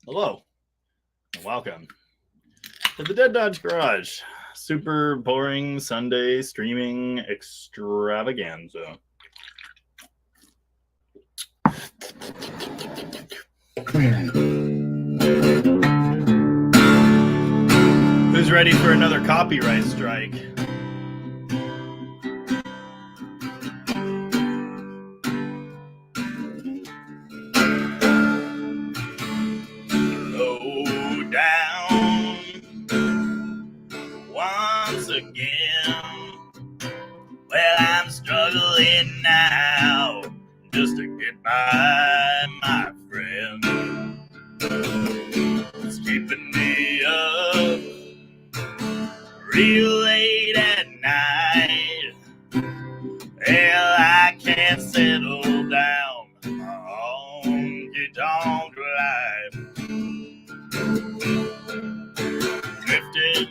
Hello, and welcome to the Dead Dodge Garage. Super boring Sunday streaming extravaganza. Who's ready for another copyright strike? Low down once again. Well, I'm struggling now just to get by, my friend. It's keeping me up real late at night. Well, I can't settle down on honky-tonk life. Drifting,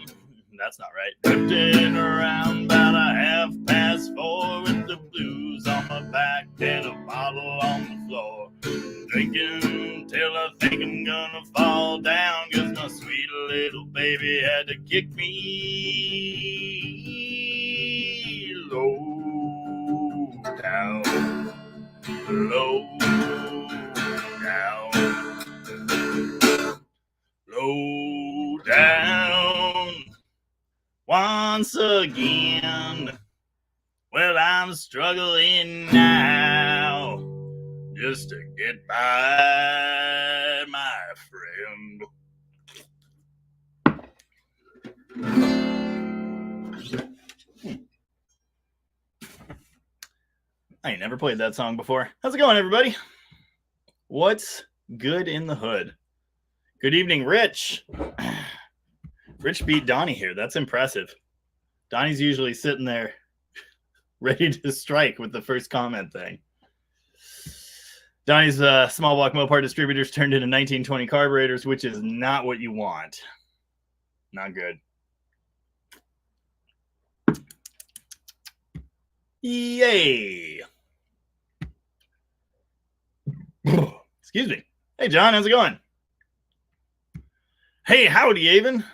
that's not right. Drifting around about 4:30 with the blues on my back and a bottle on the floor. Drinking till I think I'm gonna fall down, 'cause my sweet little baby had to kick me low down, low down, low down once again. Well, I'm struggling now just to get by, my friend. I ain't never played that song before. How's it going, everybody? What's good in the hood? Good evening, Rich. Rich beat Donnie here. That's impressive. Donnie's usually sitting there ready to strike with the first comment thing. Donnie's small block Mopar distributors turned into 1920 carburetors, which is not what you want. Not good. Yay. Excuse me. Hey, John, how's it going? Hey, howdy, Avon.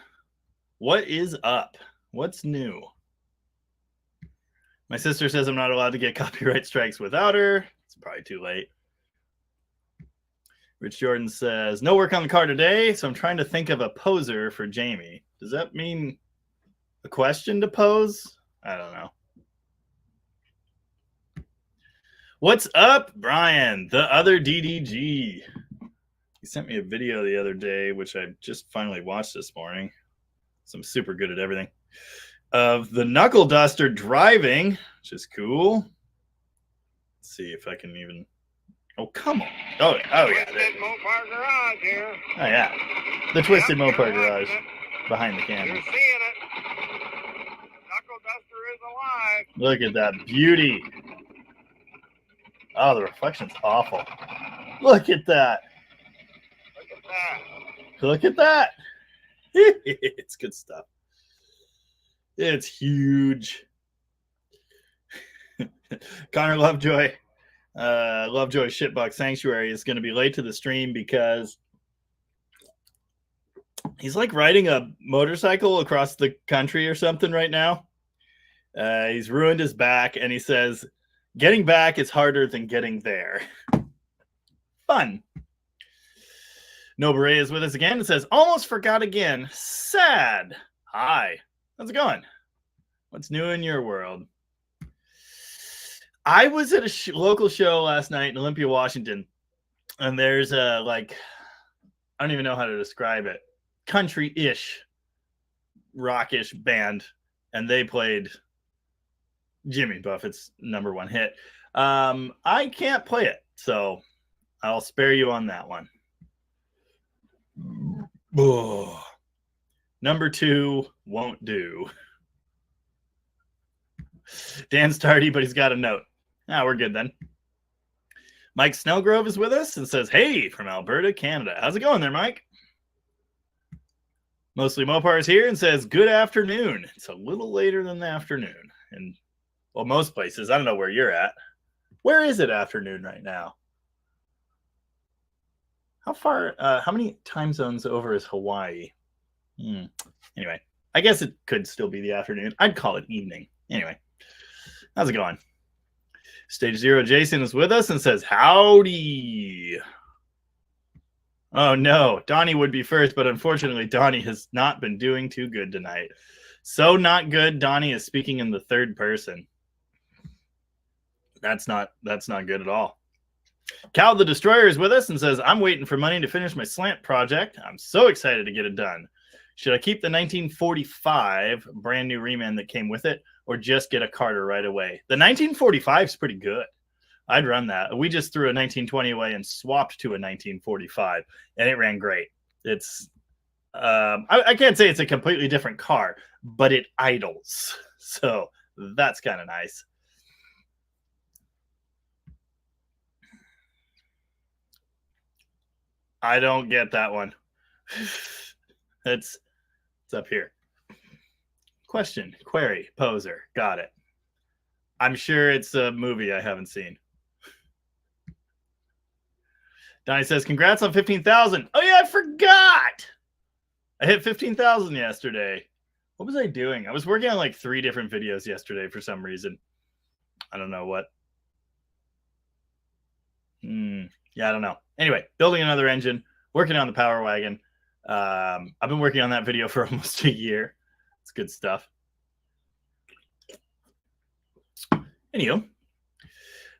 What is up? What's new? My sister says I'm not allowed to get copyright strikes without her. It's probably too late. Rich Jordan says, no work on the car today, so I'm trying to think of a poser for Jamie. Does that mean a question to pose? I don't know. What's up, Brian? The other DDG. He sent me a video the other day, which I just finally watched this morning. So I'm super good at everything. Of the knuckle duster driving, which is cool. Let's see if I can even. Oh, come on. Oh yeah. Mopar Garage here. Oh, yeah. The Twisted Mopar Garage behind the camera. You're seeing it. Knuckle duster is alive. Look at that beauty. Oh, the reflection's awful. Look at that. Look at that. Look at that. It's good stuff. It's huge. Connor Lovejoy. Lovejoy Shitbox Sanctuary is going to be late to the stream because he's like riding a motorcycle across the country or something right now. He's ruined his back, and he says getting back is harder than getting there. Fun. No Beret is with us again. It says, almost forgot again. Sad. Hi. How's it going? What's new in your world? I was at a local show last night in Olympia, Washington, and there's a, like, I don't even know how to describe it, country-ish, rockish band, and they played Jimmy Buffett's #1 hit. I can't play it, so I'll spare you on that one. Oh. #2 won't do. Dan's tardy, but he's got a note. We're good then. Mike Snellgrove is with us and says, hey, from Alberta, Canada. How's it going there, Mike? Mostly Mopar is here and says, good afternoon. It's a little later than the afternoon. And, well, most places. I don't know where you're at. Where is it afternoon right now? How far? How many time zones over is Hawaii? Anyway, I guess it could still be the afternoon. I'd call it evening. Anyway, how's it going? Stage 0 Jason is with us and says, howdy. Oh no, Donnie would be first, but unfortunately Donnie has not been doing too good tonight. So not good, Donnie is speaking in the third person. That's not good at all. Cal the Destroyer is with us and says, I'm waiting for money to finish my Slant project. I'm so excited to get it done. Should I keep the 1945 brand new reman that came with it, or just get a Carter right away? The 1945 is pretty good. I'd run that. We just threw a 1920 away and swapped to a 1945, and it ran great. It's I can't say it's a completely different car, but it idles, so that's kind of nice. I don't get that one. It's up here. Question, query, poser. Got it. I'm sure it's a movie I haven't seen. Donnie says, congrats on 15,000. Oh, yeah, I forgot. I hit 15,000 yesterday. What was I doing? I was working on like 3 different videos yesterday for some reason. I don't know what. Yeah, I don't know. Anyway, building another engine, working on the Power Wagon. I've been working on that video for almost a year. It's good stuff. Anywho,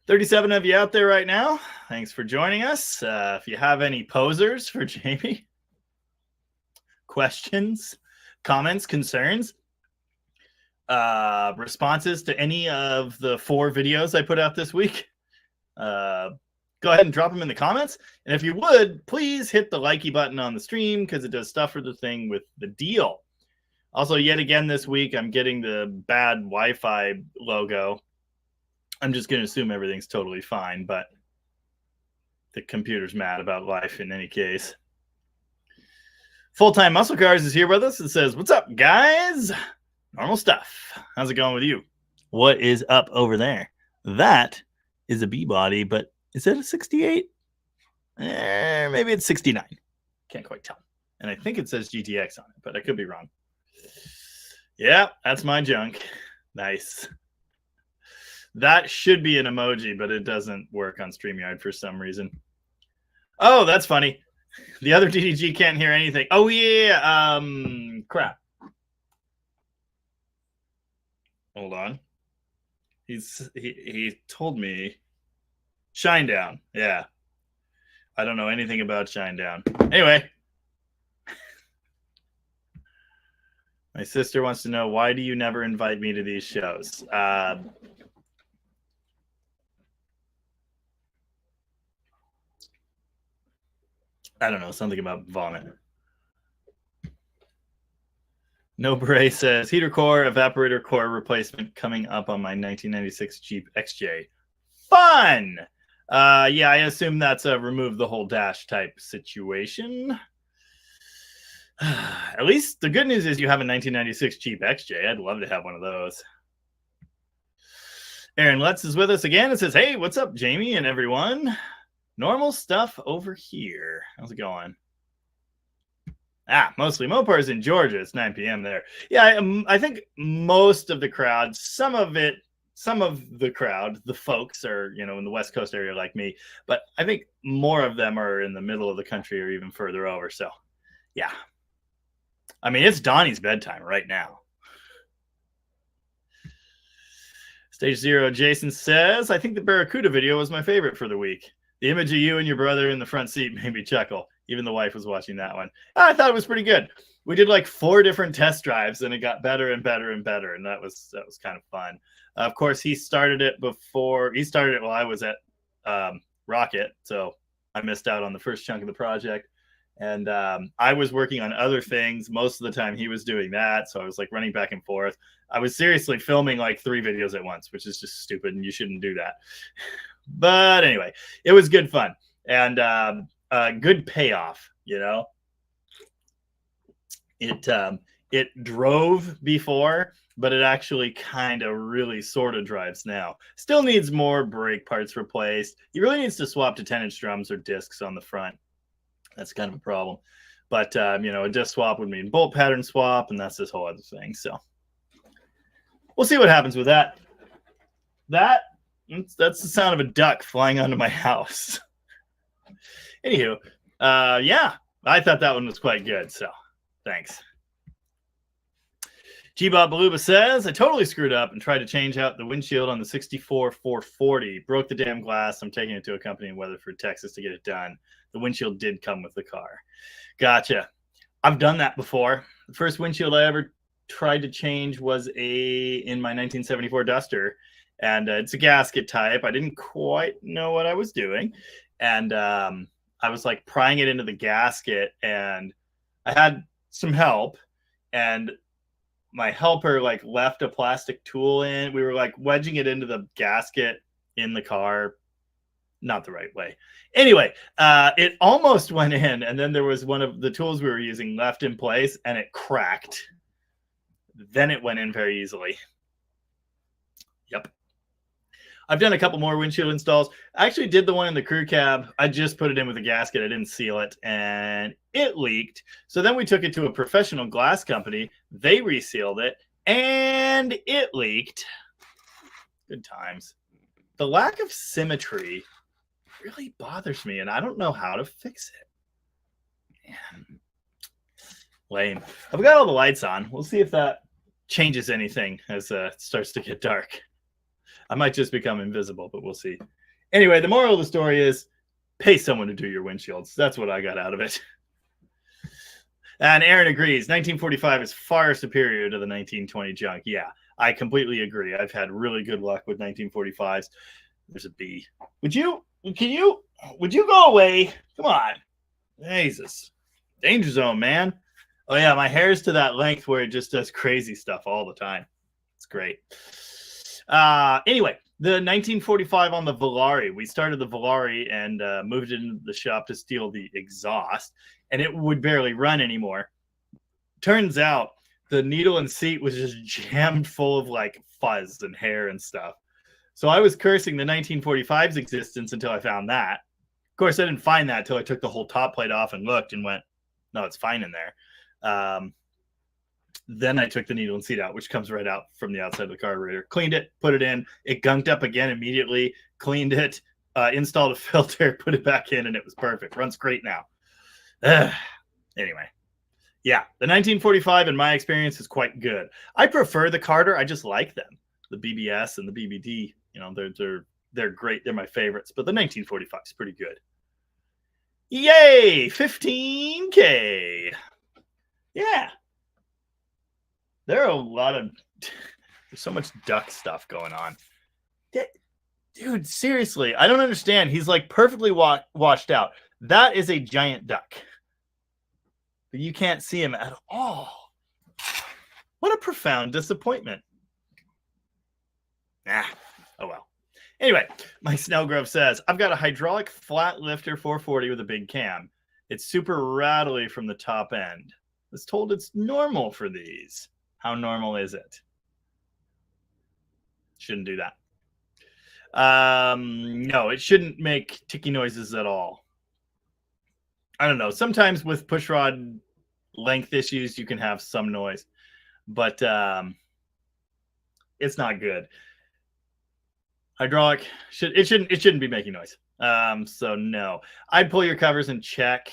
37 of you out there right now. Thanks for joining us. If you have any posers for Jamie, questions, comments, concerns, responses to any of the 4 videos I put out this week, go ahead and drop them in the comments. And if you would, please hit the likey button on the stream, because it does stuff for the thing with the deal. Also, yet again this week, I'm getting the bad Wi-Fi logo. I'm just going to assume everything's totally fine, but the computer's mad about life in any case. Full-Time Muscle Cars is here with us and says, what's up, guys? Normal stuff. How's it going with you? What is up over there? That is a B-body, but is it a 68? Maybe it's 69. Can't quite tell. And I think it says GTX on it, but I could be wrong. Yeah, that's my junk. Nice. That should be an emoji, but it doesn't work on StreamYard for some reason. Oh, that's funny. The other DDG can't hear anything. Oh, yeah. Crap. Hold on. He told me Shinedown. Yeah. I don't know anything about Shinedown. Anyway. My sister wants to know, why do you never invite me to these shows? I don't know, something about vomit. No Beret says, heater core, evaporator core replacement coming up on my 1996 Jeep XJ. Fun! Yeah, I assume that's a remove the whole dash type situation. At least the good news is you have a 1996 Jeep XJ. I'd love to have one of those. Aaron Lutz is with us again and says, hey, what's up, Jamie and everyone? Normal stuff over here. How's it going? Mostly Mopars in Georgia. It's 9 p.m. there. Yeah, I think most of the crowd, some of the crowd, the folks are, in the West Coast area like me, but I think more of them are in the middle of the country or even further over. So, yeah. I mean, it's Donnie's bedtime right now. Stage 0, Jason says, I think the Barracuda video was my favorite for the week. The image of you and your brother in the front seat made me chuckle. Even the wife was watching that one. I thought it was pretty good. We did like 4 different test drives, and it got better and better and better, and that was kind of fun. Of course, he started it while I was at Rocket, so I missed out on the first chunk of the project. And I was working on other things. Most of the time he was doing that, so I was like running back and forth. I was seriously filming like 3 videos at once, which is just stupid, and you shouldn't do that. But anyway, it was good fun and good payoff. It drove before, but it actually kind of really sort of drives now. Still needs more brake parts replaced. He really needs to swap to 10-inch drums or discs on the front. That's kind of a problem. But, you know, a disc swap would mean bolt pattern swap, and that's this whole other thing. So we'll see what happens with that. That's the sound of a duck flying onto my house. Anywho, yeah, I thought that one was quite good. So thanks. G-Bot Baluba says, I totally screwed up and tried to change out the windshield on the 64 440. Broke the damn glass. I'm taking it to a company in Weatherford, Texas to get it done. The windshield did come with the car. Gotcha. I've done that before. The first windshield I ever tried to change was in my 1974 Duster. And it's a gasket type. I didn't quite know what I was doing. And I was like prying it into the gasket, and I had some help, and my helper like left a plastic tool in. We were like wedging it into the gasket in the car, not the right way. Anyway, it almost went in, and then there was one of the tools we were using left in place, and it cracked. Then it went in very easily. Yep. I've done a couple more windshield installs. I actually did the one in the crew cab. I just put it in with a gasket. I didn't seal it, and it leaked. So then we took it to a professional glass company. They resealed it, and it leaked. Good times. The lack of symmetry really bothers me, and I don't know how to fix it. Man. Lame. I've got all the lights on. We'll see if that changes anything as it starts to get dark. I might just become invisible, but we'll see. Anyway, the moral of the story is pay someone to do your windshields. That's what I got out of it. And Aaron agrees. 1945 is far superior to the 1920 junk. Yeah, I completely agree. I've had really good luck with 1945s. There's a B. Would you go away? Come on. Jesus. Danger zone, man. Oh, yeah, my hair's to that length where it just does crazy stuff all the time. It's great. Anyway, the 1945 on the Volare, we started the Volare and moved it into the shop to steal the exhaust, and it would barely run anymore. Turns out the needle and seat was just jammed full of like fuzz and hair and stuff. So I was cursing the 1945's existence until I found that. Of course, I didn't find that until I took the whole top plate off and looked and went, no, it's fine in there. Then I took the needle and seat out, which comes right out from the outside of the carburetor. Cleaned it, put it in. It gunked up again immediately. Cleaned it, installed a filter, put it back in, and it was perfect. Runs great now. Anyway, yeah, the 1945, in my experience, is quite good. I prefer the Carter. I just like them. The BBS and the BBD, you know, they're great. They're my favorites. But the 1945 is pretty good. Yay, 15K. Yeah. There are a lot of there's so much duck stuff going on. Dude, seriously, I don't understand. He's like perfectly washed out. That is a giant duck. But you can't see him at all. What a profound disappointment. Oh well. Anyway, Mike Snellgrove says, I've got a hydraulic flat lifter 440 with a big cam. It's super rattly from the top end. I was told it's normal for these. How normal is it? Shouldn't do that. No, it shouldn't make ticky noises at all. I don't know. Sometimes with pushrod length issues, you can have some noise, but it's not good. Hydraulic shouldn't be making noise. So no, I'd pull your covers and check.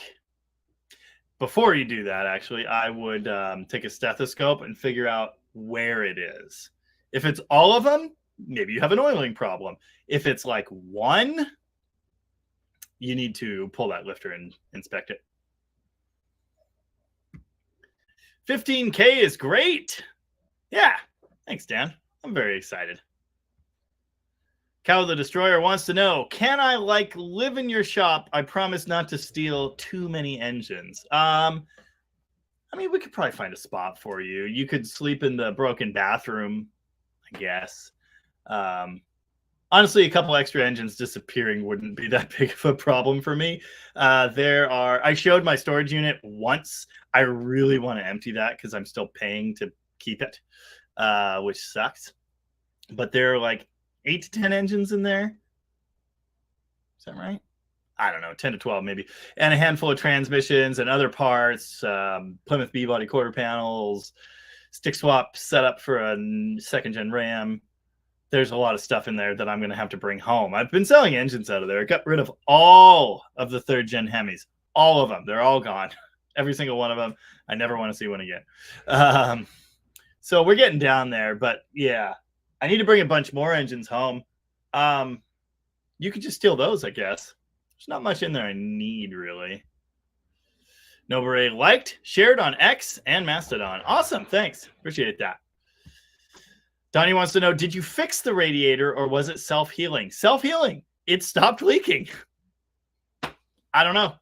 Before you do that, actually, I would take a stethoscope and figure out where it is. If it's all of them, maybe you have an oiling problem. If it's like one, you need to pull that lifter and inspect it. 15K is great. Yeah. Thanks, Dan. I'm very excited. Cow the Destroyer wants to know, can I live in your shop? I promise not to steal too many engines. I mean, we could probably find a spot for you. You could sleep in the broken bathroom, I guess. Honestly, a couple extra engines disappearing wouldn't be that big of a problem for me. I showed my storage unit once. I really want to empty that because I'm still paying to keep it, which sucks. But there are like 8 to 10 engines in there. Is that right? I don't know, 10 to 12 maybe, and a handful of transmissions and other parts, Plymouth B-body quarter panels, stick swap setup for a second-gen Ram. There's a lot of stuff in there that I'm going to have to bring home. I've been selling engines out of there. I got rid of all of the third-gen Hemis. All of them. They're all gone. Every single one of them. I never want to see one again. So we're getting down there. But, yeah, I need to bring a bunch more engines home. You could just steal those, I guess. There's not much in there I need, really. Nobre liked, shared on X and Mastodon. Awesome. Thanks. Appreciate that. Donnie wants to know, did you fix the radiator or was it self-healing? Self-healing. It stopped leaking. I don't know.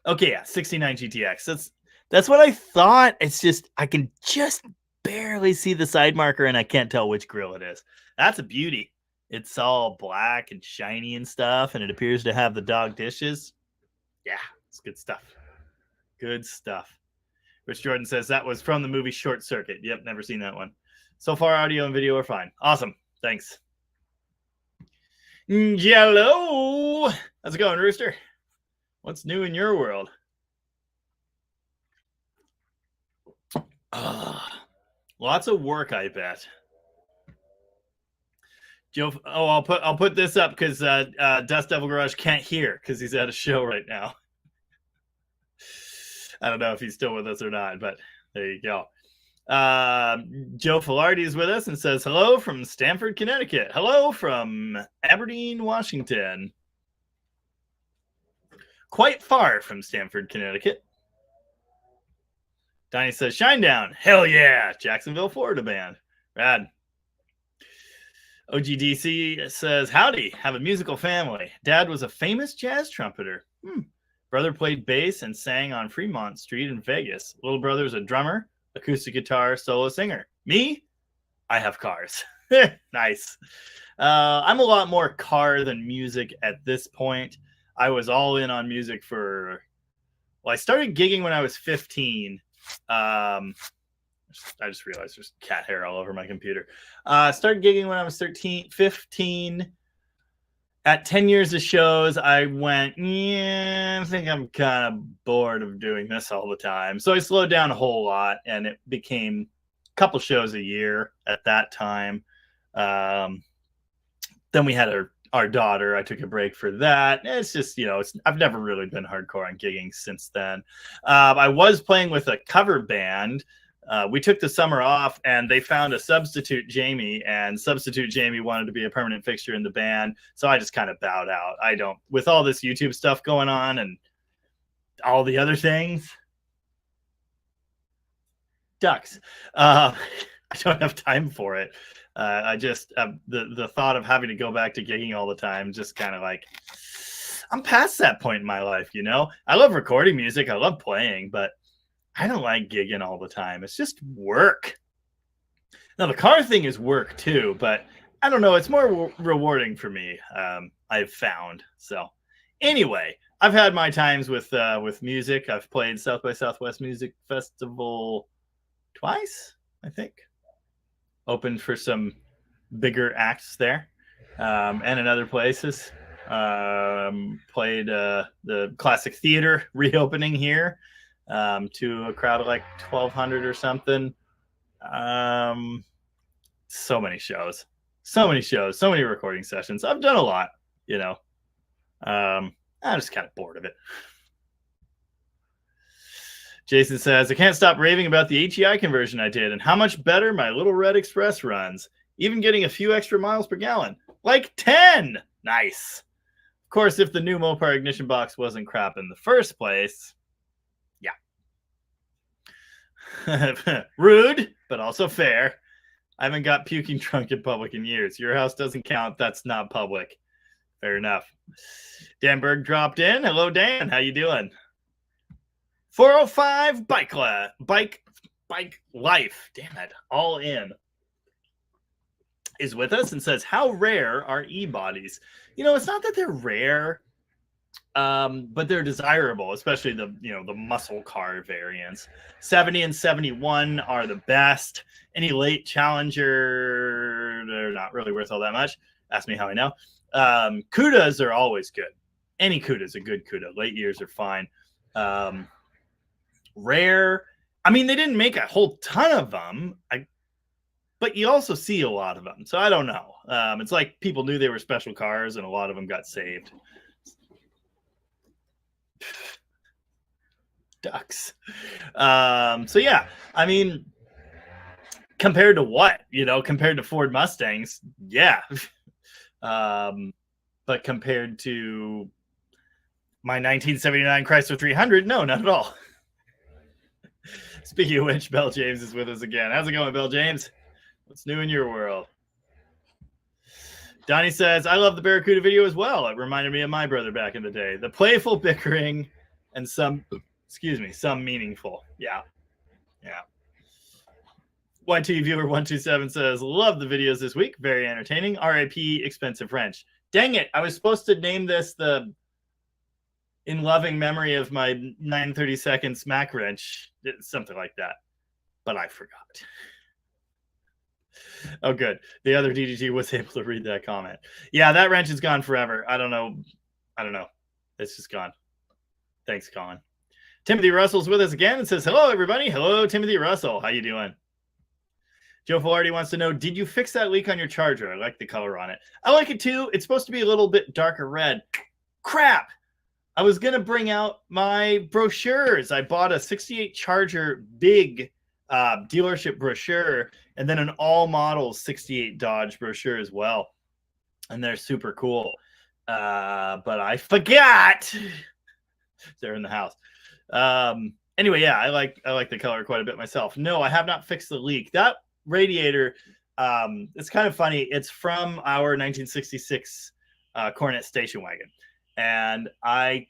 Okay, yeah, 69 GTX. That's what I thought. It's just, I can just barely see the side marker and I can't tell which grill it is. That's a beauty. It's all black and shiny and stuff, and it appears to have the dog dishes. Yeah, it's good stuff. Good stuff. Rich Jordan says that was from the movie Short Circuit. Yep, never seen that one. So far, audio and video are fine. Awesome. Thanks. Jello. How's it going, Rooster? What's new in your world? Lots of work, I bet. Joe, I'll put this up because Dust Devil Garage can't hear because he's at a show right now. I don't know if he's still with us or not, but there you go. Joe Filardi is with us and says hello from Stamford, Connecticut. Hello from Aberdeen, Washington. Quite far from Stamford, Connecticut. Donnie says Shinedown. Hell yeah. Jacksonville, Florida band. Rad. OGDC says howdy. Have a musical family. Dad was a famous jazz trumpeter. Brother played bass and sang on Fremont Street in Vegas. Little brother's a drummer, acoustic guitar, solo singer. Me? I have cars. Nice. I'm a lot more car than music at this point. I was all in on music I started gigging when I was 15. I just realized there's cat hair all over my computer. Started gigging when I was 15. At 10 years of shows, I went, I think I'm kind of bored of doing this all the time. So I slowed down a whole lot, and it became a couple shows a year at that time. Then we had our daughter. I took a break for that. It's just, I've never really been hardcore on gigging since then. I was playing with a cover band. We took the summer off and they found a substitute Jamie, and substitute Jamie wanted to be a permanent fixture in the band. So I just kind of bowed out. With all this YouTube stuff going on and all the other things, ducks. I don't have time for it. I just, the thought of having to go back to gigging all the time, just kind of like, I'm past that point in my life, I love recording music. I love playing, but I don't like gigging all the time. It's just work. Now, the car thing is work too, but I don't know. It's more rewarding for me, I've found. So anyway, I've had my times with music. I've played South by Southwest Music Festival twice, I think. Opened for some bigger acts there, and in other places. Played the Classic Theater reopening here. To a crowd of like 1,200 or something. So many shows, so many recording sessions. I've done a lot, I'm just kind of bored of it. Jason says, I can't stop raving about the HEI conversion I did and how much better my Little Red Express runs, even getting a few extra miles per gallon. Like 10! Nice. Of course, if the new Mopar ignition box wasn't crap in the first place, rude, but also fair. I haven't got puking drunk in public in years. Your house doesn't count. That's not public. Fair enough. Dan Berg dropped in. Hello, Dan. How you doing? 405 bike life. Damn it. All in. Is with us and says, how rare are e-bodies? It's not that they're rare. But they're desirable, especially the muscle car variants. 70 and 71 are the best. Any late Challenger, they're not really worth all that much. Ask me how I know. Cudas are always good. Any CUDA is a good CUDA. Late years are fine. Rare. I mean, they didn't make a whole ton of them, but you also see a lot of them. So I don't know. It's like people knew they were special cars, and a lot of them got saved. Ducks. So yeah, I mean, compared to what? Compared to Ford Mustangs, yeah. But compared to my 1979 Chrysler 300, no, not at all. Speaking of which, Bell James is with us again. How's it going, Bell James? What's new in your world? Donnie says, I love the Barracuda video as well. It reminded me of my brother back in the day. The playful bickering and some meaningful. Yeah. YT viewer 127 says, love the videos this week. Very entertaining. RIP expensive wrench. Dang it. I was supposed to name this the in loving memory of my 9/32 smack wrench. Something like that. But I forgot. Oh, good. The other DDG was able to read that comment. Yeah, that wrench is gone forever. I don't know. It's just gone. Thanks, Colin. Timothy Russell's with us again and says, hello, everybody. Hello, Timothy Russell. How you doing? Joe Filardi wants to know, did you fix that leak on your Charger? I like the color on it. I like it too. It's supposed to be a little bit darker red. Crap. I was going to bring out my brochures. I bought a 68 Charger big dealership brochure and then an all models 68 Dodge brochure as well. And they're super cool. But I forgot. They're in the house. Anyway, yeah, I like the color quite a bit myself. No, I have not fixed the leak. That Radiator, it's kind of funny. It's from our 1966 Coronet station wagon. And that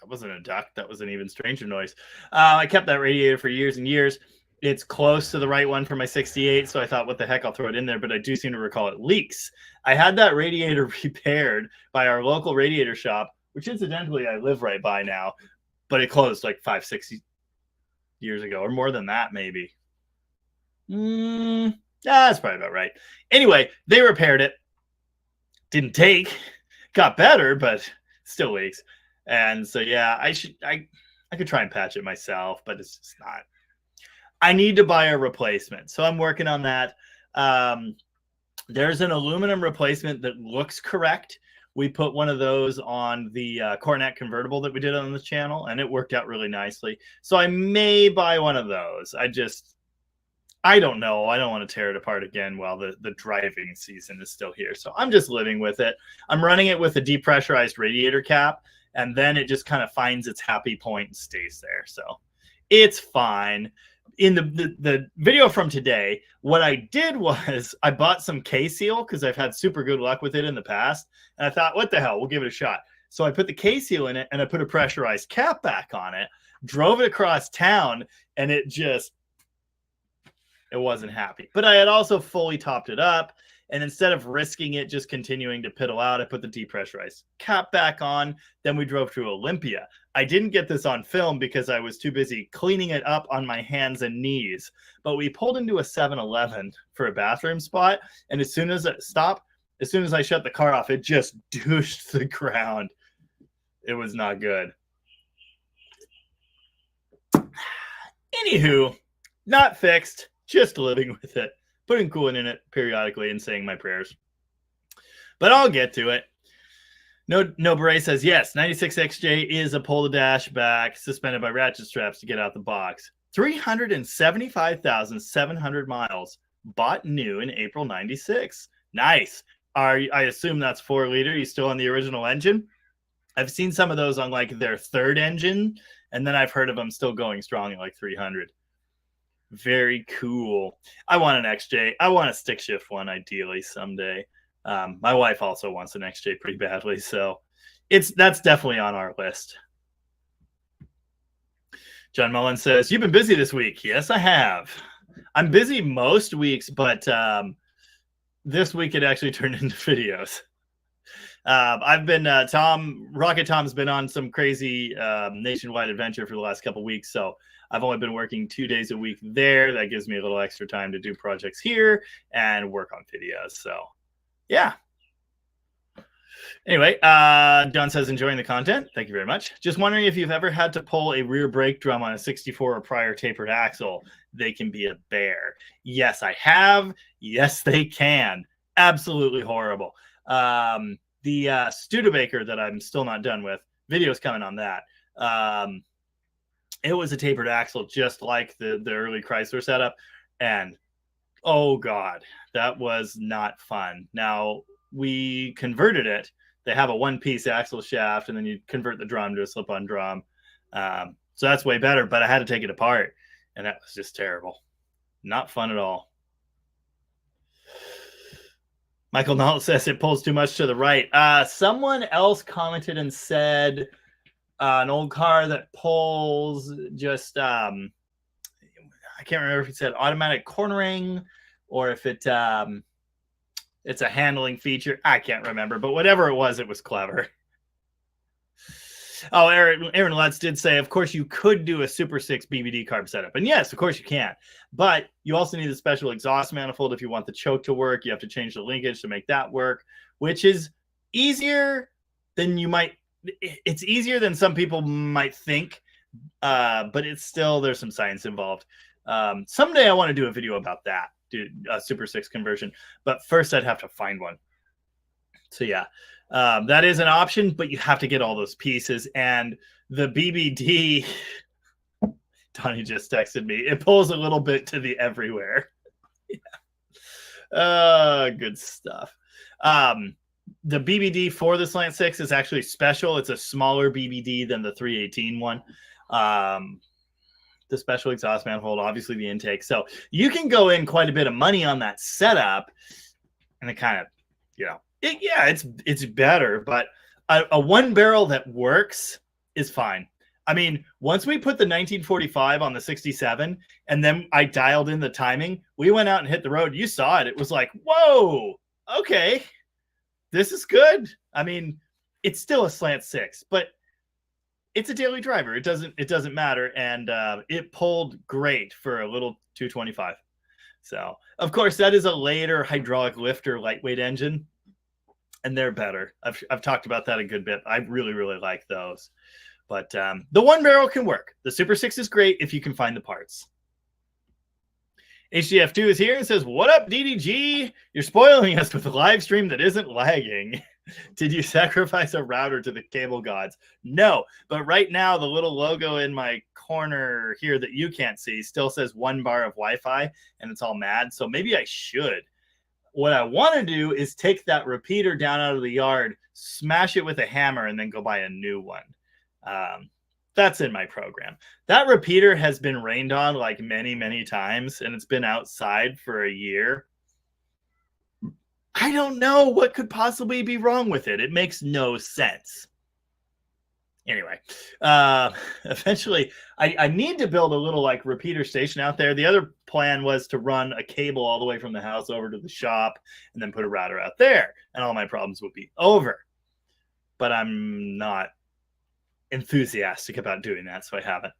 wasn't a duck. That was an even stranger noise. I kept that Radiator for years and years. It's close to the right one for my 68, so I thought, what the heck, I'll throw it in there, but I do seem to recall it leaks. I had that Radiator repaired by our local Radiator shop, which incidentally I live right by now, but it closed like 5-6 years ago, or more than that, maybe. That's probably about right. Anyway, they repaired it. Didn't take. Got better, but still leaks. And so, yeah, I could try and patch it myself, but it's just not. I need to buy a replacement, so I'm working on that. There's an aluminum replacement that looks correct. We put one of those on the Coronet convertible that we did on the channel, and it worked out really nicely. So I may buy one of those. I don't know. I don't want to tear it apart again while the driving season is still here. So I'm just living with it. I'm running it with a depressurized radiator cap, and then it just kind of finds its happy point and stays there. So it's fine. In the video from today, what I did was I bought some K-Seal because I've had super good luck with it in the past. And I thought, what the hell, we'll give it a shot. So I put the K-Seal in it and I put a pressurized cap back on it, drove it across town, and it wasn't happy. But I had also fully topped it up. And instead of risking it just continuing to piddle out, I put the depressurized cap back on. Then we drove to Olympia. I didn't get this on film because I was too busy cleaning it up on my hands and knees. But we pulled into a 7-Eleven for a bathroom spot. And as soon as I shut the car off, it just douched the ground. It was not good. Anywho, not fixed, just living with it. Putting coolant in it periodically and saying my prayers. But I'll get to it. No Beret says, yes, 96XJ is a pull-the-dash back, suspended by ratchet straps to get out the box. 375,700 miles. Bought new in April 96. Nice. I assume that's 4-liter. You still on the original engine? I've seen some of those on like their third engine, and then I've heard of them still going strong at like 300. Very cool. I want an XJ. I want a stick shift one ideally someday. My wife also wants an XJ pretty badly, so that's definitely on our list. John Mullen says, you've been busy this week. Yes, I have. I'm busy most weeks, but this week it actually turned into videos. I've been Rocket Tom's been on some crazy nationwide adventure for the last couple weeks, so I've only been working 2 days a week there. That gives me a little extra time to do projects here and work on videos. So Yeah. Anyway, Don says, enjoying the content. Thank you very much. Just wondering if you've ever had to pull a rear brake drum on a 64 or prior tapered axle. They can be a bear. Yes, I have. Yes, they can. Absolutely horrible. The Studebaker that I'm still not done with, video's coming on that. It was a tapered axle, just like the early Chrysler setup. And, oh, God, that was not fun. Now, we converted it. They have a one-piece axle shaft, and then you convert the drum to a slip-on drum. So that's way better, but I had to take it apart, and that was just terrible. Not fun at all. Michael Nault says it pulls too much to the right. Someone else commented and said an old car that pulls just, I can't remember if it said automatic cornering or if it... it's a handling feature. I can't remember, but whatever it was clever. Oh, Aaron Lutz did say, of course, you could do a Super 6 BBD carb setup. And yes, of course you can. But you also need a special exhaust manifold if you want the choke to work. You have to change the linkage to make that work, which is easier than you might. It's easier than some people might think, but it's still, there's some science involved. Someday I want to do a video about that. Do a Super 6 conversion, but first I'd have to find one. So yeah, that is an option, but you have to get all those pieces. And the BBD, Donnie just texted me, it pulls a little bit to the everywhere. Yeah. Good stuff. The BBD for the Slant 6 is actually special. It's a smaller BBD than the 318 one. The special exhaust manifold, obviously the intake. So you can go in quite a bit of money on that setup, and it kind of, it's better, but a one barrel that works is fine. I mean, once we put the 1945 on the 67 and then I dialed in the timing, we went out and hit the road. You saw it. It was like, whoa, okay, this is good. I mean, it's still a Slant 6, but it's a daily driver. It doesn't matter. And it pulled great for a little 225. So, of course, that is a later hydraulic lifter lightweight engine, and they're better. I've talked about that a good bit. I really, really like those. But the one barrel can work. The Super 6 is great if you can find the parts. HDF2 is here and says, what up, DDG? You're spoiling us with a live stream that isn't lagging. Did you sacrifice a router to the cable gods? No, but right now the little logo in my corner here that you can't see still says 1 bar of Wi-Fi, and it's all mad. So maybe I should. What I want to do is take that repeater down out of the yard, smash it with a hammer, and then go buy a new one. That's in my program. That repeater has been rained on like many, many times, and it's been outside for a year. I don't know what could possibly be wrong with it. It makes no sense. Anyway, eventually, I need to build a little like repeater station out there. The other plan was to run a cable all the way from the house over to the shop and then put a router out there, and all my problems would be over. But I'm not enthusiastic about doing that, so I haven't.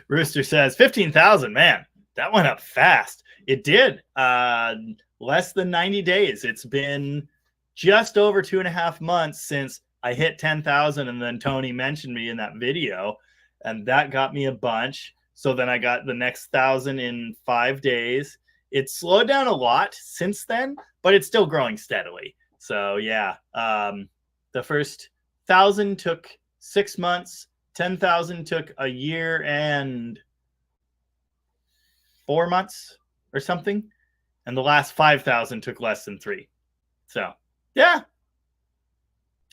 Rooster says 15,000. Man, that went up fast. It did. Less than 90 days. It's been just over 2.5 months since I hit 10,000, and then Tony mentioned me in that video, and that got me a bunch. So then I got the next 1,000 in 5 days. It's slowed down a lot since then, but it's still growing steadily. So yeah, the first 1,000 took 6 months. 10,000 took a year and 4 months or something, and the last 5,000 took less than 3. So yeah,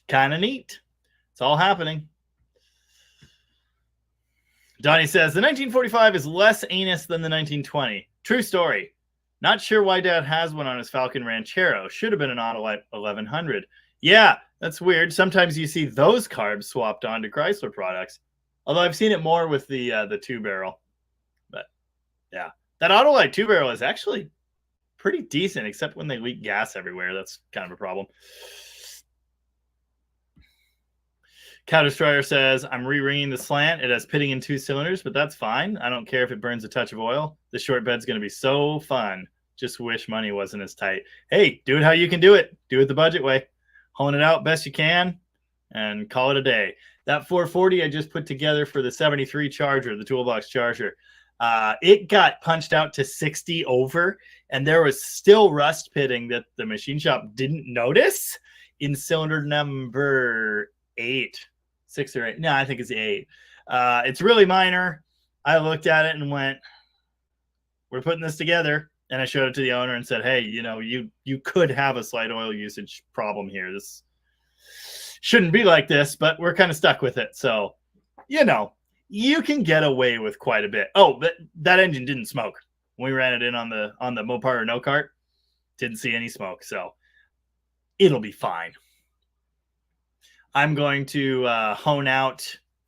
kind of neat. It's all happening. Donnie says the 1945 is less anus than the 1920. True story. Not sure why Dad has one on his Falcon Ranchero. Should have been an Autolite 1100. Yeah, that's weird. Sometimes you see those carbs swapped onto Chrysler products. Although I've seen it more with the 2-barrel. But yeah, that Autolite 2-barrel is actually pretty decent, except when they leak gas everywhere. That's kind of a problem. Cow Destroyer says, I'm re-ringing the Slant. It has pitting in 2 cylinders, but that's fine. I don't care if it burns a touch of oil. The short bed's going to be so fun. Just wish money wasn't as tight. Hey, do it how you can do it. Do it the budget way. Hone it out best you can and call it a day. That 440 I just put together for the 73 Charger, the toolbox Charger, it got punched out to 60 over, and there was still rust pitting that the machine shop didn't notice in cylinder number 8, 6 or 8. No, I think it's 8. It's really minor. I looked at it and went, we're putting this together. And I showed it to the owner and said, hey, you know, you could have a slight oil usage problem here. This shouldn't be like this, but we're kind of stuck with it. So, you know, you can get away with quite a bit. Oh, but that engine didn't smoke. When we ran it in on the Mopar or no cart, didn't see any smoke. So it'll be fine. I'm going to hone out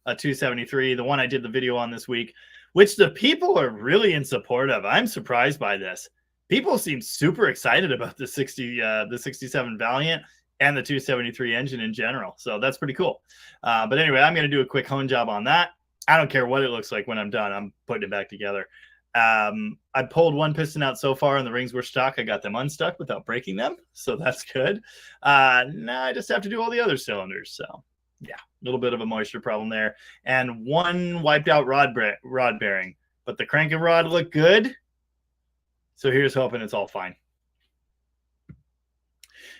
a 273, the one I did the video on this week, which the people are really in support of. I'm surprised by this. People seem super excited about the 67 Valiant and the 273 engine in general. So that's pretty cool. But anyway, I'm going to do a quick hone job on that. I don't care what it looks like when I'm done. I'm putting it back together. I pulled one piston out so far and the rings were stuck. I got them unstuck without breaking them. So that's good. Now I just have to do all the other cylinders. So yeah, a little bit of a moisture problem there. And one wiped out rod bearing, but the cranking rod looked good. So here's hoping it's all fine.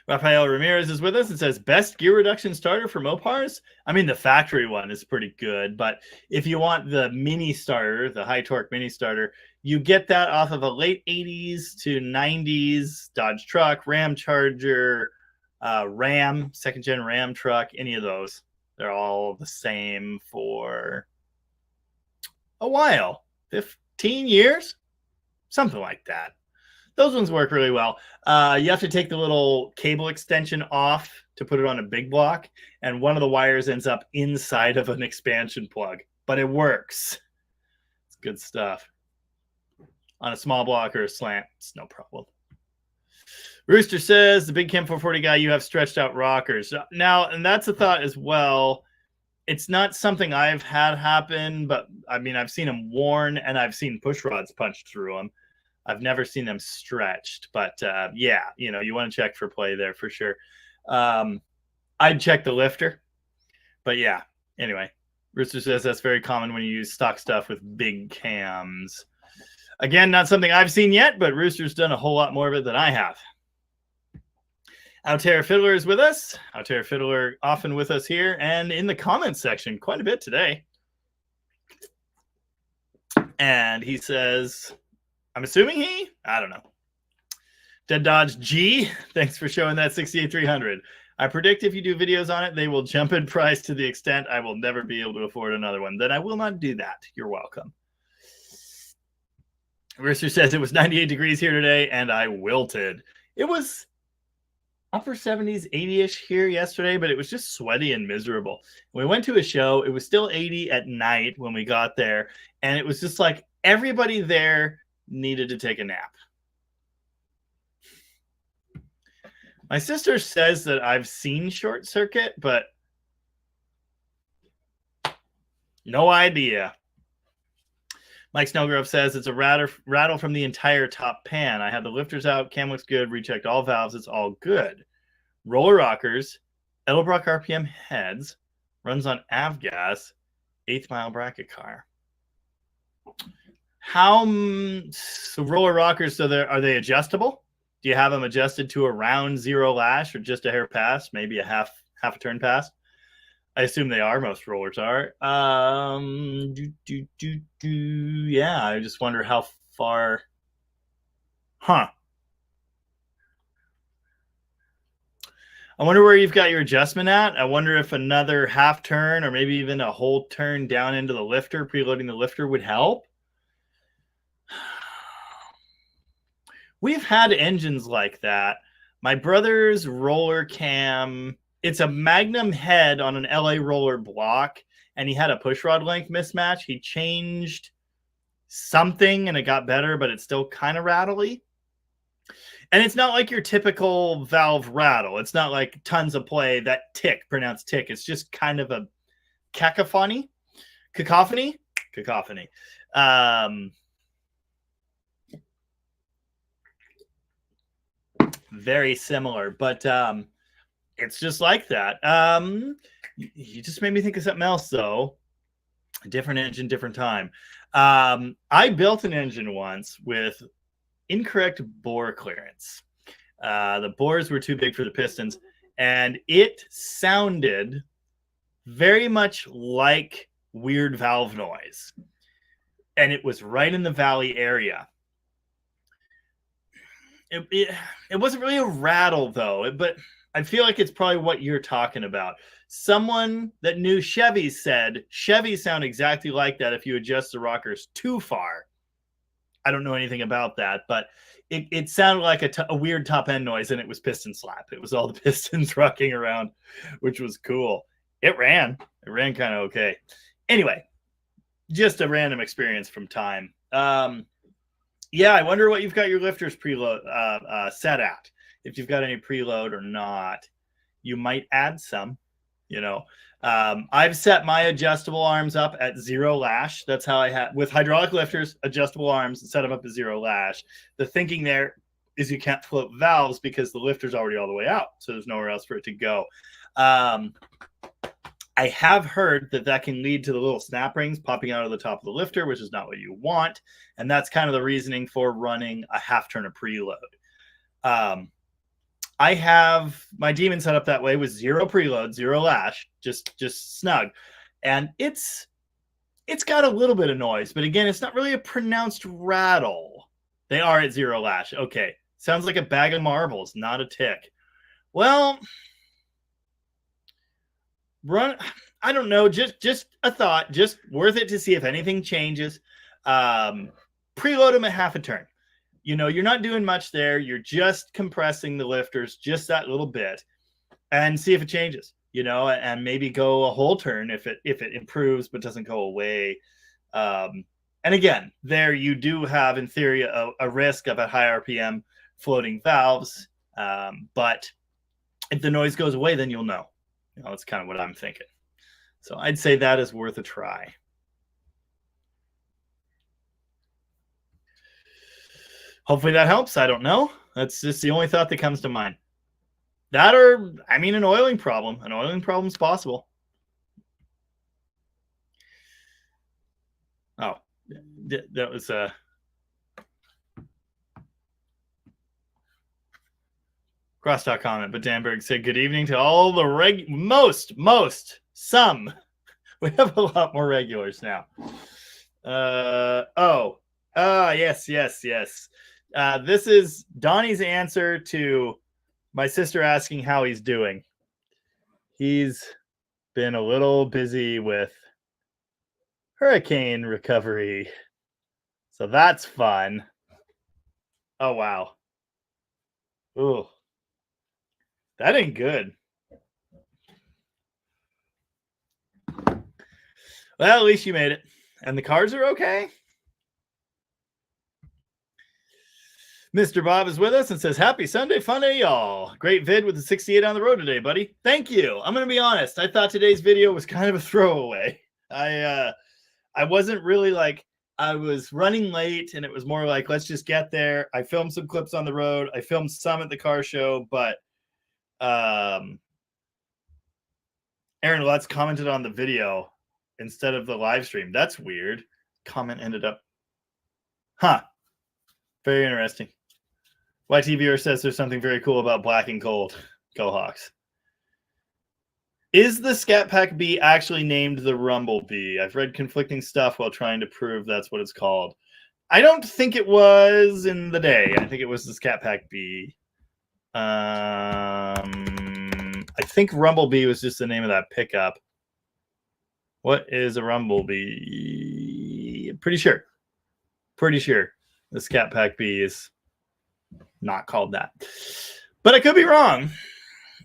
Rafael Ramirez is with us. It says best gear reduction starter for Mopars. I mean, the factory one is pretty good, but if you want the mini starter, the high torque mini starter, you get that off of a late 80s to 90s Dodge truck, Ram Charger, Ram, second gen Ram truck, any of those. They're all the same for a while, 15 years, something like that. Those ones work really well. You have to take the little cable extension off to put it on a big block, and one of the wires ends up inside of an expansion plug, but it works. It's good stuff. On a small block or a slant, it's no problem. Rooster says, the big Chem 440 guy, you have stretched out rockers. Now, and that's a thought as well. It's not something I've had happen, but I mean, I've seen them worn and I've seen push rods punched through them. I've never seen them stretched, but yeah, you know, you want to check for play there for sure. I'd check the lifter, but yeah, anyway, Rooster says that's very common when you use stock stuff with big cams. Again, not something I've seen yet, but Rooster's done a whole lot more of it than I have. Altair Fiddler is with us. Altair Fiddler often with us here and in the comments section quite a bit today. And he says, I'm assuming I don't know. Dead Dodge G, thanks for showing that 68300. I predict if you do videos on it, they will jump in price to the extent I will never be able to afford another one. Then I will not do that. You're welcome. Rooster says it was 98 degrees here today and I wilted. It was upper 70s, 80-ish here yesterday, but it was just sweaty and miserable. When we went to a show, it was still 80 at night when we got there, and it was just like everybody there needed to take a nap. My sister says that I've seen Short Circuit, but no idea. Mike Snowgrove says it's a rattle from the entire top pan. I had the lifters out. Cam looks good. Rechecked all valves. It's all good. Roller rockers. Edelbrock RPM heads. Runs on avgas. 8th mile bracket car. So roller rockers, so are they adjustable? Do you have them adjusted to around 0 lash or just a hair past? Maybe a half a turn past? I assume they are. Most rollers are. Yeah, I just wonder how far. Huh. I wonder where you've got your adjustment at. I wonder if another half turn or maybe even a whole turn down into the lifter, preloading the lifter would help. We've had engines like that. My brother's roller cam, it's a Magnum head on an LA roller block, and he had a push rod length mismatch. He changed something and it got better, but it's still kind of rattly. And it's not like your typical valve rattle. It's not like tons of play, that tick, pronounced tick. It's just kind of a cacophony. very similar, but it's just like that. You just made me think of something else, though. Different engine, different time. I built an engine once with incorrect bore clearance. The bores were too big for the pistons, and it sounded very much like weird valve noise. And it was right in the valley area. It wasn't really a rattle, though, but I feel like it's probably what you're talking about. Someone that knew Chevys said Chevys sound exactly like that if you adjust the rockers too far. I don't know anything about that, but it sounded like a weird top end noise, and it was piston slap. It was all the pistons rocking around, which was cool. It ran kind of okay. Anyway, just a random experience from time. Yeah, I wonder what you've got your lifters preload set at. If you've got any preload or not, you might add some. I've set my adjustable arms up at 0 lash. That's how I have with hydraulic lifters, adjustable arms, set them up at 0 lash. The thinking there is you can't float valves because the lifter's already all the way out, so there's nowhere else for it to go. I have heard that can lead to the little snap rings popping out of the top of the lifter, which is not what you want. And that's kind of the reasoning for running a half turn of preload. I have my Demon set up that way with 0 preload, 0 lash, just snug. And it's got a little bit of noise, but again, it's not really a pronounced rattle. They are at 0 lash. Okay. Sounds like a bag of marbles, not a tick. Well, I don't know, just a thought, just worth it to see if anything changes. Preload them at half a turn. You're not doing much there. You're just compressing the lifters just that little bit, and see if it changes, and maybe go a whole turn if it improves but doesn't go away. And again, there you do have in theory a risk of at high RPM floating valves, but if the noise goes away, then you'll know. That's kind of what I'm thinking. So I'd say that is worth a try. Hopefully that helps. I don't know. That's just the only thought that comes to mind. That or, an oiling problem. An oiling problem is possible. Oh, that was crosstalk comment, but Danberg said, good evening to all the some. We have a lot more regulars now. Yes. This is Donnie's answer to my sister asking how he's doing. He's been a little busy with hurricane recovery, so that's fun. Oh, wow. Ooh. That ain't good. Well, at least you made it. And the cars are okay. Mr. Bob is with us and says, happy Sunday fun day, y'all. Great vid with the 68 on the road today, buddy. Thank you. I'm going to be honest. I thought today's video was kind of a throwaway. I wasn't really I was running late, and it was more like, let's just get there. I filmed some clips on the road. I filmed some at the car show, but Aaron Lutz commented on the video instead of the live stream. That's weird. Comment ended up. Very interesting. YT viewer says there's something very cool about black and gold. Go Hawks. Is the Scat Pack B actually named the Rumblebee? I've read conflicting stuff while trying to prove that's what it's called. I don't think it was in the day. I think it was the Scat Pack B. I think Rumblebee was just the name of that pickup. What is a Rumblebee? Pretty sure the Scat Pack B is not called that, but I could be wrong.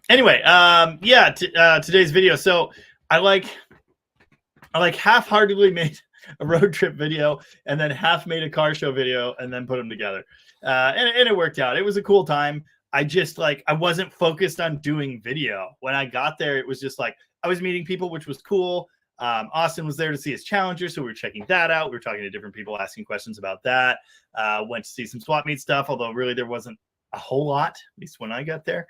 Anyway, today's video. So I half-heartedly made a road trip video and then half made a car show video and then put them together, and it worked out. It was a cool time. I just I wasn't focused on doing video. When I got there, it was just I was meeting people, which was cool. Austin was there to see his Challenger, so we were checking that out. We were talking to different people, asking questions about that. Went to see some swap meet stuff, although really there wasn't a whole lot, at least when I got there.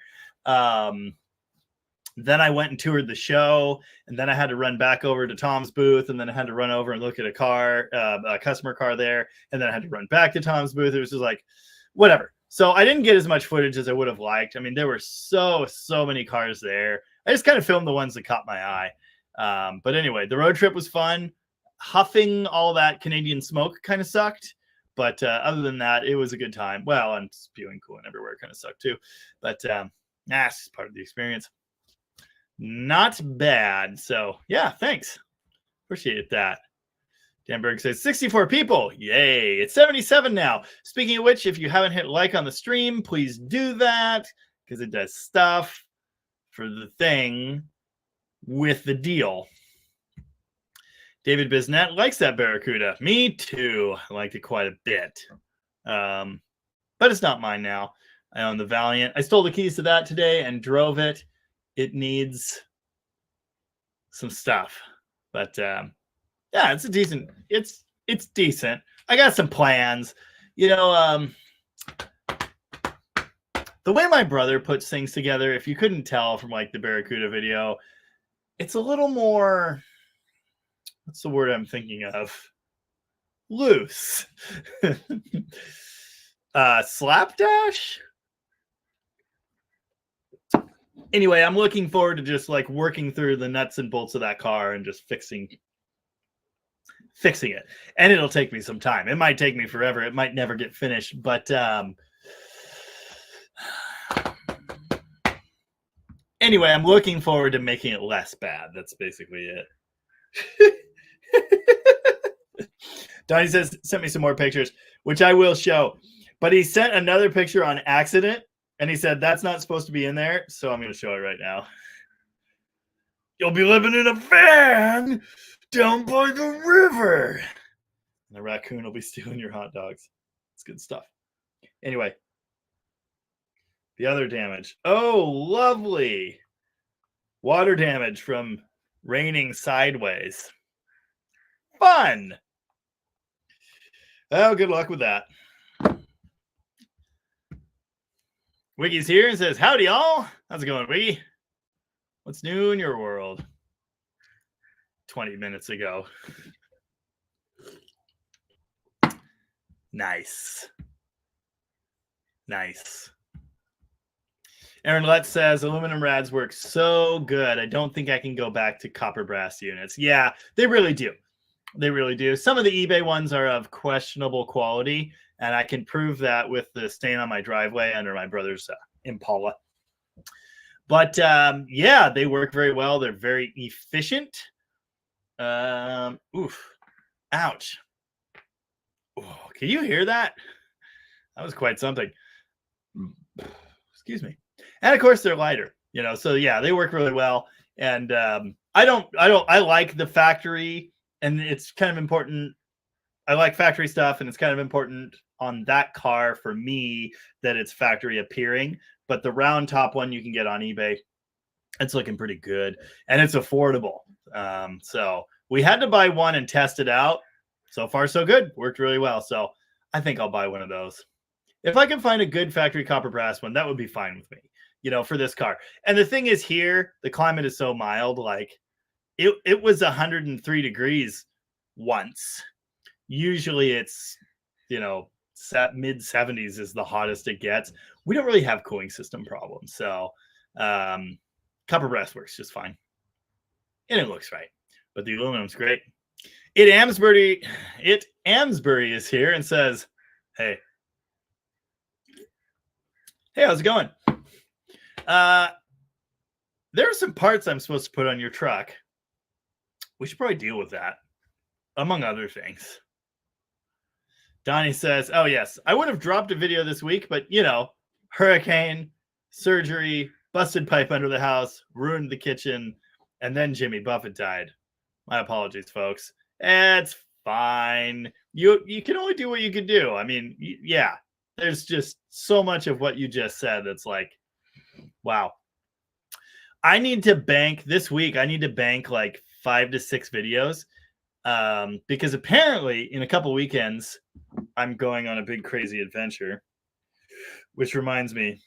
Then I went and toured the show, and then I had to run back over to Tom's booth, and then I had to run over and look at a customer car there, and then I had to run back to Tom's booth. It was just like, whatever. So I didn't get as much footage as I would have liked. I mean, there were so many cars there. I just kind of filmed the ones that caught my eye. But anyway, the road trip was fun. Huffing all that Canadian smoke kind of sucked. But other than that, it was a good time. Well, and spewing coolant everywhere kind of sucked too. But that's part of the experience. Not bad. So yeah, thanks. Appreciate that. Danberg says 64 people. Yay. It's 77 now. Speaking of which, if you haven't hit like on the stream, please do that because it does stuff for the thing with the deal. David Bisnet likes that Barracuda. Me too. I liked it quite a bit. But it's not mine now. I own the Valiant. I stole the keys to that today and drove it. It needs some stuff, but yeah, it's a decent. It's decent. I got some plans, you know. The way my brother puts things together, if you couldn't tell from like the Barracuda video, it's a little more. What's the word I'm thinking of? Loose. Slapdash. Anyway, I'm looking forward to just like working through the nuts and bolts of that car and just fixing it. And it'll take me some time. It might take me forever. It might never get finished, but anyway, I'm looking forward to making it less bad. That's basically it. Donnie says, sent me some more pictures, which I will show. But he sent another picture on accident. And he said, that's not supposed to be in there. So I'm going to show it right now. You'll be living in a van down by the river. And the raccoon will be stealing your hot dogs. It's good stuff. Anyway. The other damage. Oh, lovely. Water damage from raining sideways. Fun. Oh, good luck with that. Wiggy's here and says, howdy, y'all. How's it going, Wiggy? What's new in your world? 20 minutes ago. Nice. Aaron Letts says, aluminum rads work so good. I don't think I can go back to copper brass units. Yeah, they really do. They really do. Some of the eBay ones are of questionable quality. And I can prove that with the stain on my driveway under my brother's Impala. But yeah, they work very well. They're very efficient. Oof. Ouch. Oh, can you hear that? That was quite something. Excuse me. And of course, they're lighter. You know, so yeah, they work really well. And I like the factory, and it's kind of important. I like factory stuff, and it's kind of important on that car for me that it's factory appearing. But the round top one you can get on eBay, it's looking pretty good, and it's affordable. So we had to buy one and test it out. So far, so good. Worked really well. So I think I'll buy one of those. If I can find a good factory copper brass one, that would be fine with me, you know, for this car. And the thing is here, the climate is so mild. Like it was 103 degrees once. Usually it's, you know, mid 70s is the hottest it gets. We don't really have cooling system problems. So copper brass works just fine. And it looks right. But the aluminum's great. Amsbury is here and says, hey, how's it going? There are some parts I'm supposed to put on your truck. We should probably deal with that, among other things. Donnie says, oh, yes, I would have dropped a video this week, but, you know, hurricane, surgery, busted pipe under the house, ruined the kitchen, and then Jimmy Buffett died. My apologies, folks. It's fine. You can only do what you can do. I mean, yeah, there's just so much of what you just said that's like, wow. I need to bank this week. I need to bank like 5 to 6 videos because apparently in a couple weekends, I'm going on a big crazy adventure. Which reminds me,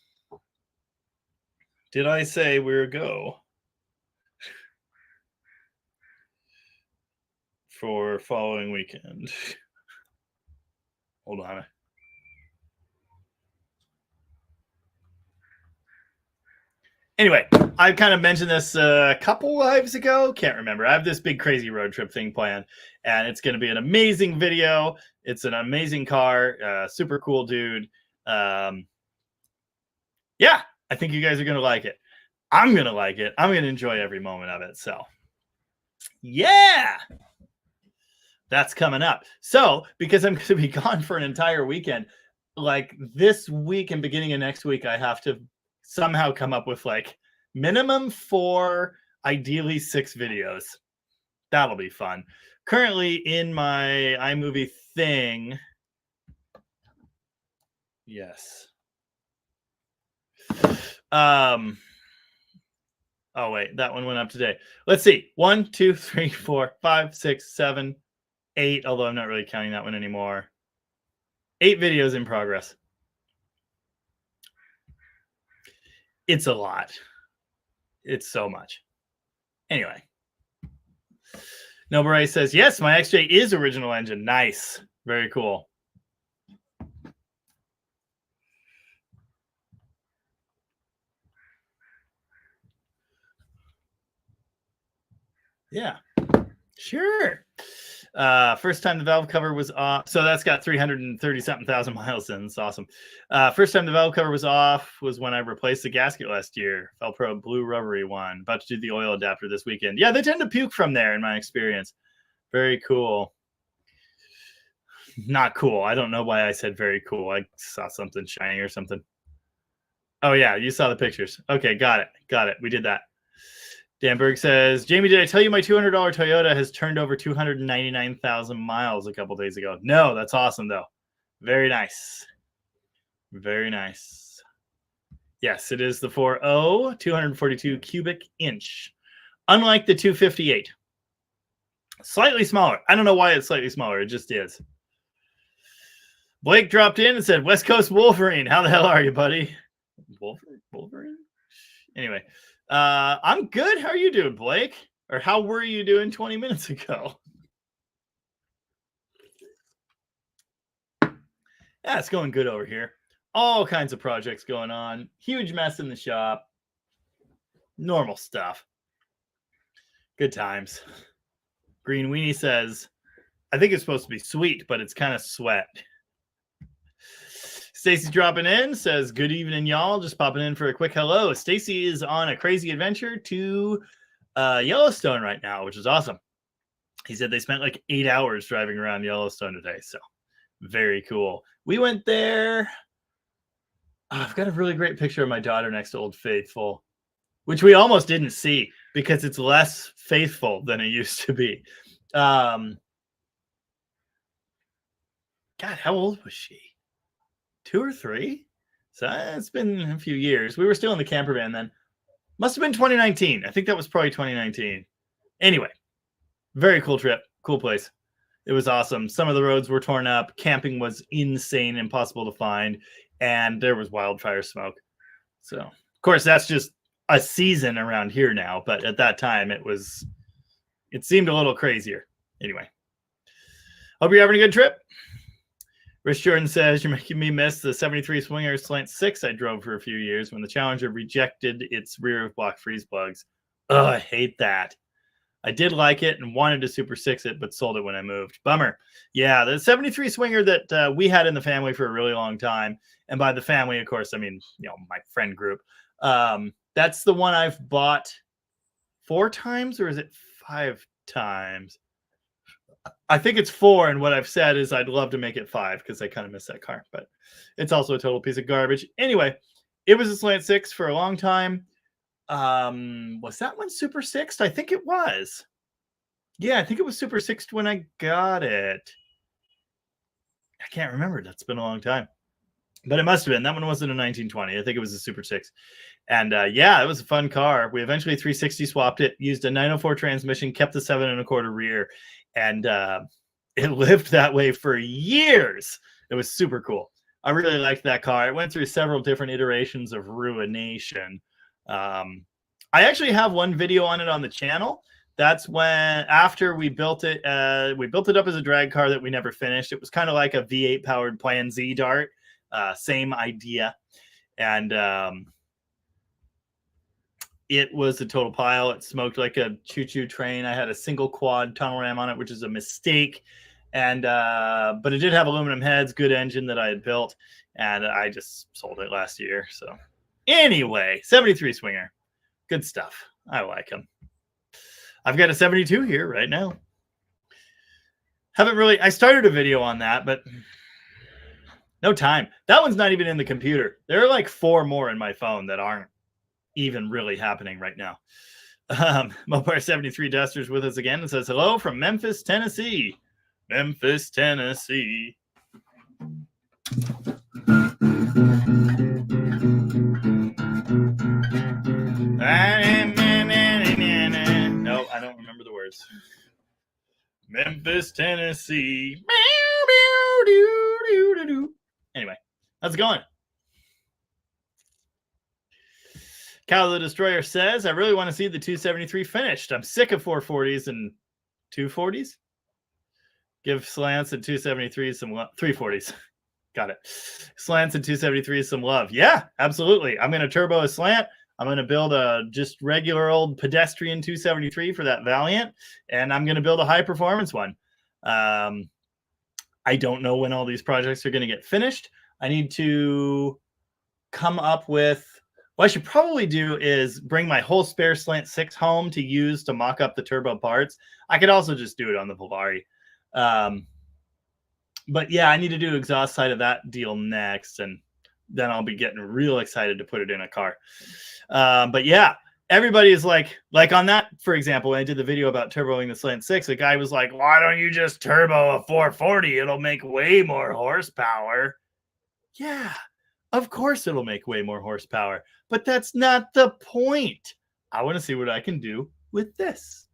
did I say we're go for following weekend? Hold on. Anyway, I kind of mentioned this a couple lives ago. Can't remember. I have this big crazy road trip thing planned, and it's going to be an amazing video. It's an amazing car. Super cool dude. Yeah, I think you guys are going to like it. I'm going to like it. I'm going to enjoy every moment of it. So, yeah, that's coming up. So, because I'm going to be gone for an entire weekend, like this week and beginning of next week, I have to somehow come up with like minimum 4, ideally 6 videos. That'll be fun. Currently in my iMovie thing. Yes. Oh wait, that one went up today. Let's see. 1, 2, 3, 4, 5, 6, 7, 8. Although I'm not really counting that one anymore. 8 videos in progress. It's a lot. It's so much. Anyway. Noburai says, yes, my XJ is original engine. Nice. Very cool. Yeah, sure. First time the valve cover was off. So that's got 330-something thousand miles in. It's awesome. First time the valve cover was off was when I replaced the gasket last year. Velcro blue rubbery one. About to do the oil adapter this weekend. Yeah, they tend to puke from there in my experience. Very cool. Not cool. I don't know why I said very cool. I saw something shining or something. Oh, yeah, you saw the pictures. Okay, got it. Got it. We did that. Dan Berg says, Jamie, did I tell you my $200 Toyota has turned over 299,000 miles a couple days ago? No, that's awesome, though. Very nice. Very nice. Yes, it is the 4.0, 242 cubic inch. Unlike the 258. Slightly smaller. I don't know why it's slightly smaller. It just is. Blake dropped in and said, West Coast Wolverine. How the hell are you, buddy? Wolverine? Anyway. I'm good. How are you doing, Blake? Or how were you doing 20 minutes ago? Yeah, it's going good over here. All kinds of projects going on. Huge mess in the shop. Normal stuff. Good times. Green Weenie says, I think it's supposed to be sweet, but it's kind of sweat. Stacy's dropping in, says, good evening, y'all. Just popping in for a quick hello. Stacy is on a crazy adventure to Yellowstone right now, which is awesome. He said they spent like 8 hours driving around Yellowstone today. So very cool. We went there. I've got a really great picture of my daughter next to Old Faithful, which we almost didn't see because it's less faithful than it used to be. God, how old was she? 2 or 3? So it's been a few years. We were still in the camper van then. Must have been 2019. I think that was probably 2019. Anyway, very cool trip. Cool place. It was awesome. Some of the roads were torn up. Camping was insane, impossible to find. And there was wildfire smoke. So, of course, that's just a season around here now. But at that time, it seemed a little crazier. Anyway, hope you're having a good trip. Rich Jordan says, you're making me miss the 73 Swinger Slant 6 I drove for a few years when the Challenger rejected its rear block freeze plugs. Oh, I hate that. I did like it and wanted to Super 6 it, but sold it when I moved. Bummer. Yeah, the 73 Swinger that we had in the family for a really long time. And by the family, of course, I mean, my friend group. That's the one I've bought 4 times, or is it 5 times? I think it's 4, and what I've said is I'd love to make it 5 because I kind of miss that car, but it's also a total piece of garbage. Anyway, it was a Slant 6 for a long time. Was that one Super 6'd? I think it was. Yeah, I think it was Super 6'd when I got it. I can't remember. That's been a long time. But it must have been. That one wasn't a 1920. I think it was a Super 6. And yeah, it was a fun car. We eventually 360 swapped it, used a 904 transmission, kept the 7 1/4 rear, and it lived that way for years. It was super cool. I really liked that car. It went through several different iterations of ruination. I actually have one video on it on the channel. That's when, after we built it up as a drag car that we never finished. It was kind of like a V8 powered Plan Z Dart, same idea. And it was a total pile. It smoked like a choo-choo train. I had a single quad tunnel ram on it, which is a mistake. And but it did have aluminum heads, good engine that I had built, and I just sold it last year. So anyway, 73 Swinger, good stuff. I like them. I've got a 72 here right now. I started a video on that, but no time. That one's not even in the computer. There are like 4 more in my phone that aren't even really happening right now. Mopar 73 Duster's with us again and says hello from Memphis, Tennessee. Memphis, Tennessee. No, I don't remember the words. Memphis, Tennessee. Anyway, how's it going? Cal the Destroyer says, I really want to see the 273 finished. I'm sick of 440s and 240s. Give Slants and 273 some love. 340s. Got it. Slants and 273 some love. Yeah, absolutely. I'm going to turbo a Slant. I'm going to build a just regular old pedestrian 273 for that Valiant. And I'm going to build a high performance one. I don't know when all these projects are going to get finished. I need to come up with, what I should probably do is bring my whole spare Slant 6 home to use to mock up the turbo parts. I could also just do it on the Volari. But yeah, I need to do exhaust side of that deal next, and then I'll be getting real excited to put it in a car. But yeah, everybody is like on that, for example, when I did the video about turboing the Slant 6, a guy was like, why don't you just turbo a 440? It'll make way more horsepower. Yeah, of course it'll make way more horsepower, but that's not the point. I want to see what I can do with this.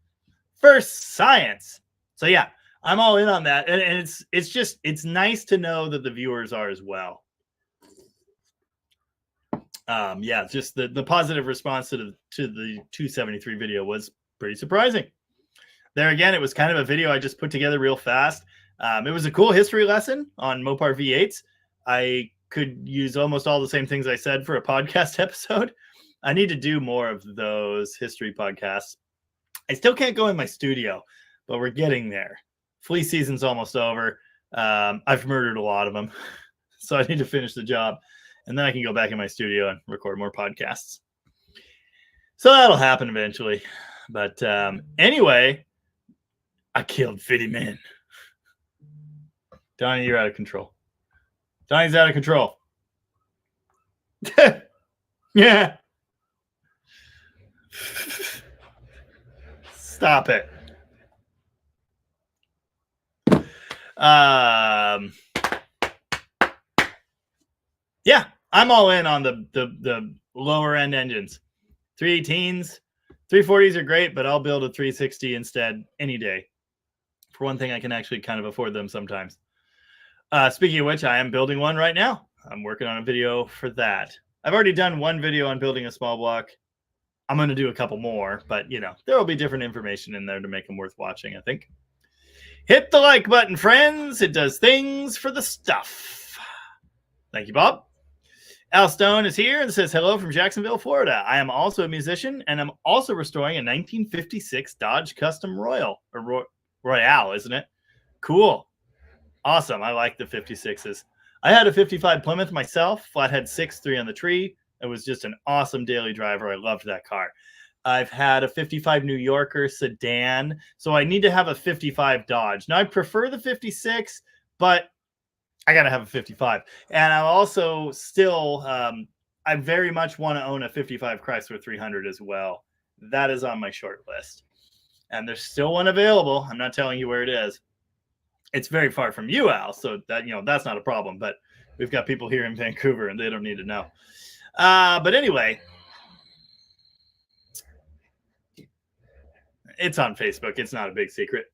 First science. So yeah, I'm all in on that. And it's nice to know that the viewers are as well. Yeah, just the positive response to the 273 video was pretty surprising. There again, it was kind of a video I just put together real fast. It was a cool history lesson on Mopar V8s. I could use almost all the same things I said for a podcast episode. I need to do more of those history podcasts. I still can't go in my studio, but we're getting there. Flea season's almost over. I've murdered a lot of them, so I need to finish the job, and then I can go back in my studio and record more podcasts. So that'll happen eventually. But anyway, I killed 50 men. Donnie, you're out of control. Donnie's out of control. Yeah. Stop it. Yeah, I'm all in on the lower end engines. 318s, 340s are great, but I'll build a 360 instead any day. For one thing, I can actually kind of afford them sometimes. Speaking of which, I am building one right now. I'm working on a video for that. I've already done one video on building a small block. I'm going to do a couple more, but you know, there will be different information in there to make them worth watching, I think. Hit the like button, friends. It does things for the stuff. Thank you, Bob. Al Stone is here and says, hello from Jacksonville, Florida. I am also a musician, and I'm also restoring a 1956 Dodge Custom Royale, isn't it? Cool. Awesome. I like the 56s. I had a 55 Plymouth myself, flathead 6.3 on the tree. It was just an awesome daily driver. I loved that car. I've had a 55 New Yorker sedan, so I need to have a 55 Dodge. Now, I prefer the 56, but I got to have a 55. And I also still, I very much want to own a 55 Chrysler 300 as well. That is on my short list. And there's still one available. I'm not telling you where it is. It's very far from you, Al, so that, you know, that's not a problem. But we've got people here in Vancouver, and they don't need to know. But anyway, it's on Facebook. It's not a big secret.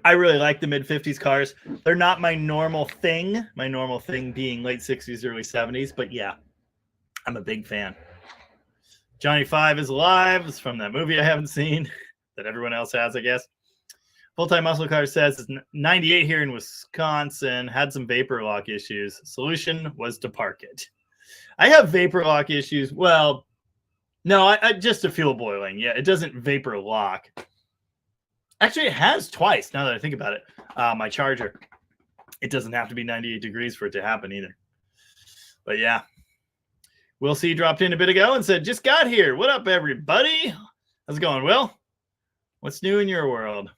I really like the mid-50s cars. They're not my normal thing. My normal thing being late 60s, early 70s. But yeah, I'm a big fan. Johnny 5 is alive. It's from that movie I haven't seen that everyone else has, I guess. Full-time Muscle Car says it's 98 here in Wisconsin. Had some vapor lock issues. Solution was to park it. I have vapor lock issues. Well, no, I just a fuel boiling. Yeah, it doesn't vapor lock. Actually, it has twice, now that I think about it. My charger. It doesn't have to be 98 degrees for it to happen either. But yeah. Will C dropped in a bit ago and said, just got here. What up, everybody? How's it going, Will? What's new in your world?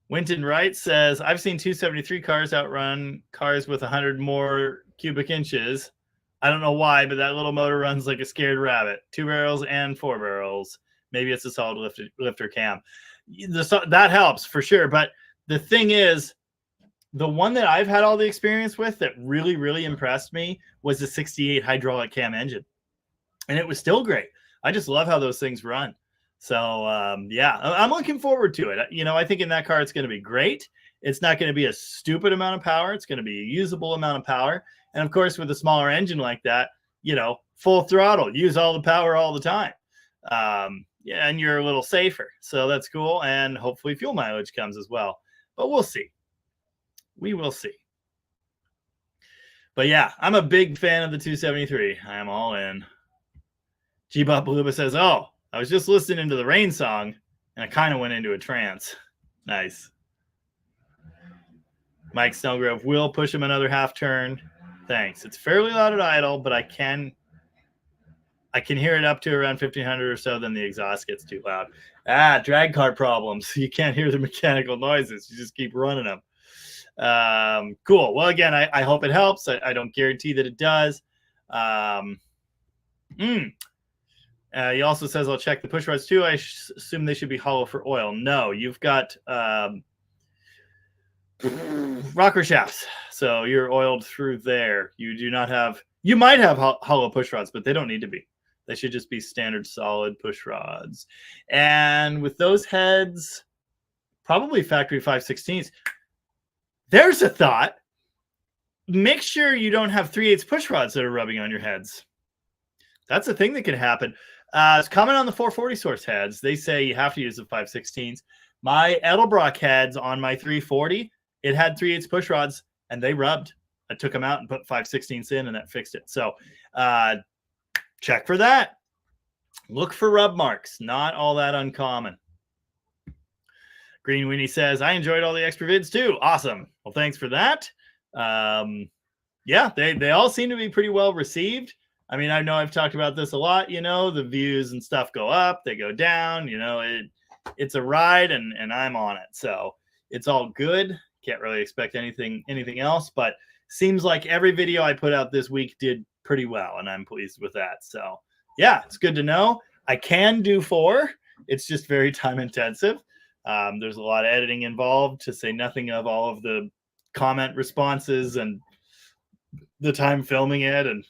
Winton Wright says, I've seen 273 cars outrun cars with 100 more cubic inches. I don't know why, but that little motor runs like a scared rabbit. 2 barrels and 4 barrels. Maybe it's a solid lifter cam. That helps for sure. But the thing is, the one that I've had all the experience with that really, really impressed me was the 68 hydraulic cam engine. And it was still great. I just love how those things run. So, yeah, I'm looking forward to it. You know, I think in that car, it's going to be great. It's not going to be a stupid amount of power. It's going to be a usable amount of power. And, of course, with a smaller engine like that, you know, full throttle, use all the power all the time. Yeah, and you're a little safer. So that's cool. And hopefully fuel mileage comes as well. But we'll see. We will see. But yeah, I'm a big fan of the 273. I am all in. G-Bop Baluba says, oh, I was just listening to the Rain song and I kind of went into a trance. Nice. Mike Snellgrove will push him another half turn. Thanks. It's fairly loud at idle, but I can hear it up to around 1500 or so, then the exhaust gets too loud. Drag car problems. You can't hear the mechanical noises. You just keep running them. Cool. Well, again, I hope it helps. I don't guarantee that it does. He also says, I'll check the push rods too. I assume they should be hollow for oil. No, you've got rocker shafts. So you're oiled through there. You do not have, you might have hollow push rods, but they don't need to be. They should just be standard solid push rods. And with those heads, probably factory 5/16s. There's a thought. Make sure you don't have 3/8 push rods that are rubbing on your heads. That's a thing that can happen. It's comment on the 440 source heads. They say you have to use the 5/16s. My Edelbrock heads on my 340, it had 3/8 push rods, and they rubbed. I took them out and put 5/16s in, and that fixed it. So check for that. Look for rub marks. Not all that uncommon. Green Winnie says, I enjoyed all the extra vids too. Awesome. Well, thanks for that. Yeah, they all seem to be pretty well received. I mean, I know I've talked about this a lot, you know, the views and stuff go up, they go down, you know, it's a ride and I'm on it. So it's all good. Can't really expect anything else, but seems like every video I put out this week did pretty well, and I'm pleased with that. So yeah, it's good to know. I can do 4. It's just very time intensive. There's a lot of editing involved, to say nothing of all of the comment responses and the time filming it. And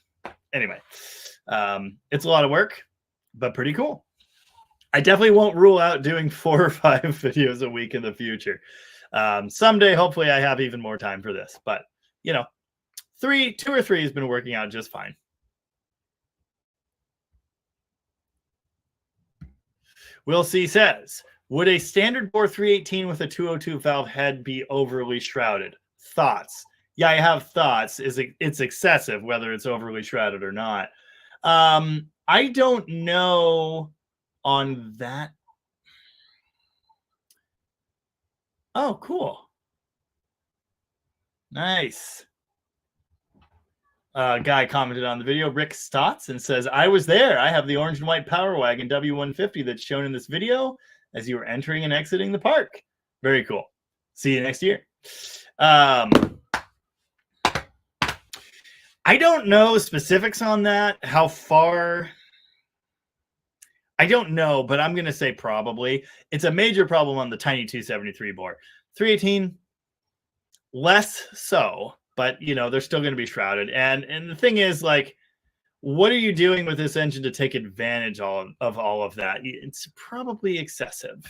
anyway, it's a lot of work, but pretty cool. I definitely won't rule out doing 4 or 5 videos a week in the future. Someday, hopefully I have even more time for this, but you know, 2 or 3 has been working out just fine. Will C says, would a standard bore 318 with a 202 valve head be overly shrouded? Thoughts? Yeah, I have thoughts. It's excessive whether it's overly shrouded or not. I don't know on that. Oh, cool. Nice. Guy commented on the video, Rick Stotts, and says, I was there. I have the orange and white Power Wagon W150 that's shown in this video as you were entering and exiting the park. Very cool. See you next year. I don't know specifics on that. How far? I don't know, but I'm going to say probably. It's a major problem on the tiny 273 bore. 318, less so, but, you know, they're still going to be shrouded. And the thing is, like, what are you doing with this engine to take advantage of all of that? It's probably excessive.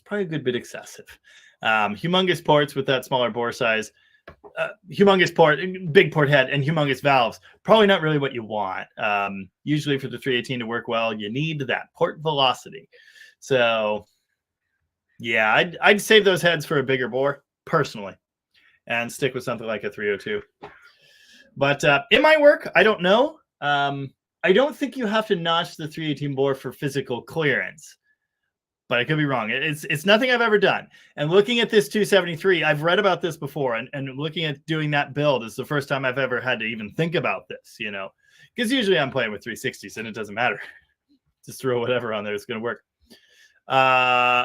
it's probably a good bit excessive. Humongous ports with that smaller bore size, humongous port, big port head, and humongous valves, probably not really what you want. Usually for the 318 to work well, you need that port velocity. So yeah, I'd save those heads for a bigger bore personally and stick with something like a 302. But it might work. I don't know. I don't think you have to notch the 318 bore for physical clearance, but I could be wrong. It's nothing I've ever done. And looking at this 273, I've read about this before, and looking at doing that build is the first time I've ever had to even think about this, you know, because usually I'm playing with 360s and it doesn't matter. Just throw whatever on there. It's going to work.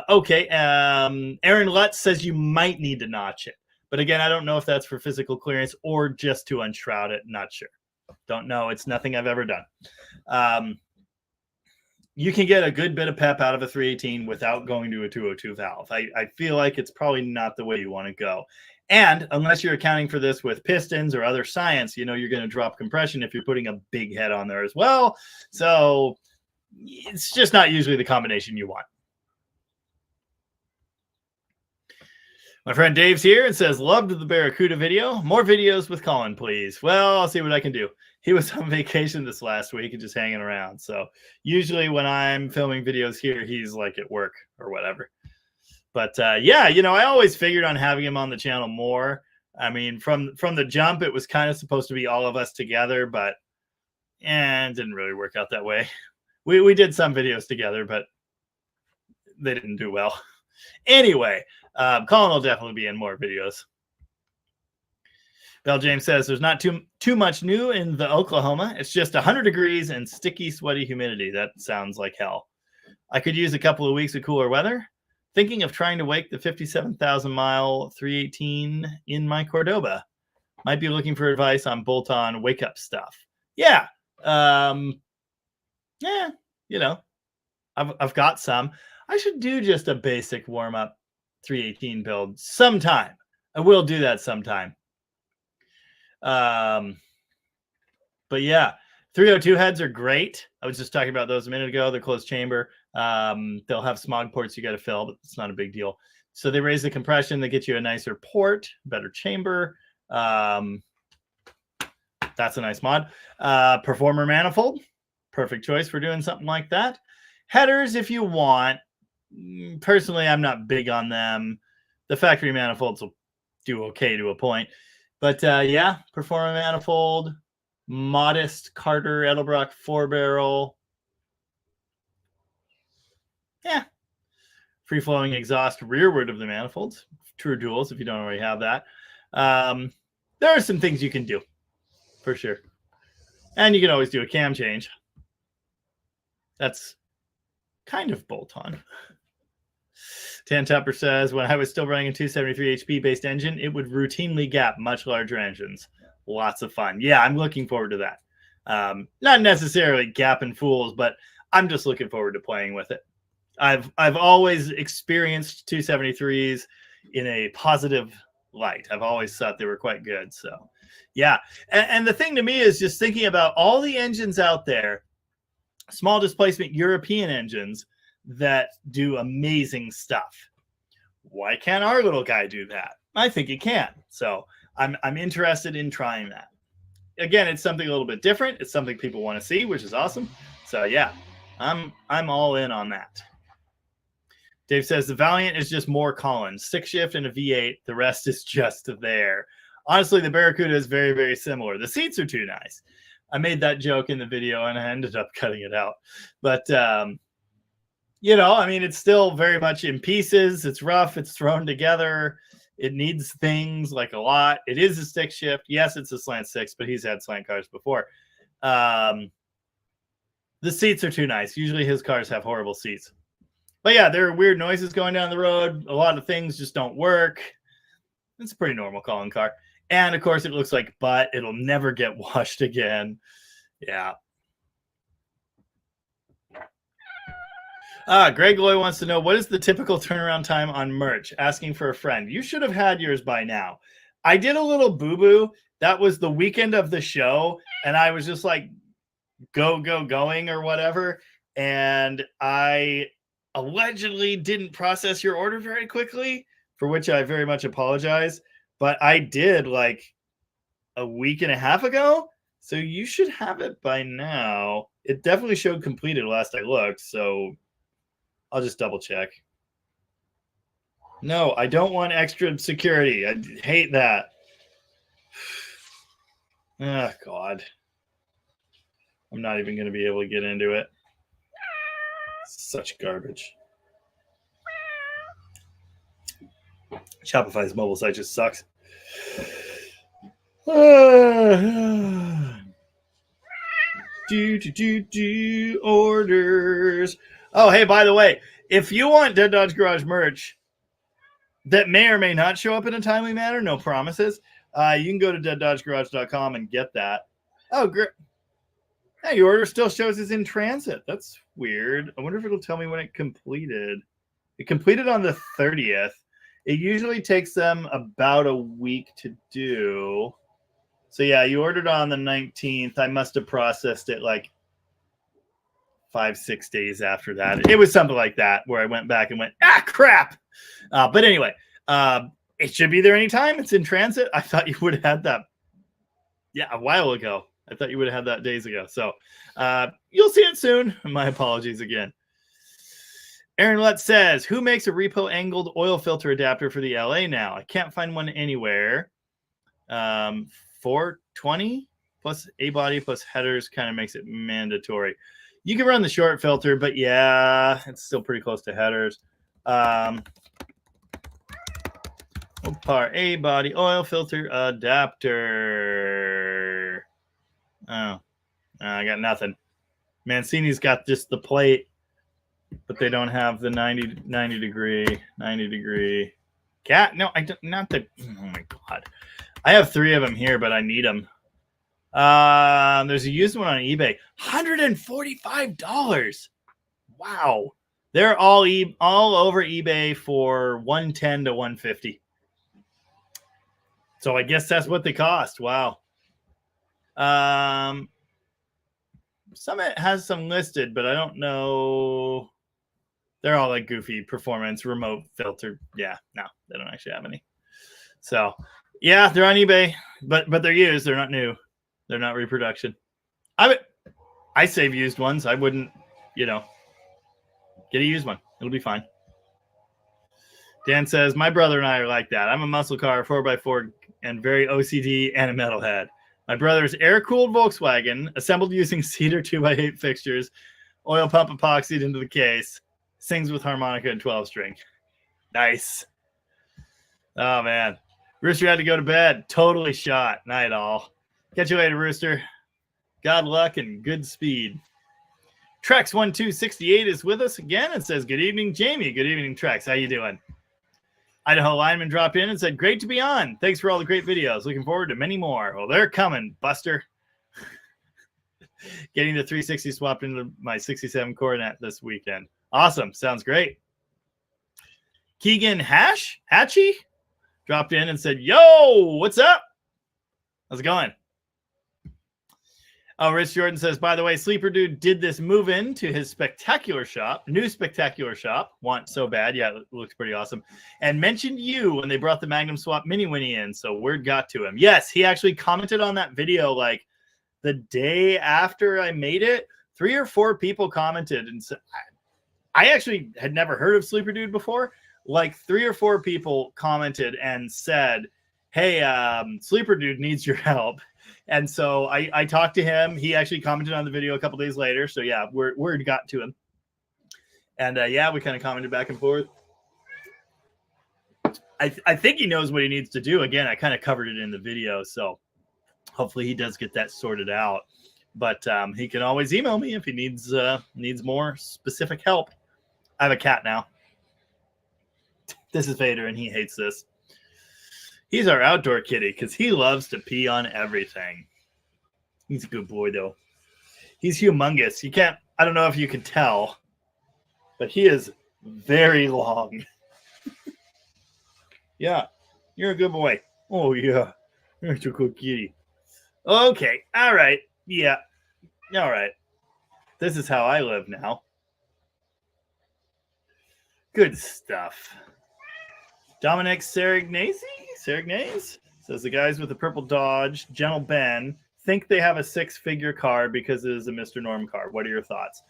Okay. Aaron Lutz says you might need to notch it. But again, I don't know if that's for physical clearance or just to unshroud it. Not sure. Don't know. It's nothing I've ever done. You can get a good bit of pep out of a 318 without going to a 202 valve. I feel like it's probably not the way you want to go. And unless you're accounting for this with pistons or other science, you know, you're going to drop compression if you're putting a big head on there as well. So it's just not usually the combination you want. My friend Dave's here and says, loved the Barracuda video. More videos with Colin, please. Well, I'll see what I can do. He was on vacation this last week and just hanging around. So usually when I'm filming videos here, he's like at work or whatever. But yeah, you know, I always figured on having him on the channel more. I mean, from the jump, it was kind of supposed to be all of us together, but it didn't really work out that way. We did some videos together, but they didn't do well. Anyway, Colin will definitely be in more videos. Bell James says there's not too much new in the Oklahoma. It's just 100 degrees and sticky, sweaty humidity. That sounds like hell. I could use a couple of weeks of cooler weather. Thinking of trying to wake the 57,000 mile 318 in my Cordoba. Might be looking for advice on bolt-on wake-up stuff. Yeah. Yeah, you know, I've got some. I should do just a basic warm-up 318 build sometime. I will do that sometime. But yeah, 302 heads are great. I was just talking about those a minute ago. They're closed chamber. They'll have smog ports you got to fill, but it's not a big deal. So they raise the compression. They get you a nicer port, better chamber. That's a nice mod. Performer manifold. Perfect choice for doing something like that. Headers, if you want. Personally, I'm not big on them. The factory manifolds will do okay to a point. But yeah, Performa manifold, modest Carter Edelbrock 4-barrel. Yeah. Free-flowing exhaust rearward of the manifolds. True duals if you don't already have that. There are some things you can do, for sure. And you can always do a cam change. That's kind of bolt-on. Tan Tupper says, when I was still running a 273 HP based engine, it would routinely gap much larger engines. Lots of fun. Yeah, I'm looking forward to that. Not necessarily gapping fools, but I'm just looking forward to playing with it. I've always experienced 273s in a positive light. I've always thought they were quite good. So yeah. And the thing to me is just thinking about all the engines out there, small displacement European engines that do amazing stuff. Why can't our little guy do that? I think he can. So I'm interested in trying that. Again, it's something a little bit different. It's something people want to see, which is awesome. So yeah, I'm all in on that. Dave says the Valiant is just more Collins, 6-shift and a V8. The rest is just there. Honestly, the Barracuda is very, very similar. The seats are too nice. I made that joke in the video and I ended up cutting it out. But you know, I mean, it's still very much in pieces. It's rough. It's thrown together. It needs things like a lot. It is a stick shift. Yes, it's a slant 6, but he's had slant cars before. The seats are too nice. Usually his cars have horrible seats. But yeah, there are weird noises going down the road. A lot of things just don't work. It's a pretty normal Colin car. And of course, it looks like butt. It'll never get washed again. Yeah. Greg Loy wants to know, what is the typical turnaround time on merch? Asking for a friend. You should have had yours by now. I did a little boo-boo. That was the weekend of the show, and I was just like, going or whatever. And I allegedly didn't process your order very quickly, for which I very much apologize. But I did like a week and a half ago, so you should have it by now. It definitely showed completed last I looked, so I'll just double check. No, I don't want extra security. I hate that. Oh, God. I'm not even going to be able to get into it. Such garbage. Shopify's mobile site just sucks. Orders. Oh, hey, by the way, if you want Dead Dodge Garage merch that may or may not show up in a timely manner, no promises, you can go to deaddodgegarage.com and get that. Oh, great. Hey, your order still shows it's in transit. That's weird. I wonder if it'll tell me when it completed. It completed on the 30th. It usually takes them about a week to do. So, yeah, you ordered on the 19th. I must have processed it like 5-6 days after that. It was something like that where I went back and went, crap. But anyway, it should be there anytime. It's in transit. I thought you would have had that, a while ago. I thought you would have had that days ago. So you'll see it soon. My apologies again. Aaron Lutz says, who makes a repo angled oil filter adapter for the LA now? I can't find one anywhere. 420 plus a body plus headers kind of makes it mandatory. You can run the short filter, but yeah, it's still pretty close to headers. Opar a body oil filter adapter. Oh, I got nothing. Mancini's got just the plate, but they don't have the 90 degree. Cat? No, I don't. Not the. Oh my God. I have 3 of them here, but I need them. There's a used one on eBay. $145. Wow. They're all over eBay for $110 to $150. So I guess that's what they cost. Wow. Some it has some listed, but I don't know. They're all like goofy performance remote filter. Yeah, no, they don't actually have any. So yeah, they're on eBay, but they're used. They're not new. They're not reproduction. I save used ones. I wouldn't, get a used one. It'll be fine. Dan says, my brother and I are like that. I'm a muscle car, 4x4, and very OCD and a metalhead. My brother's air-cooled Volkswagen, assembled using cedar 2x8 fixtures, oil pump epoxied into the case, sings with harmonica and 12-string. Nice. Oh, man. Rooster had to go to bed. Totally shot. Night all. Catch you later, Rooster. God luck and good speed. Trex1268 is with us again and says, good evening, Jamie. Good evening, Trex. How you doing? Idaho Lineman dropped in and said, great to be on. Thanks for all the great videos. Looking forward to many more. Well, they're coming, Buster. Getting the 360 swapped into my 67 Coronet this weekend. Awesome. Sounds great. Keegan Hatchie dropped in and said, yo, what's up? How's it going? Oh, Rich Jordan says, by the way, Sleeper Dude did this move in to his new spectacular shop. Want so bad. Yeah, it looks pretty awesome. And mentioned you when they brought the Magnum Swap Mini Winnie in. So word got to him. Yes, he actually commented on that video like the day after I made it. 3 or 4 people commented. And so I actually had never heard of Sleeper Dude before. Like 3 or 4 people commented and said, hey, Sleeper Dude needs your help. And so I talked to him. He actually commented on the video a couple days later. So, yeah, word got to him. And, yeah, we kind of commented back and forth. I think he knows what he needs to do. Again, I kind of covered it in the video. So hopefully he does get that sorted out. But he can always email me if he needs more specific help. I have a cat now. This is Vader, and he hates this. He's our outdoor kitty because he loves to pee on everything. He's a good boy, though. He's humongous. I don't know if you can tell, but he is very long. Yeah, you're a good boy. Oh, yeah. You're a good kitty. Okay. All right. Yeah. All right. This is how I live now. Good stuff. Dominic Serignese says the guys with the purple Dodge, Gentle Ben, think they have a six-figure car because it is a Mr. Norm car. What are your thoughts?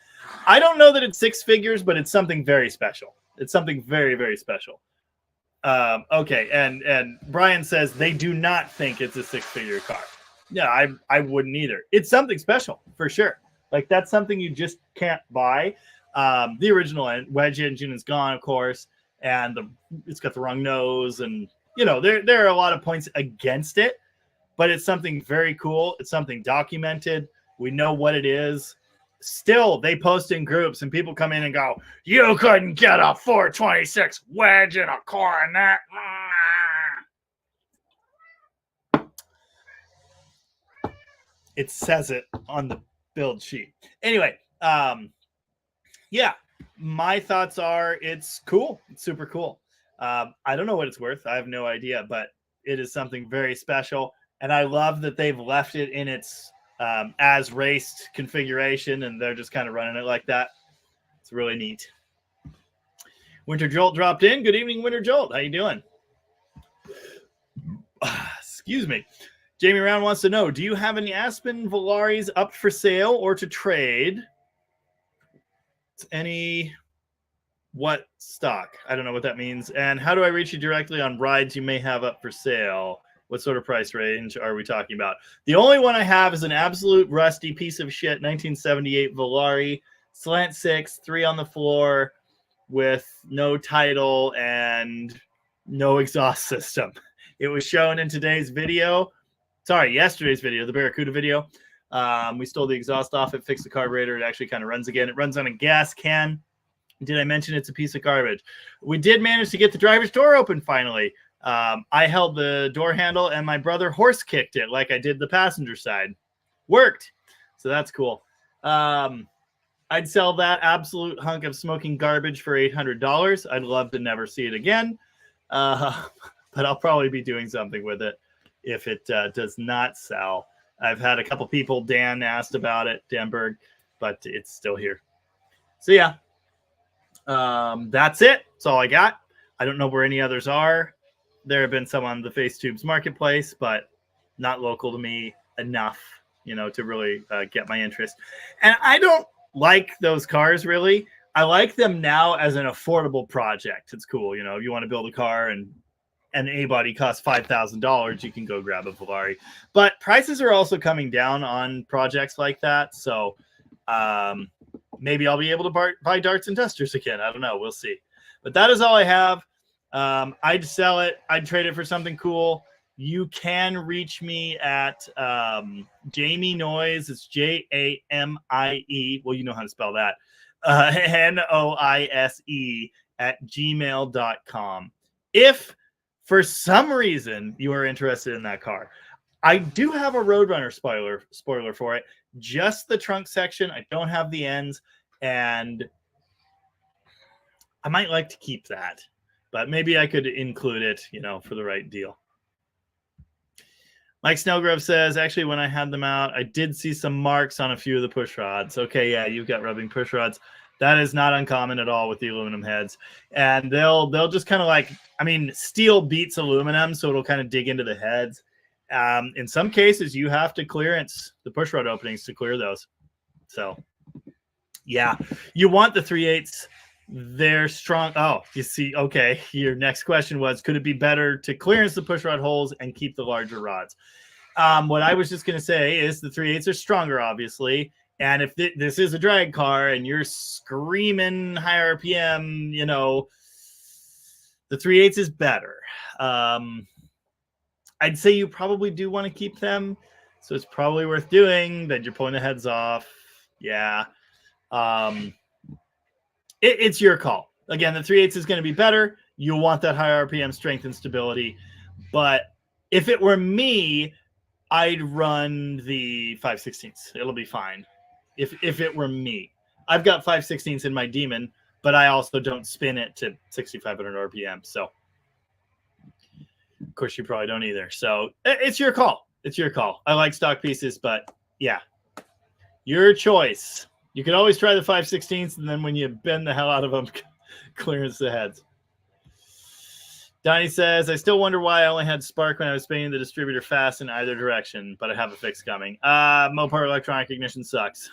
I don't know that it's six figures, but it's something very special. It's something very, very special. Okay, and Brian says they do not think it's a six-figure car. Yeah, I wouldn't either. It's something special for sure. Like that's something you just can't buy. The original wedge engine is gone, of course, and it's got the wrong nose, and there are a lot of points against it, but it's something very cool. It's something documented. We know what it is. Still, they post in groups, and people come in and go, "You couldn't get a 426 wedge in a car in that." It says it on the build sheet. Anyway, yeah, my thoughts are it's cool. It's super cool. I don't know what it's worth. I have no idea, but it is something very special. And I love that they've left it in its as raced configuration, and they're just kind of running it like that. It's really neat. Winter Jolt dropped in. Good evening, Winter Jolt. How you doing? Excuse me. Jamie Round wants to know, do you have any Aspen Velaris up for sale or to trade? Any what stock? I don't know what that means. And how do I reach you directly on rides you may have up for sale? What sort of price range are we talking about? The only one I have is an absolute rusty piece of shit 1978 Volare, slant 6, 3 on the floor with no title and no exhaust system. It was shown in today's video. Sorry, yesterday's video, the Barracuda video. We stole the exhaust off it, fixed the carburetor. It actually kind of runs again. It runs on a gas can. Did I mention it's a piece of garbage? We did manage to get the driver's door open finally. I held the door handle and my brother horse kicked it like I did the passenger side. Worked. So that's cool. I'd sell that absolute hunk of smoking garbage for $800. I'd love to never see it again. But I'll probably be doing something with it if it does not sell. I've had a couple people, Dan asked about it, Danberg, but it's still here. So yeah, that's it. That's all I got. I don't know where any others are. There have been some on the FaceTubes marketplace, but not local to me enough, to really get my interest. And I don't like those cars really. I like them now as an affordable project. It's cool. If you want to build a car and an A-body costs $5,000, you can go grab a Volare. But prices are also coming down on projects like that. So maybe I'll be able to buy darts and dusters again. I don't know. We'll see. But that is all I have. I'd sell it. I'd trade it for something cool. You can reach me at Jamie Noise. It's Jamie. Well, you know how to spell that. NOISE @gmail.com. If for some reason you are interested in that car, I do have a Roadrunner spoiler for it. Just the trunk section. I don't have the ends, and I might like to keep that, but maybe I could include it, for the right deal. Mike Snellgrove says, actually, when I had them out, I did see some marks on a few of the push rods. Okay, yeah, you've got rubbing push rods. That is not uncommon at all with the aluminum heads. And they'll just kind of steel beats aluminum, so it'll kind of dig into the heads. In some cases, you have to clearance the push rod openings to clear those. So, yeah, you want the 3/8. They're strong. Oh, you see, okay. Your next question was, could it be better to clearance the push rod holes and keep the larger rods? What I was just going to say is the 3/8 are stronger, obviously. And if this is a drag car and you're screaming high RPM, the 3/8 is better. I'd say you probably do want to keep them. So it's probably worth doing. Then you're pulling the heads off. Yeah. It's your call. Again, the 3/8 is going to be better. You'll want that high RPM strength and stability. But if it were me, I'd run the 5/16. It'll be fine. If it were me. I've got 5/16 in my Demon, but I also don't spin it to 6,500 RPM. So, of course, you probably don't either. So, it's your call. It's your call. I like stock pieces, but yeah, your choice. You can always try the 5/16, and then when you bend the hell out of them, Clearance the heads. Donnie says, I still wonder why I only had spark when I was spinning the distributor fast in either direction, but I have a fix coming. Mopar electronic ignition sucks.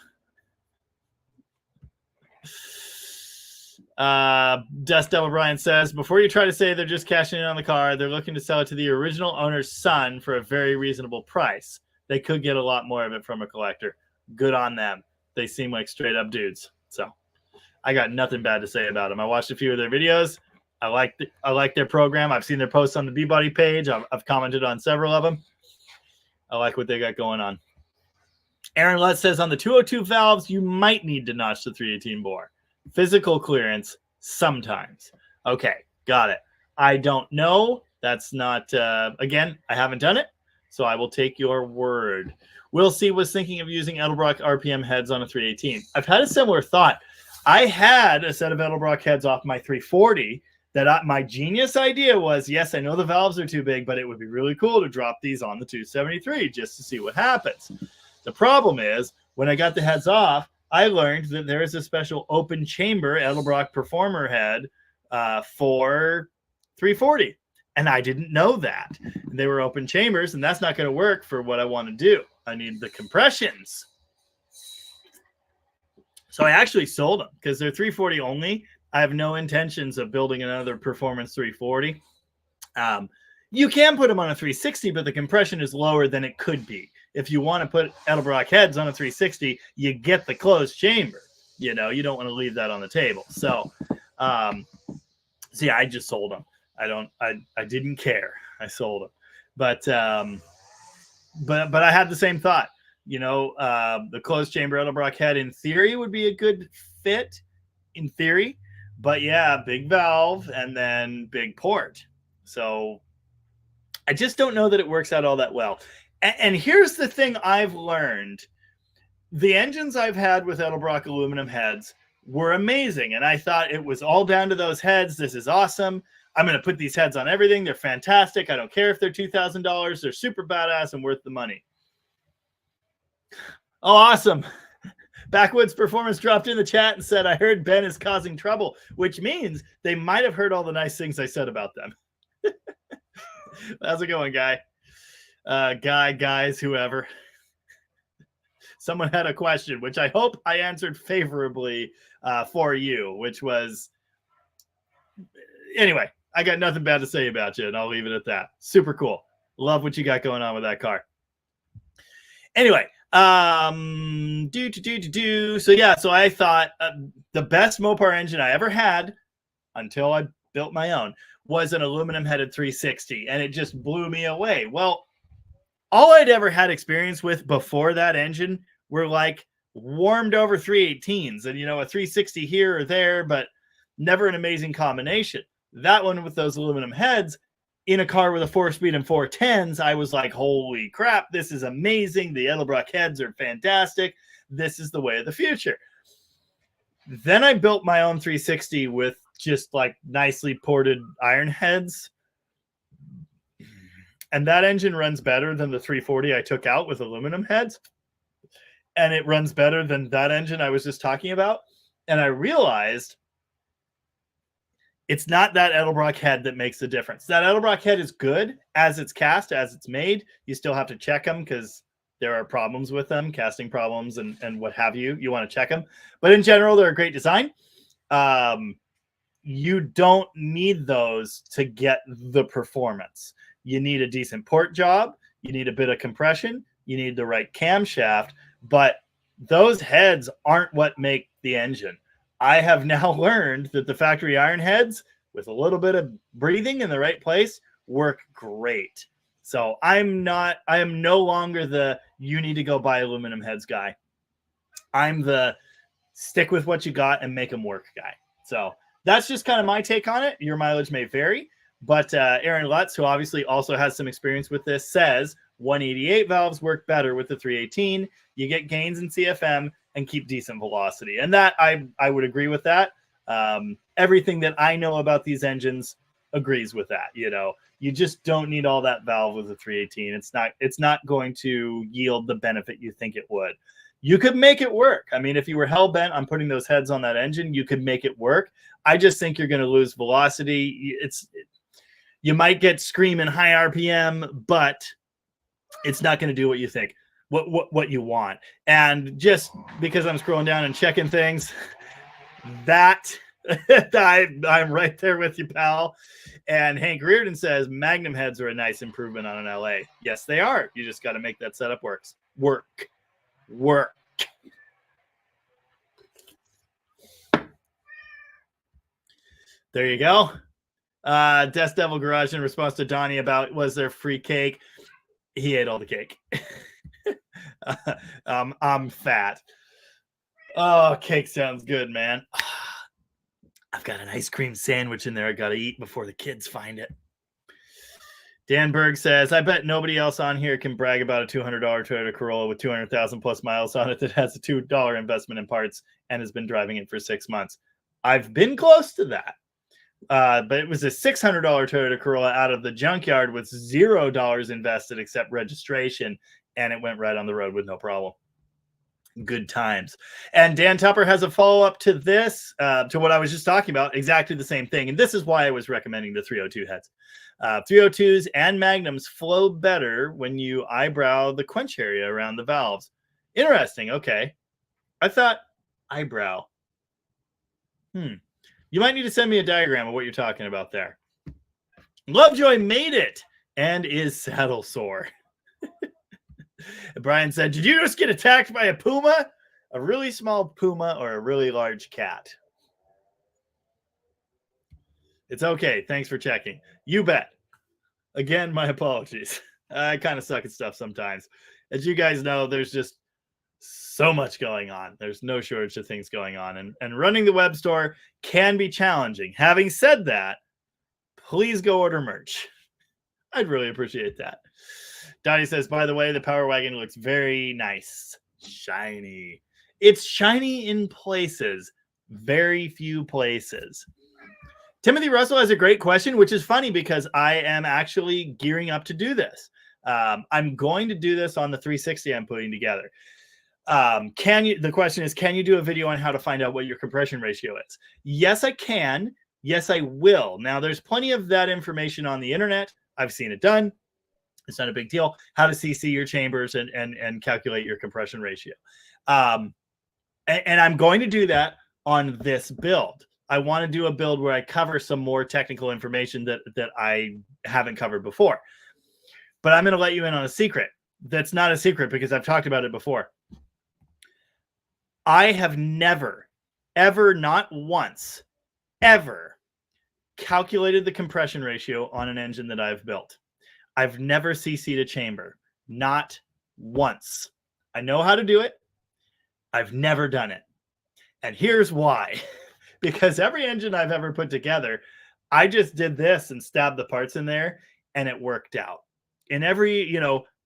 Dust Devil Brian says, before you try to say they're just cashing in on the car, they're looking to sell it to the original owner's son for a very reasonable price. They could get a lot more of it from a collector. Good on them. They seem like straight up dudes. So I got nothing bad to say about them. I watched a few of their videos. I like their program. I've seen their posts on the B-Body page. I've commented on several of them. I like what they got going on. Aaron Lutz says, on the 202 valves, you might need to notch the 318 bore. Physical clearance, sometimes. Okay, got it. I don't know. That's not, again, I haven't done it, so I will take your word. Will C was thinking of using Edelbrock RPM heads on a 318. I've had a similar thought. I had a set of Edelbrock heads off my 340 that my genius idea was, yes, I know the valves are too big, but it would be really cool to drop these on the 273 just to see what happens. The problem is, when I got the heads off, I learned that there is a special open chamber Edelbrock Performer head for 340. And I didn't know that. And they were open chambers, and that's not going to work for what I want to do. I need the compressions. So I actually sold them because they're 340 only. I have no intentions of building another Performance 340. You can put them on a 360, but the compression is lower than it could be. If you want to put Edelbrock heads on a 360, you get the closed chamber. You know, you don't want to leave that on the table. So, yeah, I just sold them. I didn't care. I sold them. But I had the same thought. You know, the closed chamber Edelbrock head in theory would be a good fit in theory. But yeah, big valve and then big port. So I just don't know that it works out all that well. And here's the thing I've learned. The engines I've had with Edelbrock aluminum heads were amazing. And I thought it was all down to those heads. This is awesome. I'm going to put these heads on everything. They're fantastic. I don't care if they're $2,000. They're super badass and worth the money. Oh, awesome. Backwoods Performance dropped in the chat and said, I heard Ben is causing trouble, which means they might have heard all the nice things I said about them. How's it going, guy? Guys, whoever. Someone had a question, which I hope I answered favorably for you, which was, anyway, I got nothing bad to say about you, and I'll leave it at that. Super cool. Love what you got going on with that car. Anyway, so yeah, so I thought the best Mopar engine I ever had until I built my own was an aluminum headed 360, and it just blew me away. Well, all I'd ever had experience with before that engine were like warmed over 318s and, you know, a 360 here or there, but never an amazing combination. That one with those aluminum heads in a car with a 4-speed and 410s, I was like, holy crap, this is amazing. The Edelbrock heads are fantastic. This is the way of the future. Then I built my own 360 with just like nicely ported iron heads. And that engine runs better than the 340 I took out with aluminum heads. And it runs better than that engine I was just talking about. And I realized it's not that Edelbrock head that makes the difference. That Edelbrock head is good as it's cast, as it's made. You still have to check them because there are problems with them, casting problems and what have you. You want to check them. But in general, they're a great design. You don't need those to get the performance. You need a decent port job. You need a bit of compression. You need the right camshaft. But those heads aren't what make the engine. I have now learned that the factory iron heads with a little bit of breathing in the right place work great. So I am no longer the you need to go buy aluminum heads guy. I'm the stick with what you got and make them work guy. So that's just kind of my take on it. Your mileage may vary, but Aaron Lutz, who obviously also has some experience with this, says 188 valves work better with the 318. You get gains in CFM and keep decent velocity. And that I would agree with that. Everything that I know about these engines agrees with that. You know, you just don't need all that valve with a 318. It's not going to yield the benefit you think it would. You could make it work. I mean, if you were hell-bent on putting those heads on that engine, you could make it work. I just think you're going to lose velocity. You might get screaming high RPM, but it's not going to do what you think, what you want. And just because I'm scrolling down and checking things, that I'm right there with you, pal. And Hank Reardon says Magnum heads are a nice improvement on an LA. Yes, they are. You just got to make that setup work. There you go. Death Devil Garage in response to Donnie about was there free cake? He ate all the cake. I'm fat. Oh, cake sounds good, man. I've got an ice cream sandwich in there I got to eat before the kids find it. Dan Berg says, I bet nobody else on here can brag about a $200 Toyota Corolla with 200,000 plus miles on it that has a $2 investment in parts and has been driving it for 6 months. I've been close to that. But it was a $600 Toyota Corolla out of the junkyard with $0 invested except registration, and it went right on the road with no problem. Good times. And Dan Tupper has a follow-up to this, to what I was just talking about, exactly the same thing. And this is why I was recommending the 302 heads. 302s and Magnums flow better when you eyebrow the quench area around the valves. Interesting. Okay. I thought eyebrow. You might need to send me a diagram of what you're talking about there. Lovejoy made it and is saddle sore. Brian said, did you just get attacked by a puma? A really small puma or a really large cat? It's okay. Thanks for checking. You bet. Again, my apologies. I kind of suck at stuff sometimes. As you guys know, there's just so much going on. There's no shortage of things going on. And running the web store can be challenging. Having said that, please go order merch. I'd really appreciate that. Dottie says, by the way, the Power Wagon looks very nice. Shiny. It's shiny in places. Very few places. Timothy Russell has a great question, which is funny because I am actually gearing up to do this. I'm going to do this on the 360 I'm putting together. The question is, can you do a video on how to find out what your compression ratio is? Yes, I can. Yes, I will. Now, there's plenty of that information on the internet. I've seen it done. It's not a big deal. How to CC your chambers and calculate your compression ratio. And I'm going to do that on this build. I want to do a build where I cover some more technical information that I haven't covered before. But I'm going to let you in on a secret. That's not a secret because I've talked about it before. I have never, ever, not once, ever calculated the compression ratio on an engine that I've built. I've never CC'd a chamber. Not once. I know how to do it. I've never done it. And here's why. Because every engine I've ever put together, I just did this and stabbed the parts in there and it worked out. In every,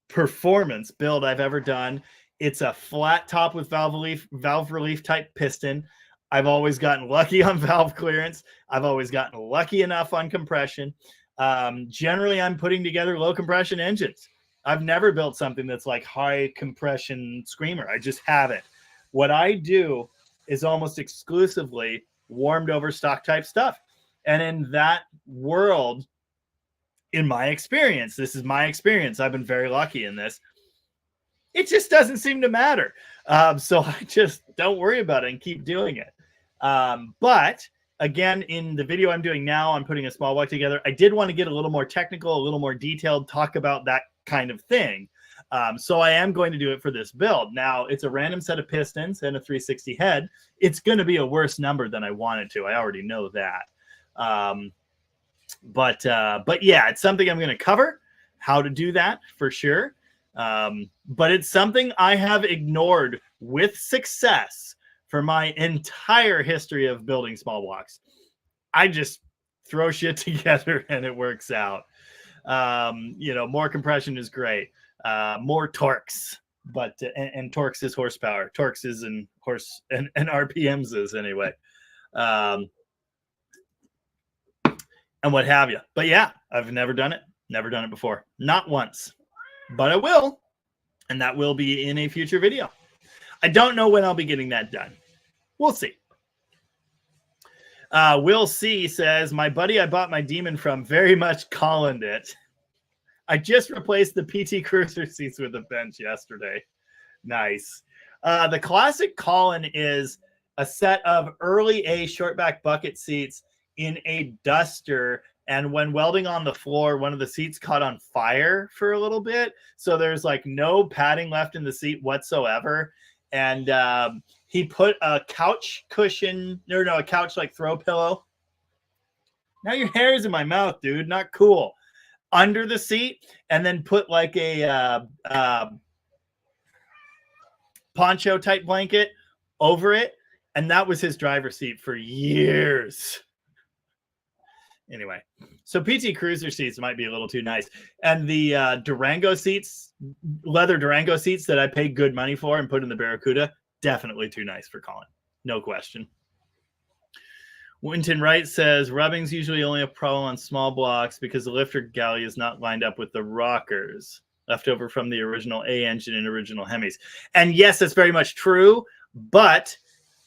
performance build I've ever done, it's a flat top with valve relief type piston. I've always gotten lucky on valve clearance. I've always gotten lucky enough on compression. Generally, I'm putting together low compression engines. I've never built something that's like high compression screamer. I just haven't. What I do is almost exclusively warmed over stock type stuff. And in that world, in my experience, this is my experience. I've been very lucky in this. It just doesn't seem to matter. So I just don't worry about it and keep doing it. But again, in the video I'm doing now, I'm putting a small block together. I did want to get a little more technical, a little more detailed, talk about that kind of thing. So I am going to do it for this build. Now, it's a random set of pistons and a 360 head. It's going to be a worse number than I wanted to. I already know that. But yeah, it's something I'm going to cover, how to do that for sure. But it's something I have ignored with success for my entire history of building small blocks. I just throw shit together and it works out. More compression is great. More torques, but and torques is horsepower. Torques is and RPMs is anyway. and what have you. But yeah, I've never done it. Never done it before. Not once. But I will. And that will be in a future video. I don't know when I'll be getting that done. We'll see. Will C says, my buddy I bought my Demon from very much Collined it. I just replaced the PT Cruiser seats with a bench yesterday. Nice. The classic Collin is a set of early A shortback bucket seats in a duster. And when welding on the floor, one of the seats caught on fire for a little bit. So there's like no padding left in the seat whatsoever. And he put a couch cushion, a couch like throw pillow. Now your hair is in my mouth, dude. Not cool. Under the seat, and then put like a poncho type blanket over it. And that was his driver's seat for years. Anyway, so PT Cruiser seats might be a little too nice. And the Durango seats, leather Durango seats that I paid good money for and put in the Barracuda, definitely too nice for Colin. No question. Winton Wright says, rubbing's usually only a problem on small blocks because the lifter galley is not lined up with the rockers left over from the original A engine and original Hemis. And yes, that's very much true, but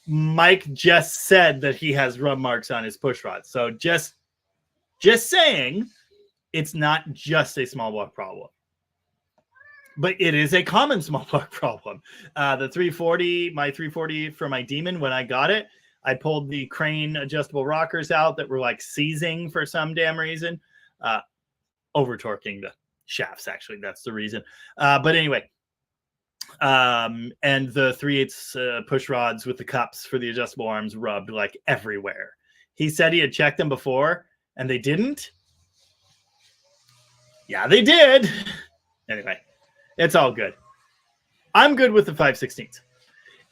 Mike just said that he has rub marks on his push rod. So just saying, it's not just a small block problem, but it is a common small block problem. The 340, my 340 for my Demon, when I got it, I pulled the crane adjustable rockers out that were like seizing for some damn reason, over torquing the shafts. Actually, that's the reason. But anyway, and the 3/8 push rods with the cups for the adjustable arms rubbed like everywhere. He said he had checked them before and they didn't. Yeah, they did. Anyway, it's all good. I'm good with the 5/16.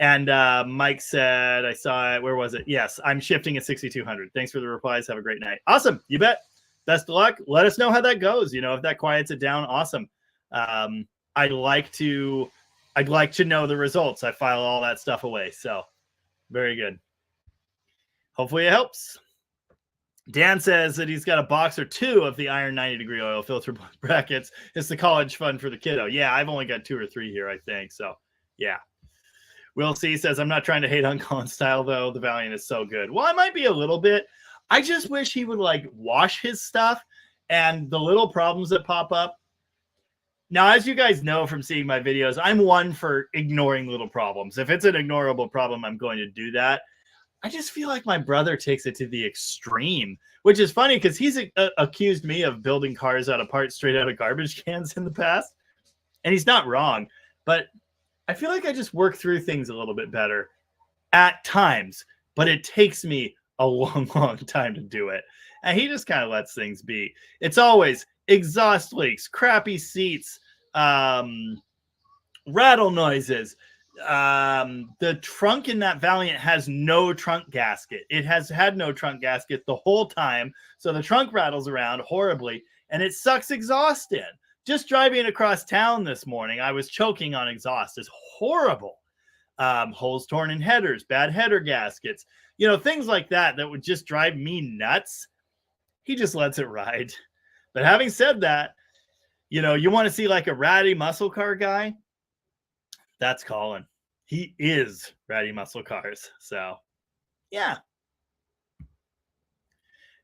And Mike said, I saw it. Where was it? Yes, I'm shifting at 6,200. Thanks for the replies. Have a great night. Awesome. You bet. Best of luck. Let us know how that goes. You know, if that quiets it down, awesome. I'd like to know the results. I file all that stuff away. So very good. Hopefully it helps. Dan says that he's got a box or two of the Iron 90-degree oil filter brackets. It's the college fund for the kiddo. Yeah, I've only got 2 or 3 here, I think. So, yeah. Will C says, I'm not trying to hate on Colin's style, though. The Valiant is so good. Well, I might be a little bit. I just wish he would, like, wash his stuff and the little problems that pop up. Now, as you guys know from seeing my videos, I'm one for ignoring little problems. If it's an ignorable problem, I'm going to do that. I just feel like my brother takes it to the extreme, which is funny because he's accused me of building cars out of parts straight out of garbage cans in the past. And he's not wrong, but I feel like I just work through things a little bit better at times, but it takes me a long, long time to do it. And he just kind of lets things be. It's always exhaust leaks, crappy seats, rattle noises. The trunk in that Valiant has no trunk gasket. It has had no trunk gasket the whole time. So the trunk rattles around horribly and it sucks exhaust in. Just driving across town this morning, I was choking on exhaust. It's horrible. Holes torn in headers, bad header gaskets, you know, things like that would just drive me nuts. He just lets it ride. But having said that, you know, you want to see like a ratty muscle car guy? That's Colin. He is ratty muscle cars. So, yeah.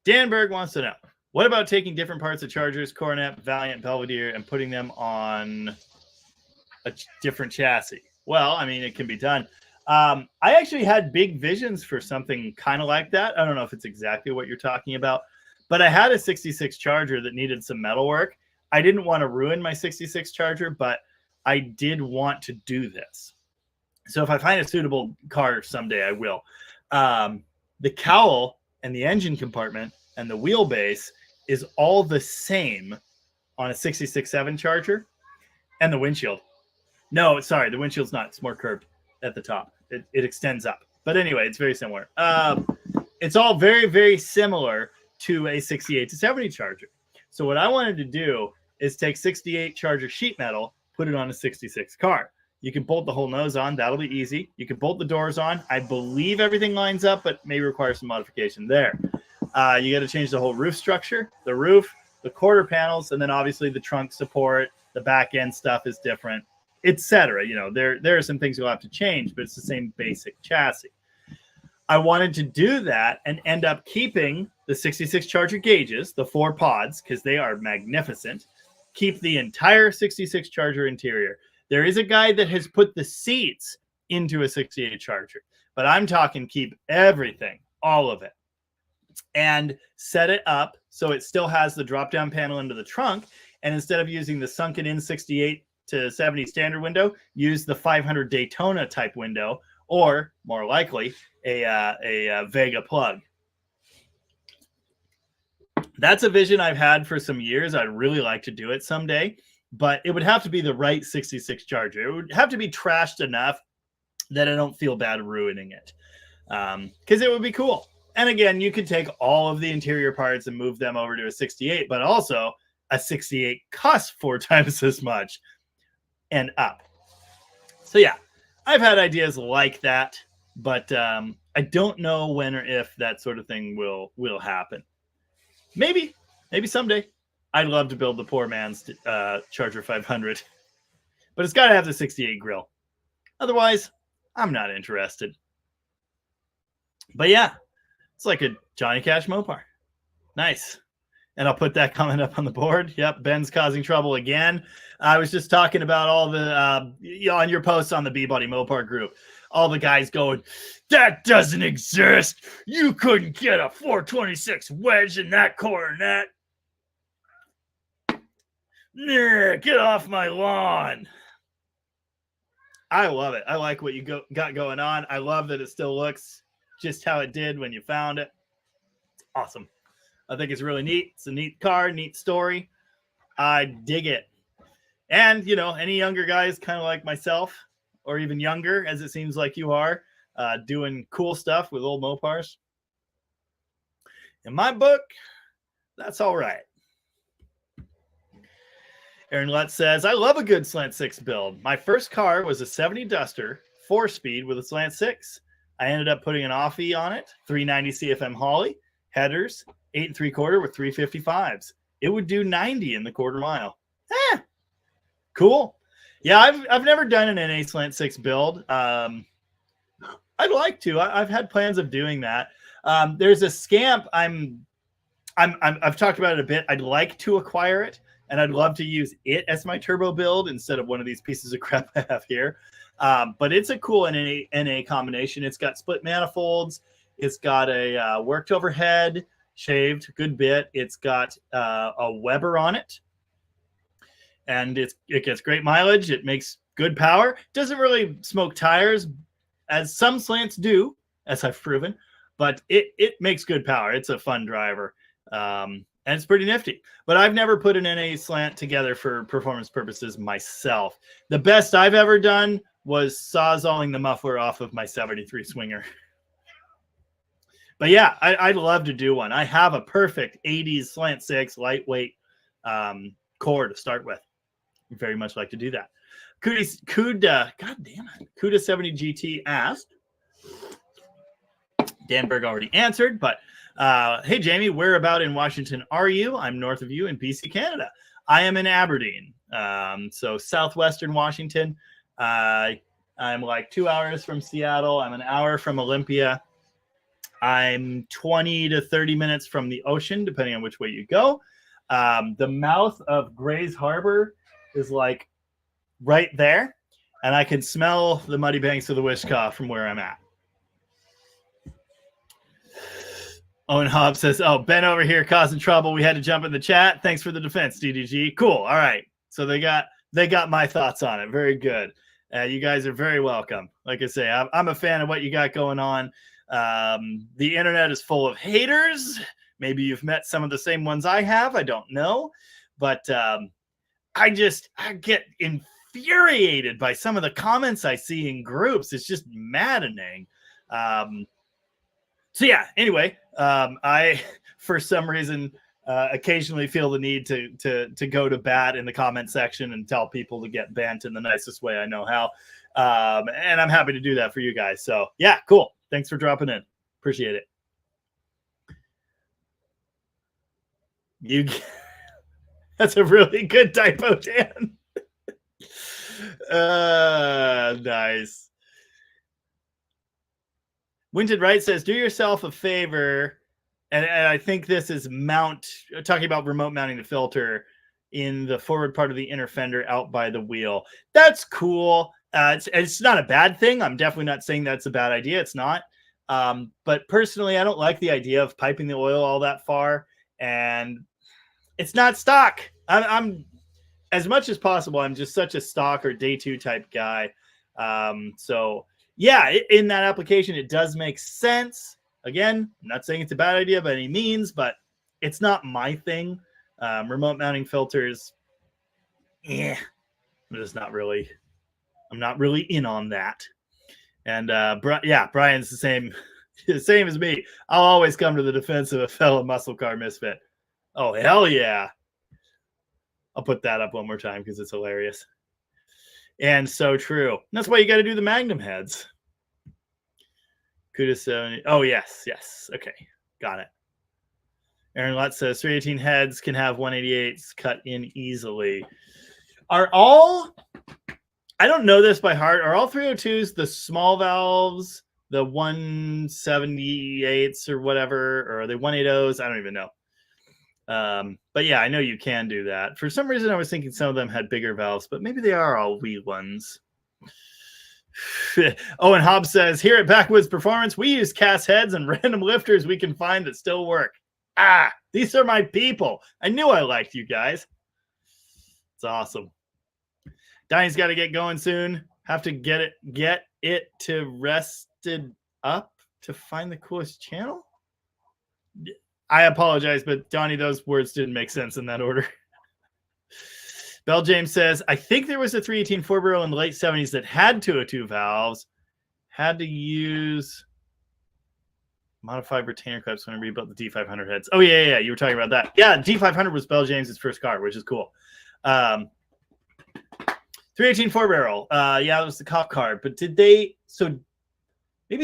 Danberg wants to know, what about taking different parts of Chargers, Coronet, Valiant, Belvedere, and putting them on a different chassis? Well, I mean, it can be done. I actually had big visions for something kind of like that. I don't know if it's exactly what you're talking about, but I had a 66 Charger that needed some metal work. I didn't want to ruin my 66 Charger, but I did want to do this. So if I find a suitable car someday, I will. The cowl and the engine compartment and the wheelbase is all the same on a 66.7 Charger, and the windshield. No, sorry, the windshield's not. It's more curved at the top. It extends up. But anyway, it's very similar. It's all very, very similar to a 68 to 70 Charger. So what I wanted to do is take 68 Charger sheet metal, put it on a 66 car. You can bolt the whole nose on. That'll be easy. You can bolt the doors on. I believe everything lines up, but may require some modification there. You got to change the whole roof structure, the roof, the quarter panels, and then obviously the trunk support, the back end stuff is different, etc. You know, there are some things you'll have to change, but it's the same basic chassis. I wanted to do that and end up keeping the 66 Charger gauges, the 4 pods, because they are magnificent. Keep the entire 66 Charger interior. There is a guy that has put the seats into a 68 Charger, but I'm talking keep everything, all of it, and set it up so it still has the drop-down panel into the trunk. And instead of using the sunken in 68 to 70 standard window, use the 500 Daytona type window, or more likely a Vega plug. That's a vision I've had for some years. I'd really like to do it someday, but it would have to be the right 66 Charger. It would have to be trashed enough that I don't feel bad ruining it, because it would be cool. And again, you could take all of the interior parts and move them over to a 68, but also a 68 costs 4 times as much and up. So yeah, I've had ideas like that, but I don't know when or if that sort of thing will happen. Maybe someday. I'd love to build the poor man's Charger 500, but it's got to have the 68 grill. Otherwise, I'm not interested. But yeah, it's like a Johnny Cash Mopar. Nice. And I'll put that comment up on the board. Yep, Ben's causing trouble again. I was just talking about all the, on your posts on the B-Buddy Mopar group, all the guys going, that doesn't exist. You couldn't get a 426 wedge in that coronet. Nah, get off my lawn. I love it. I like what you got going on. I love that it still looks just how it did when you found it. It's awesome. I think it's really neat. It's a neat car, neat story. I dig it. And, you know, any younger guys kind of like myself, or even younger, as it seems like you are, doing cool stuff with old Mopars. In my book, that's all right. Aaron Lutz says, I love a good Slant 6 build. My first car was a 70 Duster, 4-speed with a Slant 6. I ended up putting an offie on it, 390 CFM Holley, headers, 8 3/4 with 355s. It would do 90 in the quarter mile. Cool. Yeah, I've never done an NA Slant 6 build. I'd like to. I've had plans of doing that. There's a Scamp. I've talked about it a bit. I'd like to acquire it, and I'd love to use it as my turbo build instead of one of these pieces of crap I have here. But it's a cool NA combination. It's got split manifolds. It's got a worked overhead, shaved, good bit. It's got a Weber on it, and it gets great mileage. It makes good power. Doesn't really smoke tires, as some Slants do, as I've proven, but it makes good power. It's a fun driver, and it's pretty nifty. But I've never put an NA Slant together for performance purposes myself. The best I've ever done was sawzalling the muffler off of my 73 Swinger. But yeah, I'd love to do one. I have a perfect 80s Slant 6 lightweight core to start with. I'd very much like to do that. Cuda, God damn it. Cuda 70 GT asked. Danberg already answered, but hey, Jamie, where about in Washington are you? I'm north of you in BC, Canada. I am in Aberdeen, so southwestern Washington. I'm like 2 hours from Seattle. I'm an hour from Olympia. I'm 20 to 30 minutes from the ocean, depending on which way you go. The mouth of Gray's Harbor is like right there, and I can smell the muddy banks of the Wishkah from where I'm at. Owen Hobbs says, oh, Ben over here causing trouble. We had to jump in the chat. Thanks for the defense, DDG. Cool. All right. So they got my thoughts on it. Very good. You guys are very welcome. Like I say, I'm a fan of what you got going on. The internet is full of haters. Maybe you've met some of the same ones I have. I don't know. But I get infuriated by some of the comments I see in groups. It's just maddening. So yeah, anyway, I, for some reason, occasionally feel the need to go to bat in the comment section and tell people to get bent in the nicest way I know how. And I'm happy to do that for you guys. So yeah, cool. Thanks for dropping in. Appreciate it. You. That's a really good typo, Dan. Nice. Winted Right says, do yourself a favor, and I think this is talking about remote mounting the filter in the forward part of the inner fender out by the wheel. That's cool. It's not a bad thing. I'm definitely not saying that's a bad idea. It's not. But personally, I don't like the idea of piping the oil all that far, and it's not stock. I'm as much as possible, I'm just such a stock or day two type guy. So yeah, in that application, it does make sense. Again, I'm not saying it's a bad idea by any means, but it's not my thing. Remote mounting filters, I'm not really in on that. And Brian's the same as me. I'll always come to the defense of a fellow muscle car misfit. Oh, hell yeah. I'll put that up one more time because it's hilarious. And so true. That's why you got to do the Magnum heads. Kudos 70. Oh, yes. Okay. Got it. Aaron Lutz says 318 heads can have 188s cut in easily. I don't know this by heart. Are all 302s the small valves, the 178s or whatever, or are they 180s? I don't even know. But yeah, I know you can do that. For some reason, I was thinking some of them had bigger valves, but maybe they are all wee ones. Oh, and Hobbs says, here at Backwoods Performance, we use cast heads and random lifters we can find that still work. These are my people. I knew I liked you guys. It's awesome. Donnie's got to get going soon. Have to get it to rested up to find the coolest channel. I apologize, but Donnie, those words didn't make sense in that order. Bell James says, I think there was a 318 four-barrel in the late 70s that had 202 valves, had to use modified retainer clips when I rebuilt the D500 heads. Oh, yeah. You were talking about that. Yeah, D500 was Bell James's first car, which is cool. 318 four-barrel. Yeah, it was the cop car. But maybe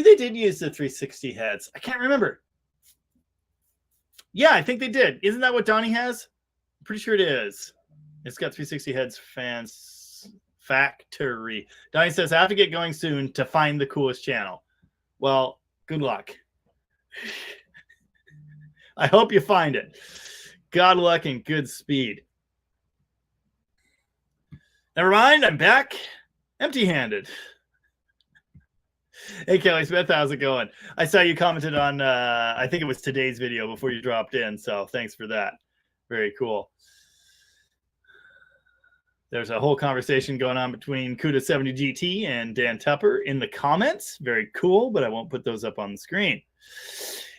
they did use the 360 heads. I can't remember. Yeah, I think they did. Isn't that what Donnie has? I'm pretty sure it is. It's got 360 heads fans factory. Donnie says, I have to get going soon to find the coolest channel. Well, good luck. I hope you find it. God luck and good speed. Never mind, I'm back empty-handed. Hey, Kelly Smith, how's it going? I saw you commented on, I think it was today's video before you dropped in, so thanks for that. Very cool. There's a whole conversation going on between CUDA 70 GT and Dan Tupper in the comments. Very cool, but I won't put those up on the screen.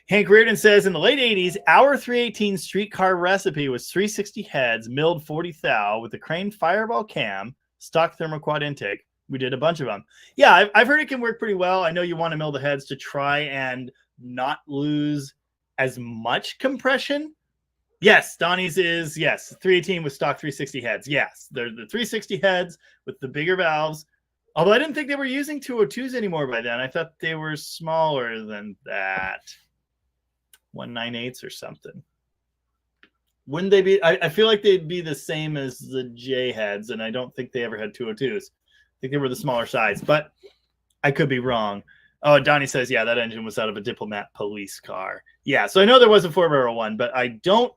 Hank Reardon says, in the late 80s, our 318 streetcar recipe was 360 heads, milled 40 thou with a Crane Fireball cam, stock thermoquad intake. We did a bunch of them. Yeah, I've heard it can work pretty well. I know you want to mill the heads to try and not lose as much compression. Yes, Donnie's is, yes, 318 with stock 360 heads. Yes, they're the 360 heads with the bigger valves. Although I didn't think they were using 202s anymore by then. I thought they were smaller than that. 198s or something. Wouldn't they be? I feel like they'd be the same as the J heads, and I don't think they ever had 202s. I think they were the smaller size, but I could be wrong. Oh, Donnie says, yeah, that engine was out of a Diplomat police car. Yeah, so I know there was a four-barrel one, but I don't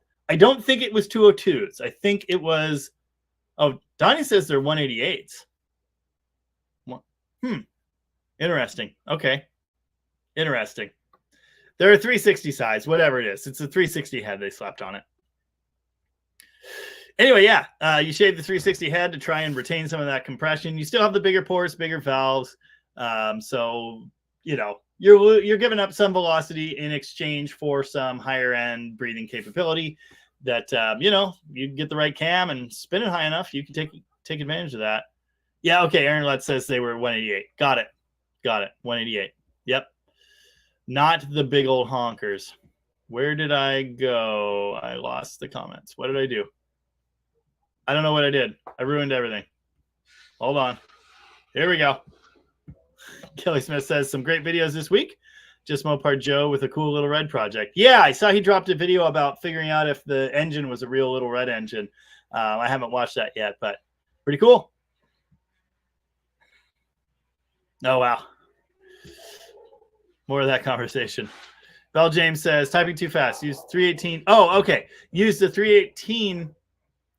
think it was 202s. I think it was, oh, Donnie says they're 188s. Interesting. Okay. Interesting. They're a 360 size, whatever it is. It's a 360 head they slapped on it. Anyway, yeah, you shave the 360 head to try and retain some of that compression. You still have the bigger pores, bigger valves. So, you know, you're giving up some velocity in exchange for some higher end breathing capability that, you know, you get the right cam and spin it high enough, you can take advantage of that. Yeah, okay, Aaron Lutz says they were 188. Got it. 188. Yep. Not the big old honkers. Where did I go? I lost the comments. What did I do? I don't know what I did. I ruined everything. Hold on. Here we go. Kelly Smith says some great videos this week. Just Mopar Joe with a cool little red project. Yeah, I saw he dropped a video about figuring out if the engine was a real little red engine. I haven't watched that yet, but pretty cool. Oh, wow. More of that conversation. Bell James says, typing too fast. Use 318. Oh, okay. Use the 318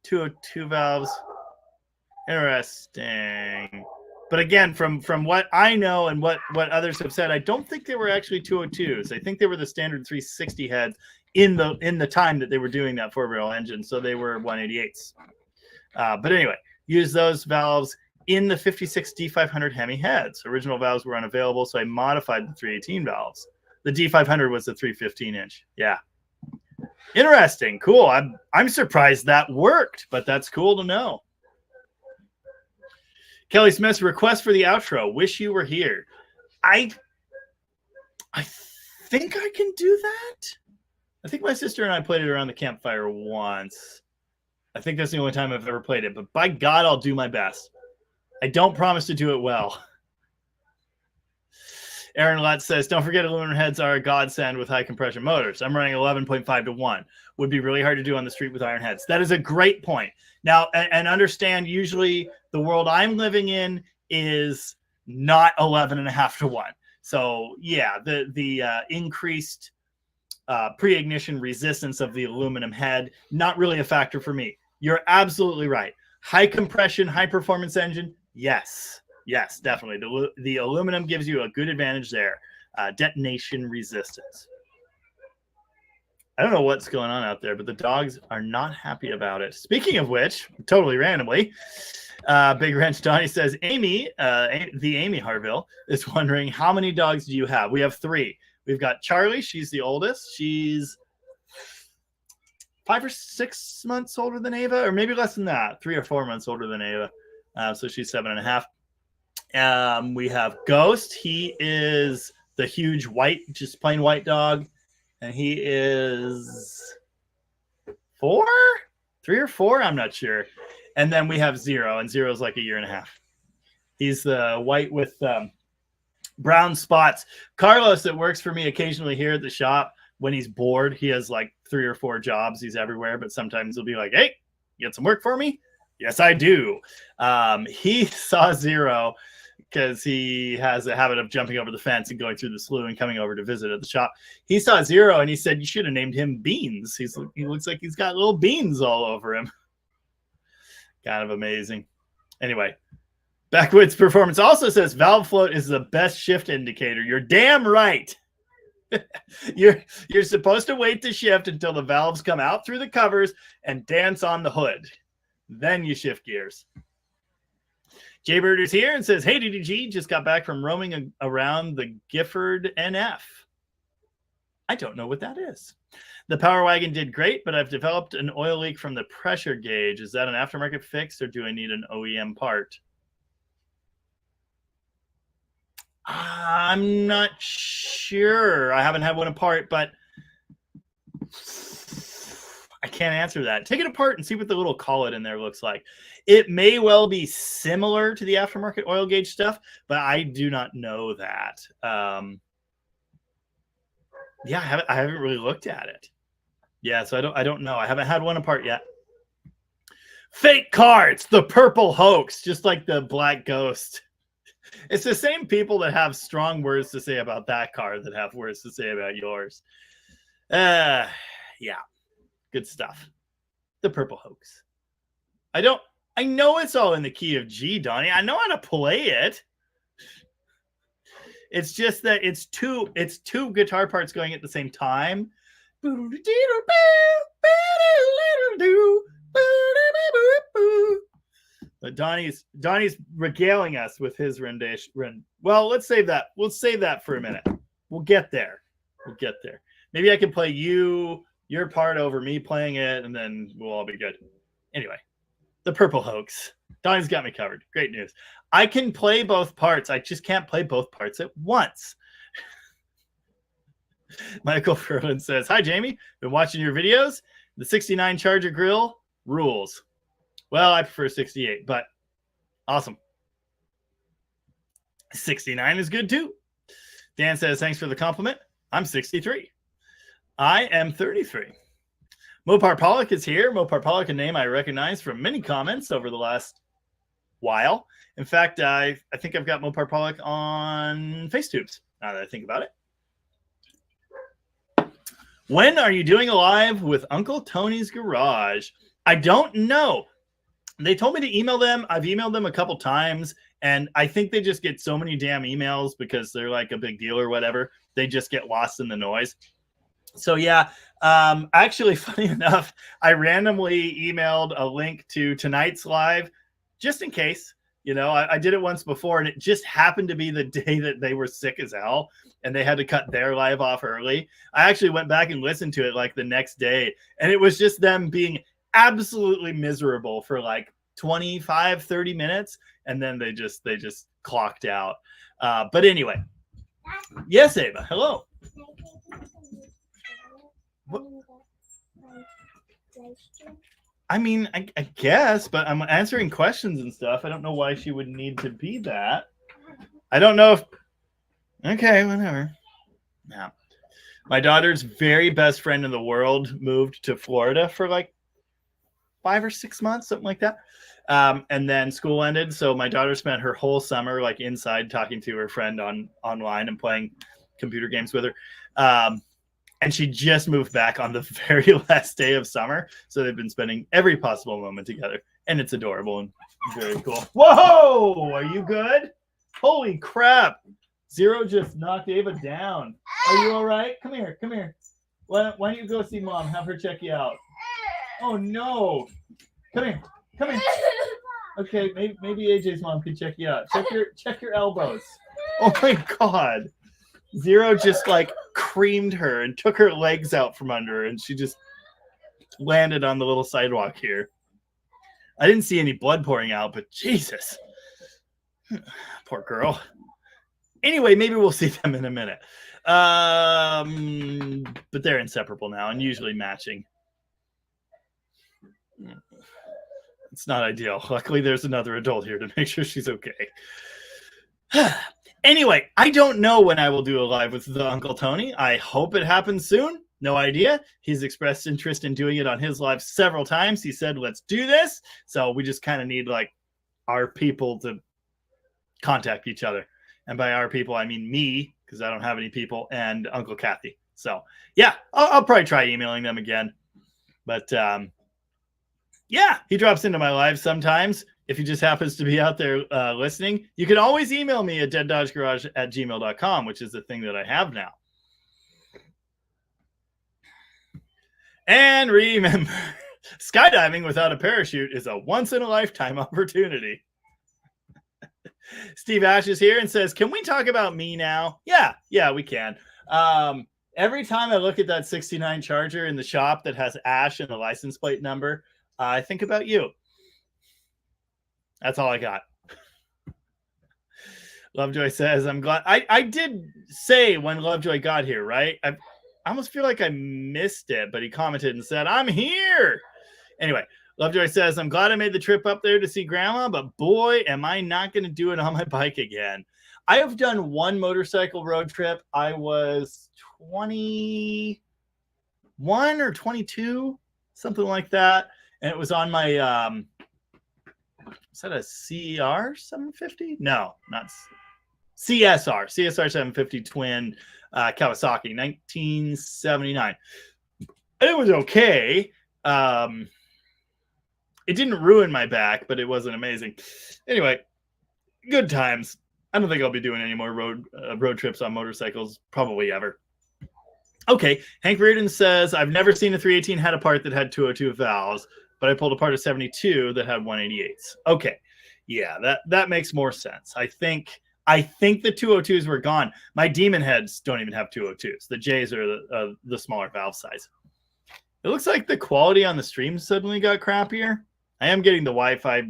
202 valves. Interesting. But again, from what I know and what others have said, I don't think they were actually 202s. I think they were the standard 360 heads in the time that they were doing that 4-barrel engine. So they were 188s. But anyway, use those valves in the 56 D500 Hemi heads. Original valves were unavailable, so I modified the 318 valves. The D500 was the 315-inch. Yeah. Interesting. Cool. I'm surprised that worked, but that's cool to know. Kelly Smith's request for the outro. Wish you were here. I think I can do that. I think my sister and I played it around the campfire once. I think that's the only time I've ever played it, but by God, I'll do my best. I don't promise to do it well. Aaron Lutz says, don't forget aluminum heads are a godsend with high compression motors. I'm running 11.5 to 1. Would be really hard to do on the street with iron heads. That is a great point. Now, and understand, usually the world I'm living in is not 11.5 to 1. So yeah, the increased pre-ignition resistance of the aluminum head, not really a factor for me. You're absolutely right. High compression, high performance engine, yes. Yes, definitely. The aluminum gives you a good advantage there. Detonation resistance. I don't know what's going on out there, but the dogs are not happy about it. Speaking of which, totally randomly, Big Wrench Donnie says, Amy, the Amy Harville, is wondering, how many dogs do you have? We have 3. We've got Charlie. She's the oldest. She's 5 or 6 months older than Ava, or maybe less than that, 3 or 4 months older than Ava. So she's 7.5. We have Ghost. He is the huge white, just plain white dog. And he is 4? 3 or 4? I'm not sure. And then we have Zero, and Zero's like 1.5 years. He's the white with brown spots. Carlos, that works for me occasionally here at the shop, when he's bored, he has like 3 or 4 jobs. He's everywhere, but sometimes he'll be like, hey, you got some work for me? Yes, I do. He saw Zero because he has a habit of jumping over the fence and going through the slough and coming over to visit at the shop. He saw Zero and he said, you should have named him Beans. He looks like he's got little beans all over him. Kind of amazing. Anyway, Backwoods Performance also says valve float is the best shift indicator. You're damn right. You're supposed to wait to shift until the valves come out through the covers and dance on the hood. Then you shift gears. Jaybird is here and says, hey, DDG, just got back from roaming around the Gifford NF. I don't know what that is. The Power Wagon did great, but I've developed an oil leak from the pressure gauge. Is that an aftermarket fix or do I need an OEM part? I'm not sure. I haven't had one apart, but I can't answer that. Take it apart and see what the little collet in there looks like. It may well be similar to the aftermarket oil gauge stuff, but I do not know that. Yeah, I haven't really looked at it. Yeah, so I don't know. I haven't had one apart yet. Fake cards, the purple hoax, just like the Black Ghost. It's the same people that have strong words to say about that car that have words to say about yours. Yeah, good stuff. The purple hoax. I know it's all in the key of G, Donnie. I know how to play it. It's just that it's two guitar parts going at the same time. But Donnie's regaling us with his rendition. Well, let's save that. We'll save that for a minute. We'll get there. Maybe I can play your part over me playing it, and then we'll all be good. Anyway, the purple hoax. Donnie's got me covered. Great news. I can play both parts. I just can't play both parts at once. Michael Ferlin says, hi, Jamie. Been watching your videos. The 69 Charger grill rules. Well, I prefer 68, but awesome. 69 is good too. Dan says, thanks for the compliment. I'm 63. I am 33. Mopar Pollock is here. Mopar Pollock, a name I recognize from many comments over the last while. In fact, I think I've got Mopar Pollock on FaceTubes, now that I think about it. When are you doing a live with Uncle Tony's Garage? I don't know. They told me to email them. I've emailed them a couple times, and I think they just get so many damn emails because they're like a big deal or whatever. They just get lost in the noise. So yeah, actually, funny enough, I randomly emailed a link to tonight's live just in case. You know, I did it once before, and it just happened to be the day that they were sick as hell, and they had to cut their live off early. I actually went back and listened to it like the next day, and it was just them being absolutely miserable for like 25, 30 minutes, and then they just clocked out. But anyway, yes, Ava, hello. What? I mean, I guess, but I'm answering questions and stuff. I don't know why she would need to be that. I don't know if... Okay, whatever. Yeah. My daughter's very best friend in the world moved to Florida for like 5 or 6 months, something like that. And then school ended, so my daughter spent her whole summer like inside talking to her friend online and playing computer games with her. And she just moved back on the very last day of summer. So they've been spending every possible moment together. And it's adorable and very cool. Whoa! Are you good? Holy crap. Zero just knocked Ava down. Are you all right? Come here. Come here. Why don't you go see Mom? Have her check you out. Oh, no. Come here. Come here. Okay, maybe AJ's mom can check you out. Check your elbows. Oh, my God. Zero just like creamed her and took her legs out from under her, and she just landed on the little sidewalk here. I didn't see any blood pouring out, but Jesus. Poor girl. Anyway, maybe we'll see them in a minute. But they're inseparable now and usually matching. It's not ideal. Luckily, there's another adult here to make sure she's okay. Anyway, I don't know when I will do a live with the Uncle Tony. I hope it happens soon. No idea. He's expressed interest in doing it on his live several times. He said, let's do this. So we just kind of need like our people to contact each other. And by our people, I mean me, because I don't have any people, and Uncle Kathy. So yeah, I'll probably try emailing them again. But yeah, he drops into my live sometimes. If he just happens to be out there listening, you can always email me at deaddodgegarage@gmail.com, which is the thing that I have now. And remember, skydiving without a parachute is a once-in-a-lifetime opportunity. Steve Ash is here and says, can we talk about me now? Yeah, we can. Every time I look at that 69 Charger in the shop that has Ash and the license plate number, I think about you. That's all I got. Lovejoy says, I'm glad. I did say when Lovejoy got here, right? I almost feel like I missed it, but he commented and said, I'm here. Anyway, Lovejoy says, I'm glad I made the trip up there to see Grandma, but boy, am I not going to do it on my bike again. I have done one motorcycle road trip. I was 21 or 22, something like that. And it was on my... is that a CR 750? No, not CSR 750 twin Kawasaki 1979. It was okay. It didn't ruin my back, but it wasn't amazing. Anyway, good times. I don't think I'll be doing any more road trips on motorcycles probably ever. Okay, Hank Reardon says, I've never seen a 318 had a part that had 202 valves, but I pulled apart a 72 that had 188s. Okay, yeah, that makes more sense. I think the 202s were gone. My Demon heads don't even have 202s. The J's are the smaller valve size. It looks like the quality on the stream suddenly got crappier. I am getting the Wi-Fi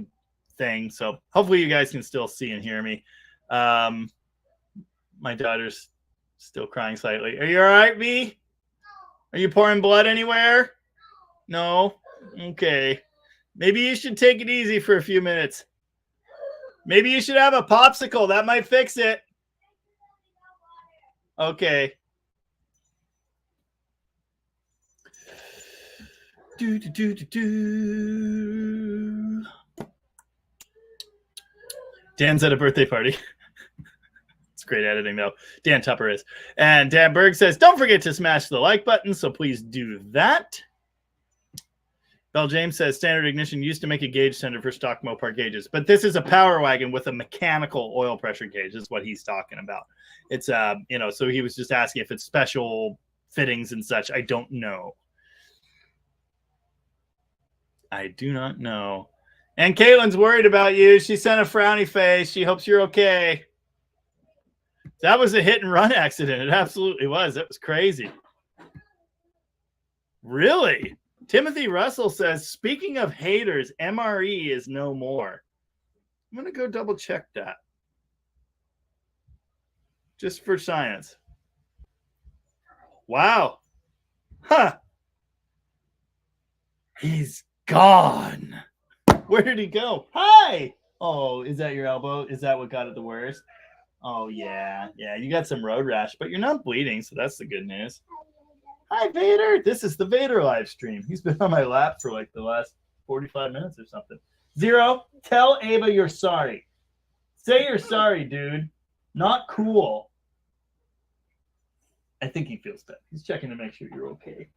thing, so hopefully you guys can still see and hear me. My daughter's still crying slightly. Are you all right, V? Are you pouring blood anywhere? No? Okay. Maybe you should take it easy for a few minutes. Maybe you should have a popsicle. That might fix it. Okay. Do, do, do, do, do. Dan's at a birthday party. It's great editing, though. Dan Tupper is. And Dan Berg says, don't forget to smash the like button, so please do that. Bell James says, standard ignition used to make a gauge sender for stock Mopar gauges, but this is a power wagon with a mechanical oil pressure gauge is what he's talking about. It's, you know, so he was just asking if it's special fittings and such. I don't know. I do not know. And Caitlin's worried about you. She sent a frowny face. She hopes you're okay. That was a hit and run accident. It absolutely was. That was crazy. Really? Timothy Russell says, speaking of haters, MRE is no more. I'm going to go double check that. Just for science. Wow. Huh. He's gone. Where did he go? Hi. Oh, is that your elbow? Is that what got it the worst? Oh, yeah. Yeah, you got some road rash, but you're not bleeding, so that's the good news. Hi, Vader. This is the Vader live stream. He's been on my lap for like the last 45 minutes or something. Zero, tell Ava you're sorry. Say you're sorry, dude. Not cool. I think he feels bad. He's checking to make sure you're okay.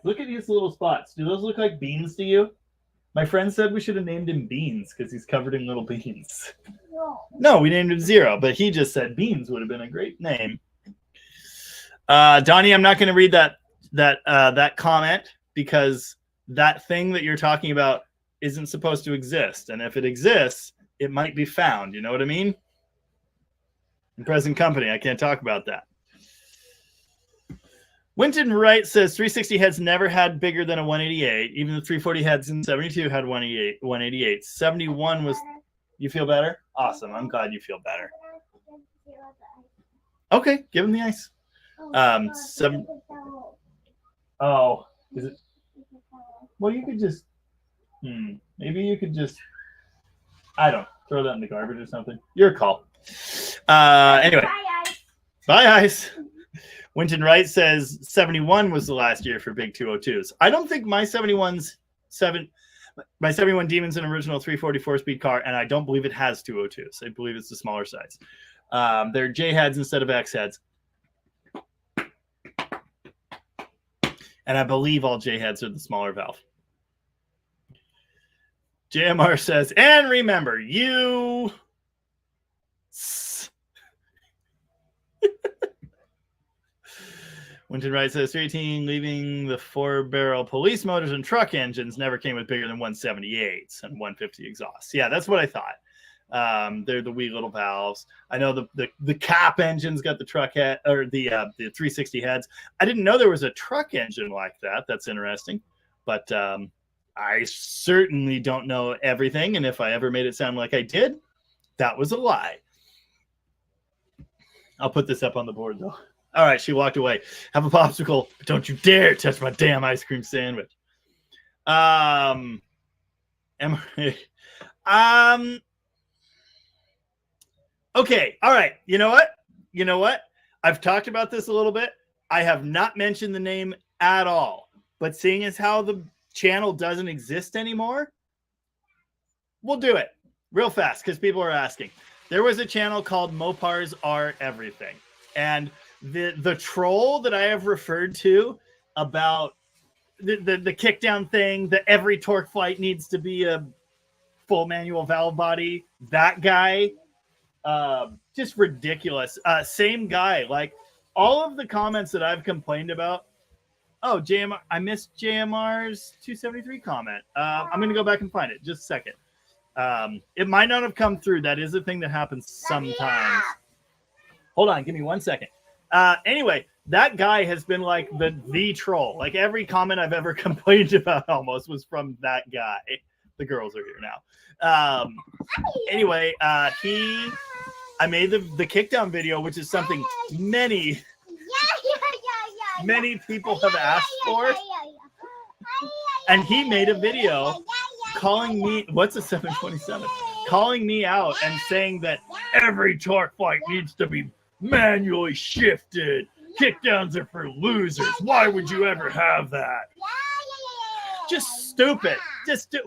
Look at these little spots. Do those look like beans to you? My friend said we should have named him Beans because he's covered in little beans. No, we named him Zero, but he just said Beans would have been a great name. Donnie, I'm not going to read that comment because that thing that you're talking about isn't supposed to exist. And if it exists, it might be found. You know what I mean? In present company, I can't talk about that. Winton Wright says 360 heads never had bigger than a 188. Even the 340 heads in 72 had 188. 71 was... You feel better? Awesome. I'm glad you feel better. Okay, give him the ice. Oh, is it? Well, you could just... maybe you could just... I don't know. Throw that in the garbage or something. Your call. Anyway. Bye, Ice. Winton Wright says 71 was the last year for big 202s. I don't think my 71 Demon's an original 340 4-speed car, and I don't believe it has 202s. I believe it's the smaller size. They're J heads instead of X heads. And I believe all J heads are the smaller valve. JMR says, and remember, you... Winton Wright says 318 leaving the 4-barrel police motors and truck engines never came with bigger than 178s and 150 exhausts. Yeah, that's what I thought. They're the wee little valves. I know the cap engine's got the truck head or the 360 heads. I didn't know there was a truck engine like that. That's interesting. But I certainly don't know everything. And if I ever made it sound like I did, that was a lie. I'll put this up on the board, though. All right, she walked away. Have a popsicle, but don't you dare touch my damn ice cream sandwich. Okay, all right. You know what? I've talked about this a little bit. I have not mentioned the name at all. But seeing as how the channel doesn't exist anymore, we'll do it real fast because people are asking. There was a channel called Mopars Are Everything. And the troll that I have referred to about the kickdown thing, that every torque flight needs to be a full manual valve body, that guy, just ridiculous. Same guy, like all of the comments that I've complained about. Oh, JMR, I missed JMR's 273 comment. I'm going to go back and find it. Just a second. It might not have come through. That is a thing that happens sometimes. Hold on. Give me 1 second. Anyway, that guy has been like the troll. Like every comment I've ever complained about almost was from that guy. The girls are here now. Anyway, I made the kickdown video, which is something many people have asked for. And he made a video calling me, what's a 727? Calling me out and saying that every torque flight needs to be Manually shifted. Kickdowns are for losers. Why would you ever have that? Just stupid.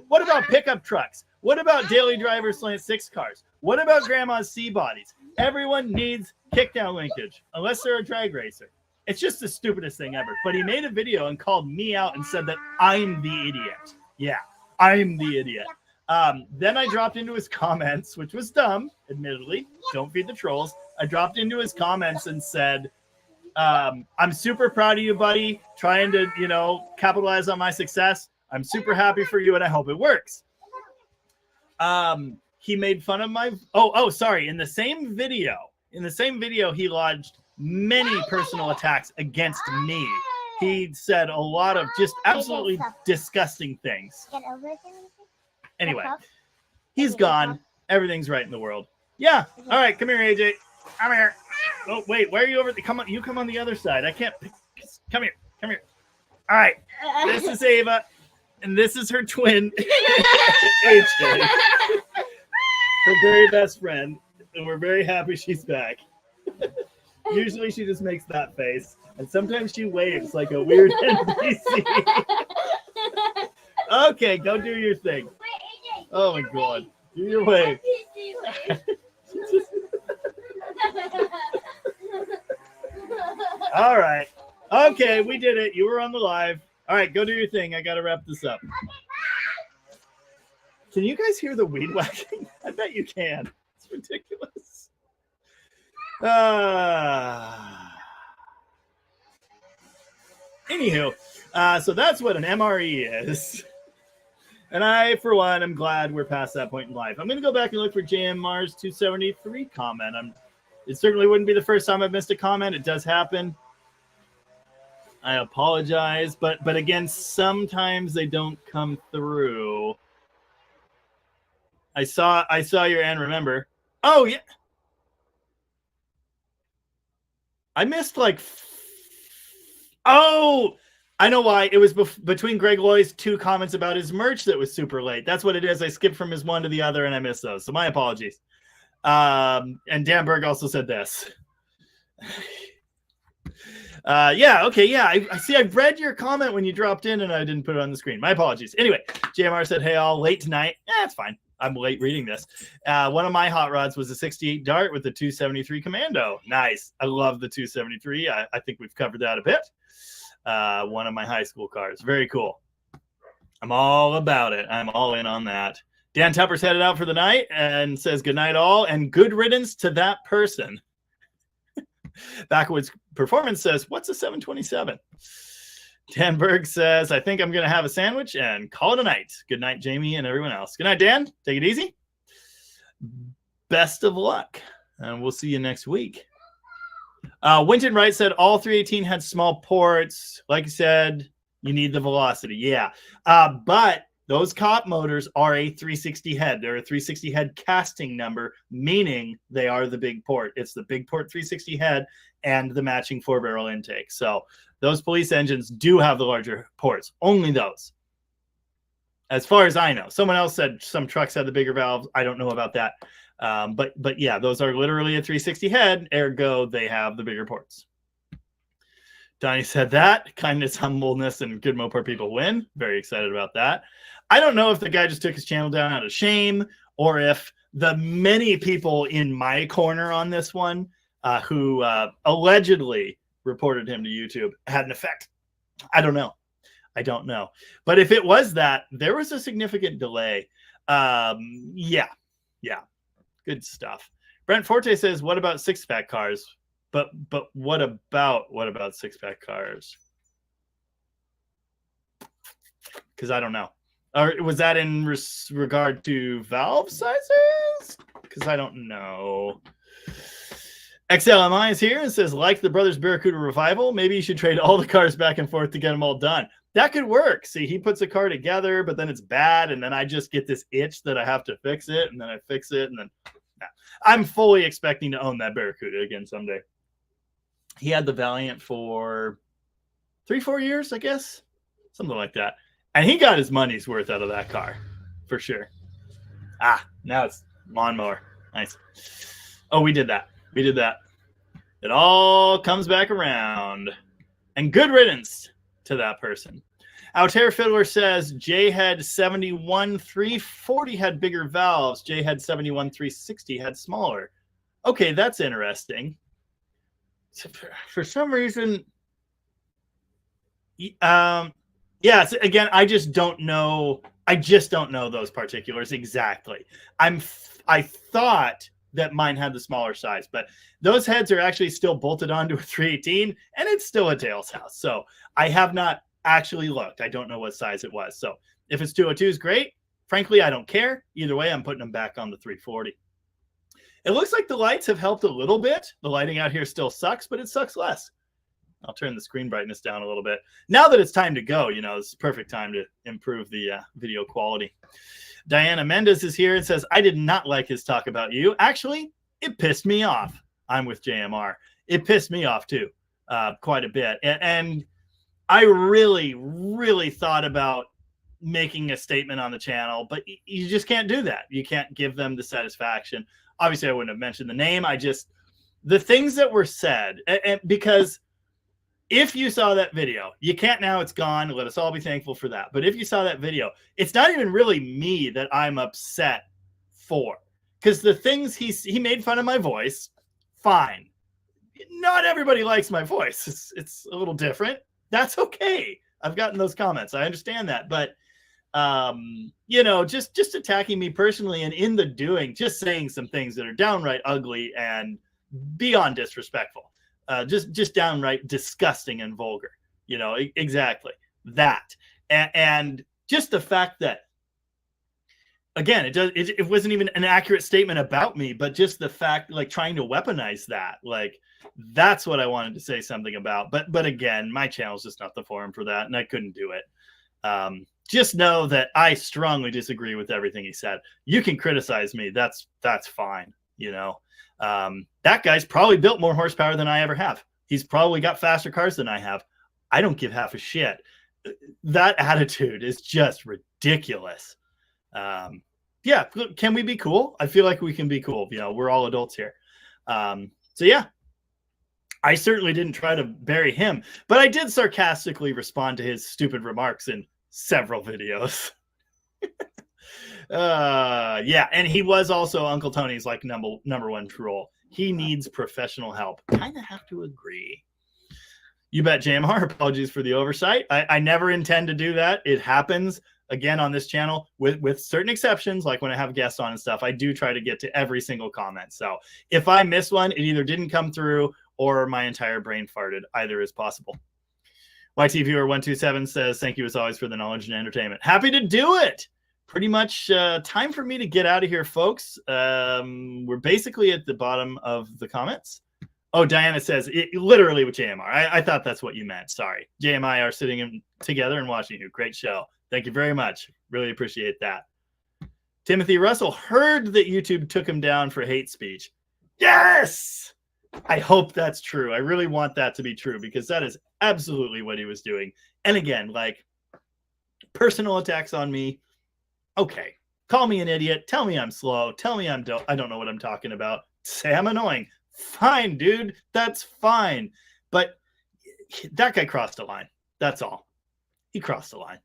What about pickup trucks? What about daily driver Slant 6 cars? What about grandma's C bodies? Everyone needs kickdown linkage, unless they're a drag racer. It's just the stupidest thing ever. But he made a video and called me out and said that I'm the idiot. Yeah, I'm the idiot. Then I dropped into his comments, which was dumb, admittedly. Don't feed the trolls. I dropped into his comments and said, I'm super proud of you, buddy. Trying to, capitalize on my success. I'm super happy for you, and I hope it works. He made fun of my... sorry. In the same video, he lodged many personal attacks against me. He said a lot of just absolutely disgusting things. Anyway, he's gone. Everything's right in the world. Yeah. All right. Come here, AJ. Come here. Oh, wait. Why are you over? Come on. You come on the other side. I can't. Come here. Come here. All right. This is Ava, and this is her twin, AJ. Her very best friend, and we're very happy she's back. Usually she just makes that face, and sometimes she waves like a weird NPC. Okay, go do your thing. Oh my God, do your wave. All right. Okay, we did it. You were on the live. All right, go do your thing. I got to wrap this up. Can you guys hear the weed whacking? I bet you can. It's ridiculous. Anywho, so that's what an MRE is. And I, for one, am glad we're past that point in life. I'm going to go back and look for JMR's 273 comment. It certainly wouldn't be the first time I've missed a comment. It does happen. I apologize. But again, sometimes they don't come through. I saw your and remember. Oh, yeah. I missed I know why. It was between Greg Loy's 2 comments about his merch that was super late. That's what it is. I skipped from his one to the other and I missed those. So my apologies. And Dan Berg also said this. Yeah, okay, yeah. I see. I've read your comment when you dropped in and I didn't put it on the screen. My apologies. Anyway, JMR said, hey, all late tonight. It's fine. I'm late reading this. One of my hot rods was a 68 Dart with the 273 Commando. Nice. I love the 273. I think we've covered that a bit. One of my high school cars. Very cool. I'm all about it. I'm all in on that. Dan Tupper's headed out for the night and says good night all and good riddance to that person. Backwoods Performance says, what's a 727? Dan Berg says, I think I'm going to have a sandwich and call it a night. Good night, Jamie and everyone else. Good night, Dan. Take it easy. Best of luck. And we'll see you next week. Winton Wright said all 318 had small ports. Like you said, you need the velocity. Yeah. But those cop motors are a 360 head. They're a 360 head casting number, meaning they are the big port. It's the big port 360 head and the matching 4-barrel intake. So those police engines do have the larger ports. Only those. As far as I know. Someone else said some trucks had the bigger valves. I don't know about that. But yeah, those are literally a 360 head, ergo they have the bigger ports. Donnie said that. Kindness, humbleness, and good Mopar people win. Very excited about that. I don't know if the guy just took his channel down out of shame or if the many people in my corner on this one who allegedly reported him to YouTube had an effect. I don't know. But if it was that, there was a significant delay. Yeah. Good stuff. Brent Forte says, what about 6-pack cars? But what about 6-pack cars? Because I don't know. Or was that in regard to valve sizes? Because I don't know. XLMI is here and says, like the Brothers Barracuda revival, maybe you should trade all the cars back and forth to get them all done. That could work. See, he puts a car together, but then it's bad, and then I just get this itch that I have to fix it, and then I fix it, and then I'm fully expecting to own that Barracuda again someday. He had the Valiant for 3-4 years, I guess. Something like that. And he got his money's worth out of that car, for sure. Now it's lawnmower. Nice. Oh, we did that. It all comes back around. And good riddance to that person. Altair Fiddler says J had 71 340 had bigger valves. J had 71 360 had smaller. Okay, that's interesting. For some reason, yes, again, I just don't know. I just don't know those particulars exactly. I thought that mine had the smaller size, but those heads are actually still bolted onto a 318, and it's still a Dale's house. So I have not actually looked. I don't know what size it was. So if it's 202s, great. Frankly, I don't care. Either way, I'm putting them back on the 340. It looks like the lights have helped a little bit. The lighting out here still sucks, but it sucks less. I'll turn the screen brightness down a little bit. Now that it's time to go, you know, it's the perfect time to improve the video quality. Diana Mendez is here and says, I did not like his talk about you. Actually, it pissed me off. I'm with JMR. It pissed me off too, quite a bit. And I really, really thought about making a statement on the channel, but you just can't do that. You can't give them the satisfaction. Obviously, I wouldn't have mentioned the name. The things that were said, and because if you saw that video, you can't now, it's gone. Let us all be thankful for that. But if you saw that video, it's not even really me that I'm upset for. Because the things he made fun of my voice, fine. Not everybody likes my voice. It's a little different. That's okay. I've gotten those comments. I understand that. But, you know, just attacking me personally and in the doing, just saying some things that are downright ugly and beyond disrespectful. Just downright disgusting and vulgar, you know, exactly that. And just the fact that, again, it wasn't even an accurate statement about me, but just the fact, like, trying to weaponize that, like, that's what I wanted to say something about. But again, my channel's just not the forum for that, and I couldn't do it. Just know that I strongly disagree with everything he said. You can criticize me. That's fine, you know. That guy's probably built more horsepower than I ever have. He's probably got faster cars than I have. I don't give half a shit. That attitude is just ridiculous. Yeah, can we be cool? I feel like we can be cool. You know, we're all adults here. So yeah, I certainly didn't try to bury him, but I did sarcastically respond to his stupid remarks in several videos. Yeah, and he was also Uncle Tony's like number one troll. He needs professional help. Kind of have to agree. You bet, JMR. Apologies for the oversight. I never intend to do that. It happens again on this channel with certain exceptions, like when I have guests on and stuff. I do try to get to every single comment. So if I miss one, it either didn't come through or my entire brain farted. Either is possible. YT Viewer 127 says, thank you as always for the knowledge and entertainment. Happy to do it. Pretty much time for me to get out of here, folks. We're basically at the bottom of the comments. Oh, Diana says, literally with JMR. I thought that's what you meant. Sorry. JMI are sitting together and watching you. Great show. Thank you very much. Really appreciate that. Timothy Russell heard that YouTube took him down for hate speech. Yes! I hope that's true. I really want that to be true because that is absolutely what he was doing. And again, like, personal attacks on me. Okay, call me an idiot. Tell me I'm slow. Tell me I don't know what I'm talking about. Say I'm annoying. Fine, dude. That's fine. But that guy crossed a line. That's all. He crossed a line.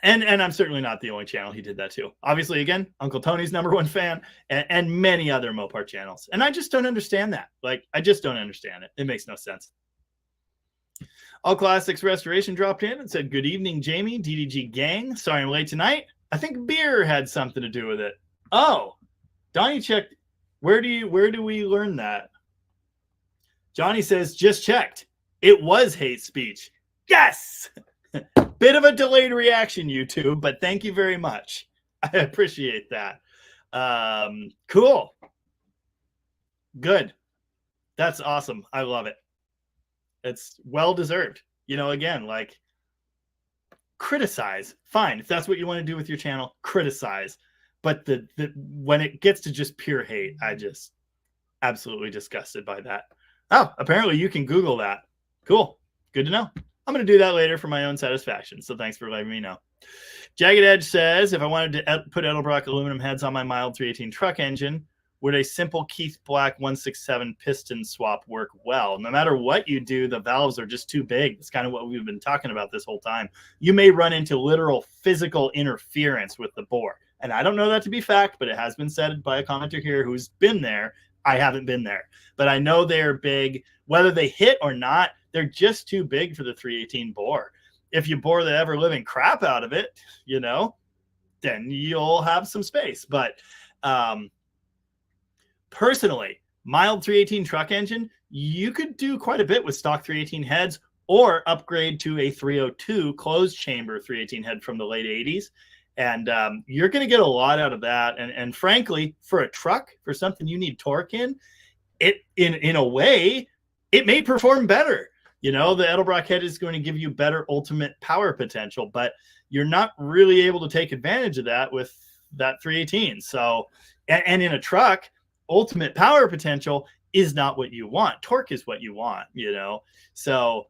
And I'm certainly not the only channel he did that to. Obviously, again, Uncle Tony's #1 fan and many other Mopar channels. And I just don't understand that. Like, I just don't understand it. It makes no sense. All Classics Restoration dropped in and said, good evening, Jamie, DDG gang. Sorry I'm late tonight. I think beer had something to do with it. Oh, Donnie checked. Where do we learn that? Johnny says, just checked. It was hate speech. Yes! Bit of a delayed reaction, YouTube, but thank you very much. I appreciate that. Cool. Good. That's awesome. I love it. It's well-deserved. You know, again, like, criticize. Fine. If that's what you want to do with your channel, criticize. But when it gets to just pure hate, I just absolutely disgusted by that. Oh, apparently you can Google that. Cool. Good to know. I'm going to do that later for my own satisfaction. So thanks for letting me know. Jagged Edge says, if I wanted to put Edelbrock aluminum heads on my mild 318 truck engine, would a simple Keith Black 167 piston swap work well? No matter what you do, the valves are just too big. It's kind of what we've been talking about this whole time. You may run into literal physical interference with the bore. And I don't know that to be fact, but it has been said by a commenter here who's been there. I haven't been there, but I know they're big. Whether they hit or not, they're just too big for the 318 bore. If you bore the ever-living crap out of it, you know, then you'll have some space. But personally, mild 318 truck engine, you could do quite a bit with stock 318 heads or upgrade to a 302 closed chamber 318 head from the late 80s. And you're going to get a lot out of that. And frankly, for a truck, for something you need torque in a way, it may perform better. You know, the Edelbrock head is going to give you better ultimate power potential, but you're not really able to take advantage of that with that 318. So, and in a truck, ultimate power potential is not what you want. Torque is what you want, you know? So,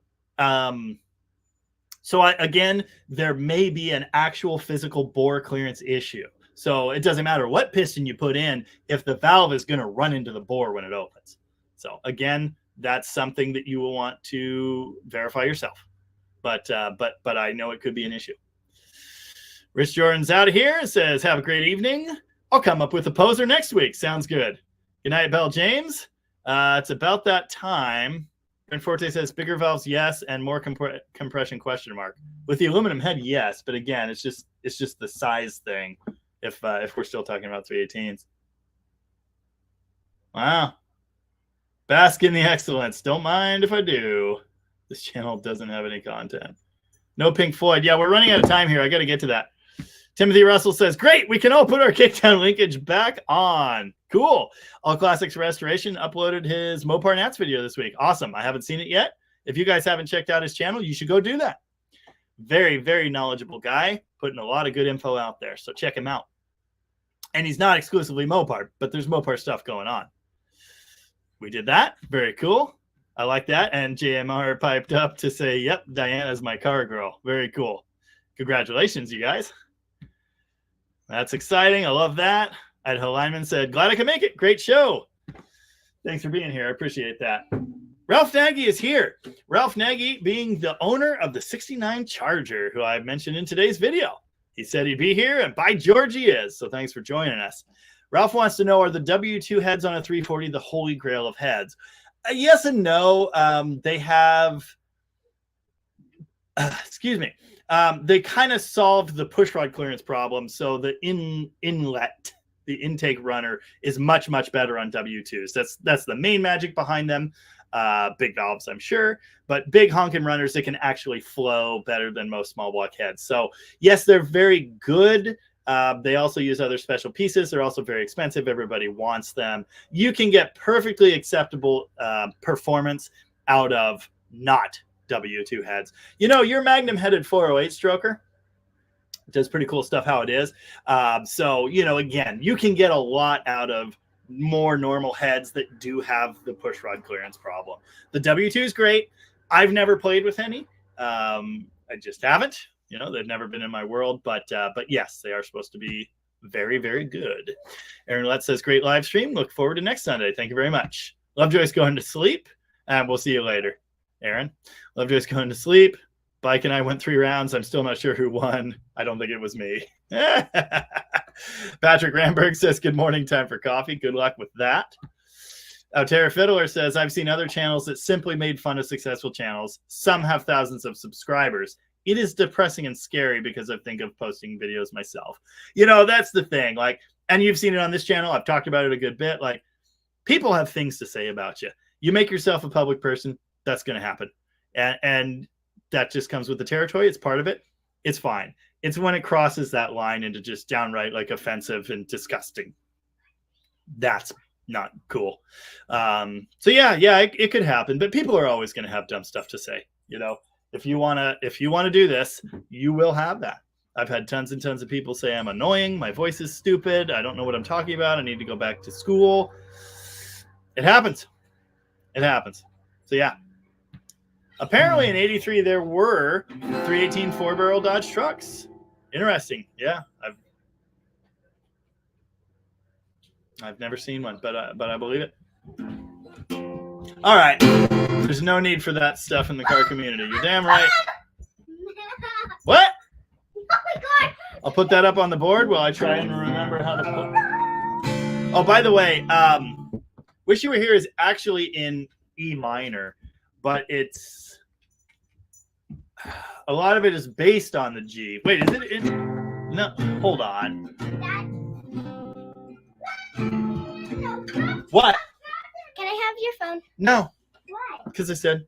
again, there may be an actual physical bore clearance issue. So it doesn't matter what piston you put in if the valve is going to run into the bore when it opens. So again, that's something that you will want to verify yourself. But I know it could be an issue. Rich Jordan's out of here and says, have a great evening. I'll come up with a poser next week. Sounds good. Good night, Bell James. It's about that time. Ben Forte says bigger valves, yes, and more compression, question mark. With the aluminum head, yes, but again, it's just the size thing. If we're still talking about 318s. Wow. Bask in the excellence. Don't mind if I do. This channel doesn't have any content. No Pink Floyd. Yeah, we're running out of time here. I got to get to that. Timothy Russell says, great, we can all put our kickdown linkage back on. Cool. All Classics Restoration uploaded his Mopar Nats video this week. Awesome. I haven't seen it yet. If you guys haven't checked out his channel, you should go do that. Very, very knowledgeable guy, putting a lot of good info out there. So check him out. And he's not exclusively Mopar, but there's Mopar stuff going on. We did that. Very cool. I like that. And JMR piped up to say, yep, Diana's my car girl. Very cool. Congratulations, you guys. That's exciting. I love that. Idaho Lineman said, glad I could make it. Great show. Thanks for being here. I appreciate that. Ralph Nagy is here. Ralph Nagy being the owner of the 69 Charger, who I mentioned in today's video. He said he'd be here, and by George, he is. So thanks for joining us. Ralph wants to know, are the W2 heads on a 340 the holy grail of heads? Yes and no. They have, excuse me. They kind of solved the pushrod clearance problem. So the inlet, the intake runner is much, much better on W2s. That's the main magic behind them. Big valves, I'm sure, but big honking runners that can actually flow better than most small block heads. So yes, they're very good. They also use other special pieces. They're also very expensive. Everybody wants them. You can get perfectly acceptable performance out of not W2 heads. You know, your Magnum headed 408 stroker does pretty cool stuff how it is. So, you know, again, you can get a lot out of more normal heads that do have the push rod clearance problem. The W2 is great. I've never played with any. I just haven't. You know, they've never been in my world, but yes, they are supposed to be very, very good. Aaron Lett says, great live stream. Look forward to next Sunday. Thank you very much. Lovejoy's going to sleep, and we'll see you later. Aaron, Lovejoy's going to sleep. Bike and I went 3 rounds. I'm still not sure who won. I don't think it was me. Patrick Ramberg says, good morning, time for coffee. Good luck with that. Tara Fiddler says, I've seen other channels that simply made fun of successful channels. Some have thousands of subscribers. It is depressing and scary because I think of posting videos myself. You know, that's the thing. Like, and you've seen it on this channel. I've talked about it a good bit. Like, people have things to say about you. You make yourself a public person, that's going to happen. And that just comes with the territory. It's part of it. It's fine. It's when it crosses that line into just downright like offensive and disgusting. That's not cool. So yeah, it could happen, but people are always going to have dumb stuff to say. You know, if you want to do this, you will have that. I've had tons and tons of people say I'm annoying. My voice is stupid. I don't know what I'm talking about. I need to go back to school. It happens. It happens. So yeah. Apparently in 83, there were 318 4-barrel Dodge trucks. Interesting. Yeah. I've never seen one, but I believe it. All right. There's no need for that stuff in the car community. You're damn right. What? Oh my God. I'll put that up on the board while I try and remember how to put. Oh, by the way, Wish You Were Here is actually in E minor, but it's a lot of it is based on the G. Wait, is it in? No, hold on. What? Can I have your phone? No, Why? because I said.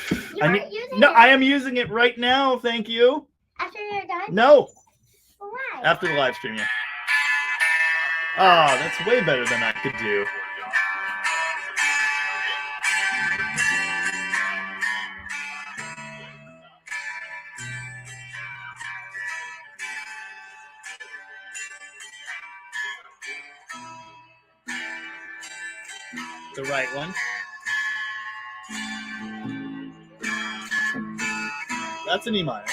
You aren't using No, it I am using it right now. Thank you. after you're done? No, Why? after the live stream. Yeah. Oh, that's way better than I could do. The right one. That's an E minor.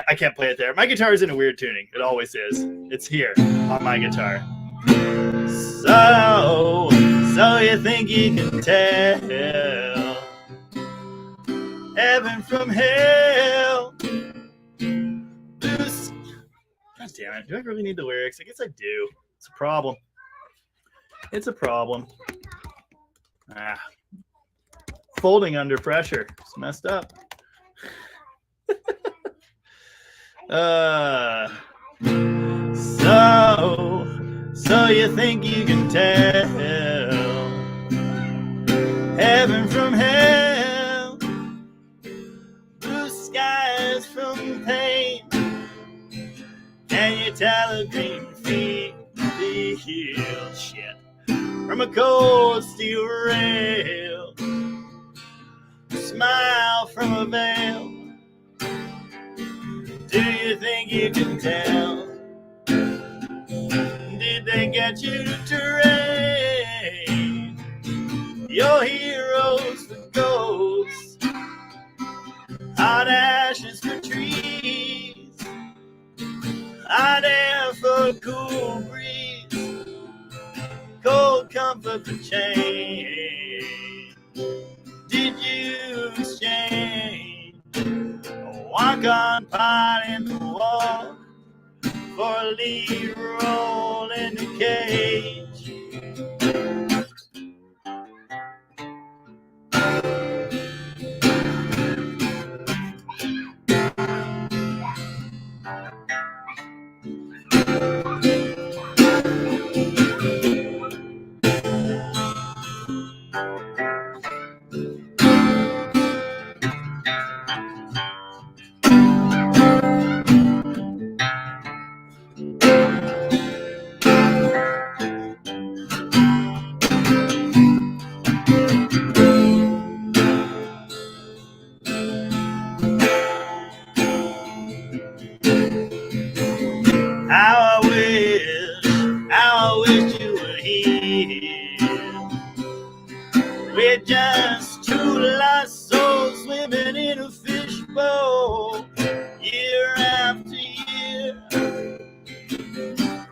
I can't play it there. My guitar is in a weird tuning. It always is. It's here on my guitar. So you think you can tell heaven from hell? God damn it. Do I really need the lyrics? I guess I do. It's a problem. It's a problem. Folding under pressure. It's messed up. So you think you can tell heaven from hell, blue skies from pain? Can you tell a green field shit from a cold steel rail? Smile from a veil. Do you think you can tell? Did they get you to trade your heroes for ghosts, hot ashes for trees, hot air for a cool breeze, cold comfort for change? Did you exchange a walk-on pot in the wall for a lead roll in the cage? How I wish you were here. We're just two lost souls swimming in a fishbowl, year after year,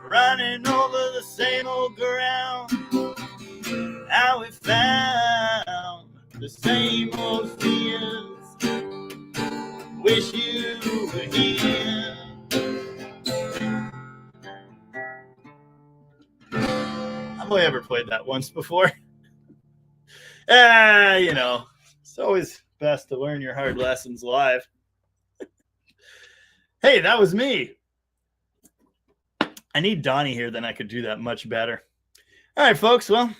running over the same old ground. How we found the same old fears. Wish you were here. I've only ever played that once before. You know, it's always best to learn your hard lessons live. Hey, that was me. I need Donnie here, then I could do that much better. All right, folks. Well,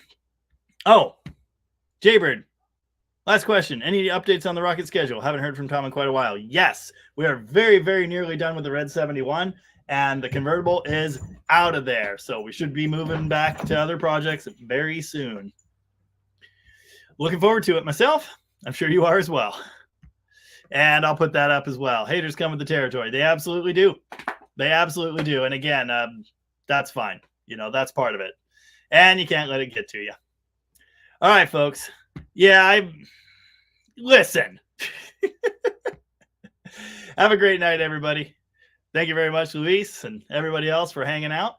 Jaybird, last question. Any updates on the rocket schedule? Haven't heard from Tom in quite a while. Yes, we are very, very nearly done with the Red 71, and the convertible is out of there. So we should be moving back to other projects very soon. Looking forward to it myself. I'm sure you are as well. And I'll put that up as well. Haters come with the territory. They absolutely do. They absolutely do. And again, That's fine. You know, that's part of it. And you can't let it get to you. All right, folks. Yeah, listen. Have a great night, everybody. Thank you very much, Luis, and everybody else for hanging out.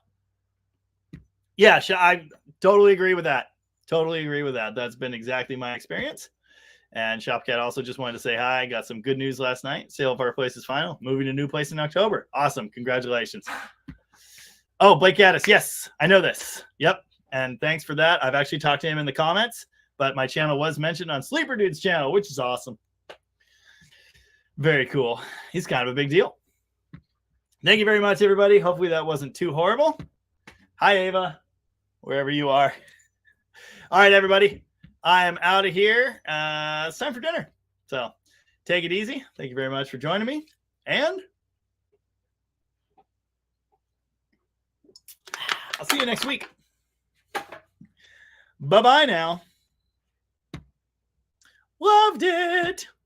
Yeah, I totally agree with that. Totally agree with that. That's been exactly my experience. And Shopcat also just wanted to say hi. Got some good news last night. Sale of our place is final. Moving to a new place in October. Awesome. Congratulations. Oh, Blake Gaddis. Yes, I know this. Yep. And thanks for that. I've actually talked to him in the comments, but my channel was mentioned on Sleeper Dude's channel, which is awesome. Very cool. He's kind of a big deal. Thank you very much, everybody. Hopefully that wasn't too horrible. Hi, Ava, wherever you are. All right, everybody. I am out of here. It's time for dinner. So take it easy. Thank you very much for joining me. And I'll see you next week. Bye-bye now. Loved it.